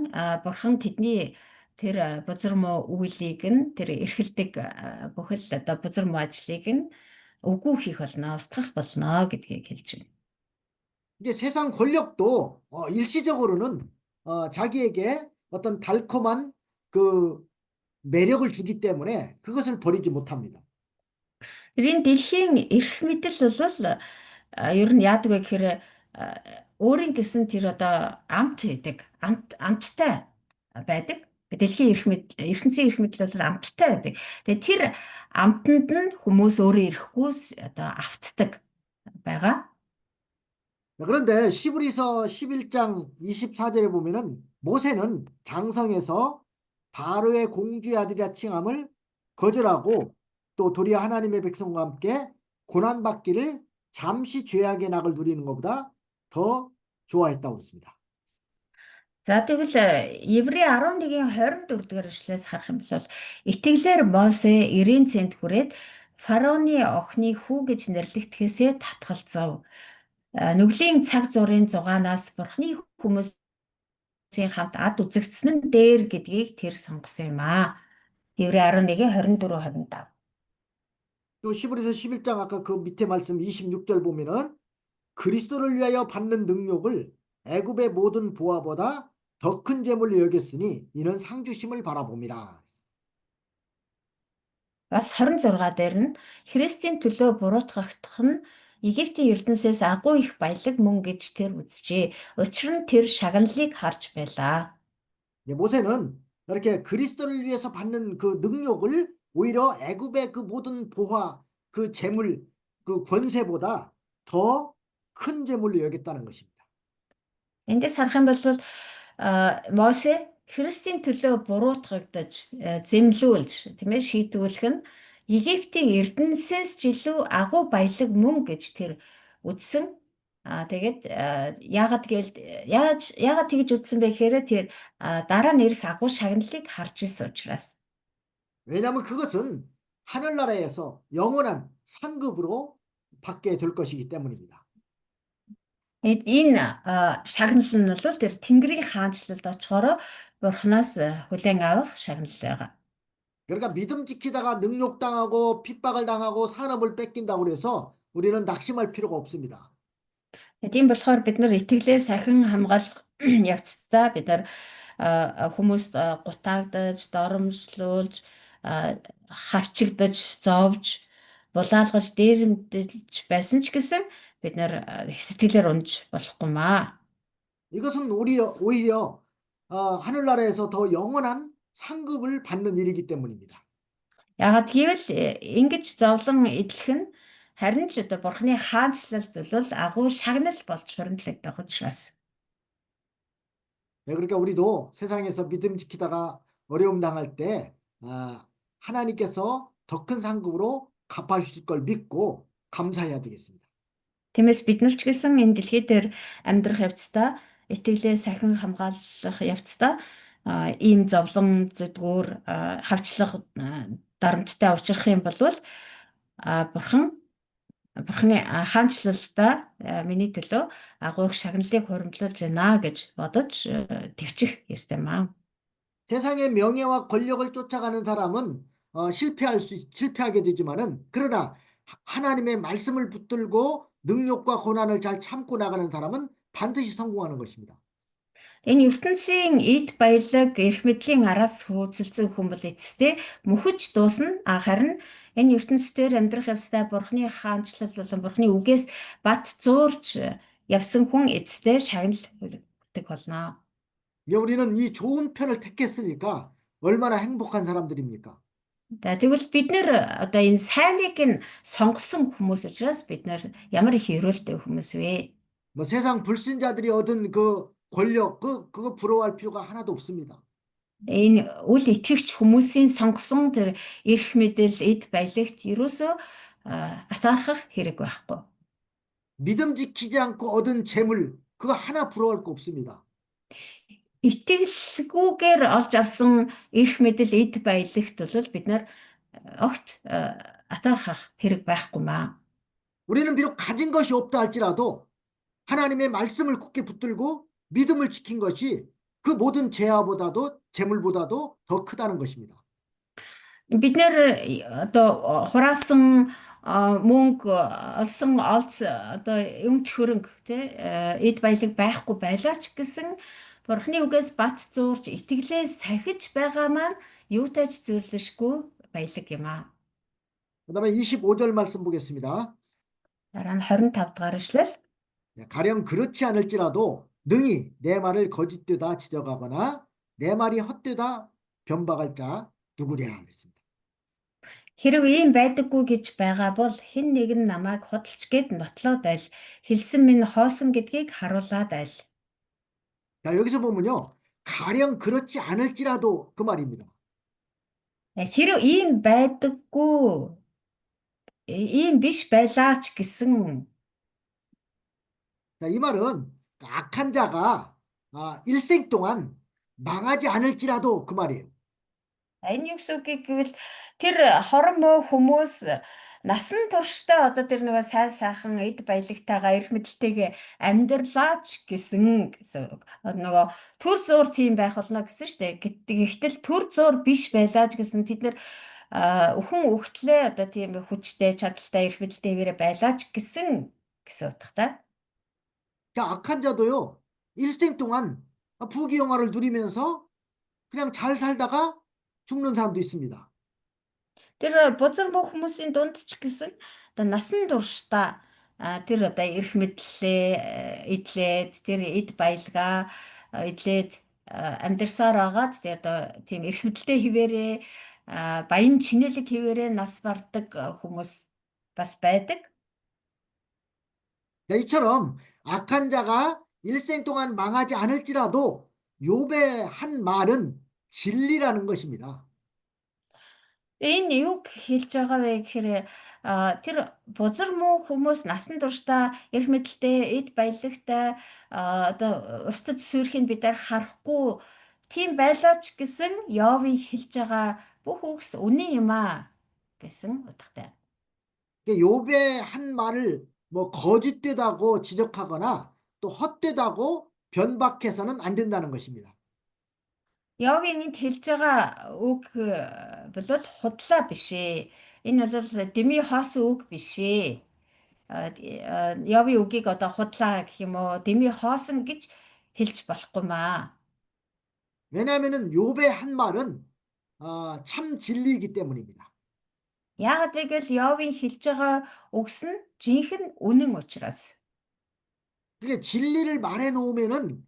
бурхан тэдний тэр бузар муу үйлийг нь тэр эрхэлдэг бүхэл одоо бузар муу ажлыг нь үгүй хийх болно, устгах болно гэдгийг хэлж байна. 이제 세상 권력도 일시적으로는 자기에게 어떤 달콤한 그 매력을 주기 때문에 그것을 버리지 못합니다. Энэ дэлхийн эрх мэдэл бол ер нь яадаг вэ гэхээр өөрийн гэсэн тэр одоо амт гэдэг, амттай байдаг. Дэлхийн ертөнцийн эрх мэдэл бол амттай байдаг. Тэгээ тэр амтанд нь хүмүүс өөрөө ирэхгүй одоо автдаг байгаа. 그런데 시브리서 11장 24절에 보면은 모세는 장성에서 바로의 공주의 아들이라 칭함을 거절하고 또 도리어 하나님의 백성과 함께 고난받기를 잠시 죄악의 낙을 누리는 것보다 더 좋아했다고 했습니다. За тэгвэл Еврей 11-ийн 24 дугаар эшлээс харах юм бол итгэлээр Мосе 90 цент хүрээд фараоны охины хүү гэж нэрлэгдэхээсээ татгалзав. Нүглийн цаг зуурын зугаанаас Бурхны хүмүүсийн хамт ад үзэгдсэн нь дээр гэдгийг тэр сонгосон юм аа. Еврей 11-ийн 24 25. 또 시브리서 11장 아까 그 밑에 말씀 26절 보면은 그리스도를 위하여 받는 능력을 애굽의 모든 보화보다 더 큰 재물로 여겼으니 이는 상주심을 바라봄이라. Бас 26 дээр нь Христийн төлөө буруутгагдах нь Египтийн эрдэнэсээс агуу их баялаг мөн гэж тэр үзжээ. Учир нь тэр шагналыг харж байлаа. 모세는 이렇게 그리스도를 위해서 받는 그 능력을 오히려 애굽의 그 모든 보화, 그 재물, 그 권세보다 더 큰 재물로 여겼다는 것입니다. Эндээс харах юм бол Мосе Христийн төлөө буруутгагдаж зэмлүүлж тийм ээ шийтгүүлэх нь Египтийн эрдэнэсээс ч илүү агуу баялаг мөн гэж тэр үзсэн. Тэгээд яагаад тэгж үзсэн бэ гэхээр тэр дараа нь ирэх агуу шагналыг харж ирсэн учраас. 왜냐하면 그것은 하늘나라에서 영원한 상급으로 받게 될 것이기 때문입니다. Энэ шагнал нь бол тэр Тэнгэрийн хаанчлалд очихоор Бурханаас хүлээн авах шагнал байгаа. 그러니까 믿음 지키다가 능욕당하고 핍박을 당하고 산업을 뺏긴다고 해서 우리는 낙심할 필요가 없습니다. Тийм болохоор бид нар итгэлээ сахин хамгаалах явцдаа бид нар хүмүүст гутаагдаж, доромжлуулж, хавчигдаж, зовж, булаалгаж, дээрэмдэлж байсан ч гэсэн бид нар сэтгэлээр унж болохгүй маа. 이것은 오히려 하늘나라에서 더 영원한 상급을 받는 일이기 때문입니다. Ягаад гэвэл ингэж зовлон идэх нь харин ч одоо Бурхны хаанчлалд бол агуу шагнал болж хуримтлагдах учраас. 네, 그러니까 우리도 세상에서 믿음 지키다가 어려움 당할 때 하나님께서 더 큰 상급으로 갚아주실 걸 믿고 감사해야 되겠습니다. Тиймээс бид нар ч гэсэн энэ дэлхий дээр амьдрах явцдаа итгэлээ сахин хамгаалах явцдаа ийм зовлон зүдгүүр хавчлах дарамттай учрах юм бол Бурхны хаанчлалдаа миний төлөө агуу их шагналыг хуримтлуулж байна гэж бодож төвчих ёстой маа. 세상의 명예와 권력을 쫓아가는 사람은 실패하게 되지만은 그러나 하나님의 말씀을 붙들고 능력과 고난을 잘 참고 나가는 사람은 반드시 성공하는 것입니다. Энэ ертөнцийн эд баялаг эрх мэдлийн араас хөөцөлдсөн хүн бол эцэстээ мөхөж дуусна. Харин энэ ертөнцийн амьдрах явцдаа Бурхны хаанчлал болон Бурхны үгээс бат зуурч явсан хүн эцэстээ шагнал хүртэх болно. 우리는 이 좋은 편을 택했으니까 얼마나 행복한 사람들입니까? Тэгвэл бид нэр одоо энэ сайныг нь сонгосон хүмүүс учраас бид нар ямар их өрөөлтэй хүмүүс вэ? 뭐 세상 불신자들이 얻은 그 권력 그거 부러워할 필요가 하나도 없습니다. Энэ үл итгэгч хүмүүсийн сонгосон тэр эрх мэдэл, эд баялагт ерөөсөө атаархах хэрэг байхгүй. 믿음 지키지 않고 얻은 재물 그거 하나 부러워할 거 없습니다. Итгэлгүйгээр олж авсан эрх мэдэл, эд баялагт бол бид нар огт атаархах хэрэг байхгүй маа. 우리는 비록 가진 것이 없다 할지라도 하나님의 말씀을 굳게 붙들고 믿음을 지킨 것이 그 모든 재화보다도 재물보다도 더 크다는 것입니다. Бид нэр одоо хураасан мөнгө олсон олц одоо өмч хөрөнгө тий эд баялаг байхгүй байлаа ч гэсэн Бурхны үгээс бат зуурж итгэлээ сахиж байгаа маань юутай ч зүйрлэшгүй баялаг юм аа. 그다음에 25절 말씀 보겠습니다. Дараа нь 25 дугаар эшлэл. 네, 가령 그렇지 않을지라도 능히 내 말을 거짓되다 지적하거나 내 말이 헛되다 변박할 자 누구랴 그랬습니다. Хэрв ийм байдаггүй гэж байгаа бол хэн нэг нь намайг худалч гээд нотлоод айл. Хэлсэн минь хоосон гэдгийг харуулад айл. 자, 여기서 보면요. 가령 그렇지 않을지라도 그 말입니다. Хэрв ийм байдаггүй ийм биш байлаа ч гэсэн 자, 이 말은 악한 자가 일생 동안 망하지 않을지라도 그 말이에요. энэ юу гэсэн үг гэвэл тэр хорон муу хүмүүс насан туршдаа одоо тэр нөгөө сайн сайхан эд баялагтайгаа эрх мэдэлтэйгээ амьдралаач гэсэн үг. Нөгөө төр зуур тийм байх болно гэсэн шүү дээ. Гэтэл төр зуур биш байлаа ч гэсэн тэд нэр өхөн өгтлээ одоо тийм хүчтэй чадaltaй эрх мэдэлтэйгээрээ байлаа ч гэсэн утгатай. 자, 악한 자도요. 일생 동안 부귀영화를 누리면서 그냥 잘 살다가 죽는 사람도 있습니다. Тэр бузар бүх хүмүүсийн дунд ч гэсэн одоо насан туршдаа тэр одоо эрх мэдлээ эдлээд тэр эд баялгаа эдлээд амьдарсаар агаад тэр одоо тийм эрх мэдэлтэй хിവэрээ баян чинэлэг хിവэрээ нас бардаг хүмүүс бас байдаг. 자, 이처럼 악한 자가 일생 동안 망하지 않을지라도 욥의 한 말은 진리라는 것입니다. Энэ юг хэлж байгаа вэ гэхээр тэр бузар муу хүмүүс насан туршдаа эрх мэдэлтэй эд баялагтай одоо устдад сүрхийг бид нар харахгүй тийм байлаа ч гэсэн Йовын хэлж байгаа бүх үгс үнэн юм аа гэсэн утгатай. 욥의 한 말을 뭐 거짓되다고 지적하거나 또 헛되다고 변박해서는 안 된다는 것입니다. Йовын энд хэлж байгаа үг бол худлаа биш ээ. Энэ бол дэмий хоосон үг биш ээ. Йовын үгийг одоо худлаа гэх юм уу, дэмий хоосон гэж хэлж болохгүй маа. 왜냐하면은 욥의 한 말은 참 진리이기 때문입니다. Яагаад гэвэл Йовын хэлж байгаа үгс нь жинхэнэ үнэн учраас. 그게 진리를 말해 놓으면은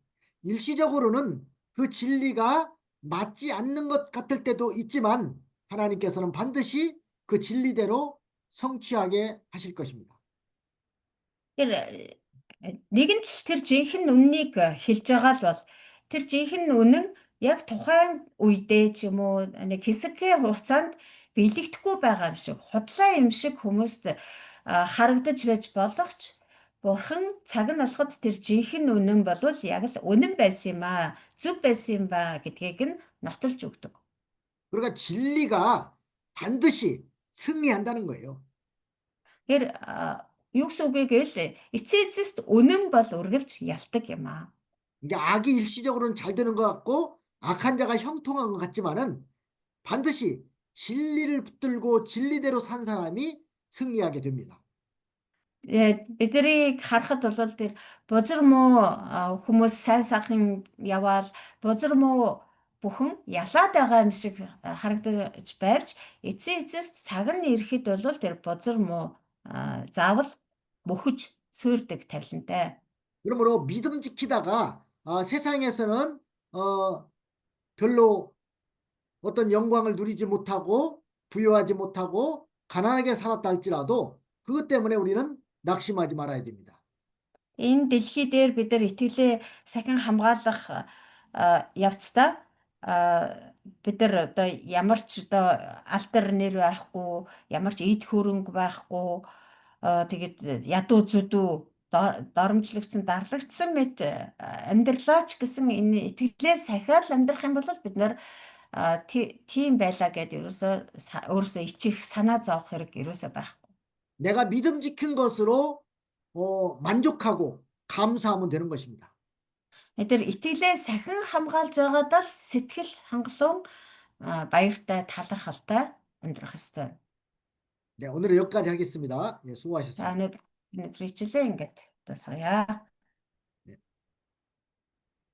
일시적으로는 그 진리가 맞지 않는 것 같을 때도 있지만 하나님께서는 반드시 그 진리대로 성취하게 하실 것입니다. Тэр нэгэн л тэр жинхэнэ үннийг хэлж байгаа л бол тэр жинхэнэ үнэн яг тухайн үедээ ч юм уу нэг хэсэгхэн хугацаанд бэлэгдэхгүй байгаа юм шиг худлаа юм шиг хүмүүст харагдаж байж болох ч Бурхан цаг нь болоход тэр жинхэнэ үнэн болвол яг л үнэн байсан юм аа зөв байсан юм ба гэдгийг нь нотолж өгдөг. 그러니까 진리가 반드시 승리한다는 거예요. Тэр юу гэсэн үг вэ гэвэл эцээ эцэст үнэн бол үргэлж ялдаг юм аа. 이게 악이 일시적으로는 잘 되는 것 같고 악한 자가 형통한 것 같지만은 반드시 진리를 붙들고 진리대로 산 사람이 승리하게 됩니다. Биднийг харахад бол тэр бузар муу хүмүүс сайн сайхан яваал бузар муу бүхэн ялаад байгаа юм шиг харагдаж байвч эцсийн эцэст цаг нь ирэхэд бол тэр бузар муу заавал мөхөж суурдаг тавилантай. 그러므로 믿음 지키다가 세상에서는 별로 어떤 영광을 누리지 못하고 부유하지 못하고 가난하게 살았다 할지라도 그것 때문에 우리는 낙심하지 말아야 됩니다. Энэ дэлхий дээр бид нар итгэлээ сахин хамгаалах явцдаа бид нар одоо ямар ч одоо алдар нэр байхгүй, ямар ч эд хөрөнгө байхгүй, тэгээд ядуу зүдүү доромжлогдсон, дарлагдсан мэт амьдралаа ч гэсэн энэ итгэлээ сахиад амьдрах юм бол бид нар тийм байлаа гэдээ ерөөсөө ичих санаа зовох хэрэг ерөөсөө байхгүй. 내가 믿음 지킨 것으로 만족하고 감사하면 되는 것입니다. Тэр итгэлээ сахин хамгаалж байгаад л сэтгэл хангалуун баяртай талархалтай амьдрах ёстой. 네, 오늘은 여기까지 하겠습니다. 예, За 수고하셨습니다. өнөөдөр хичээлээ ингээд дуусгая.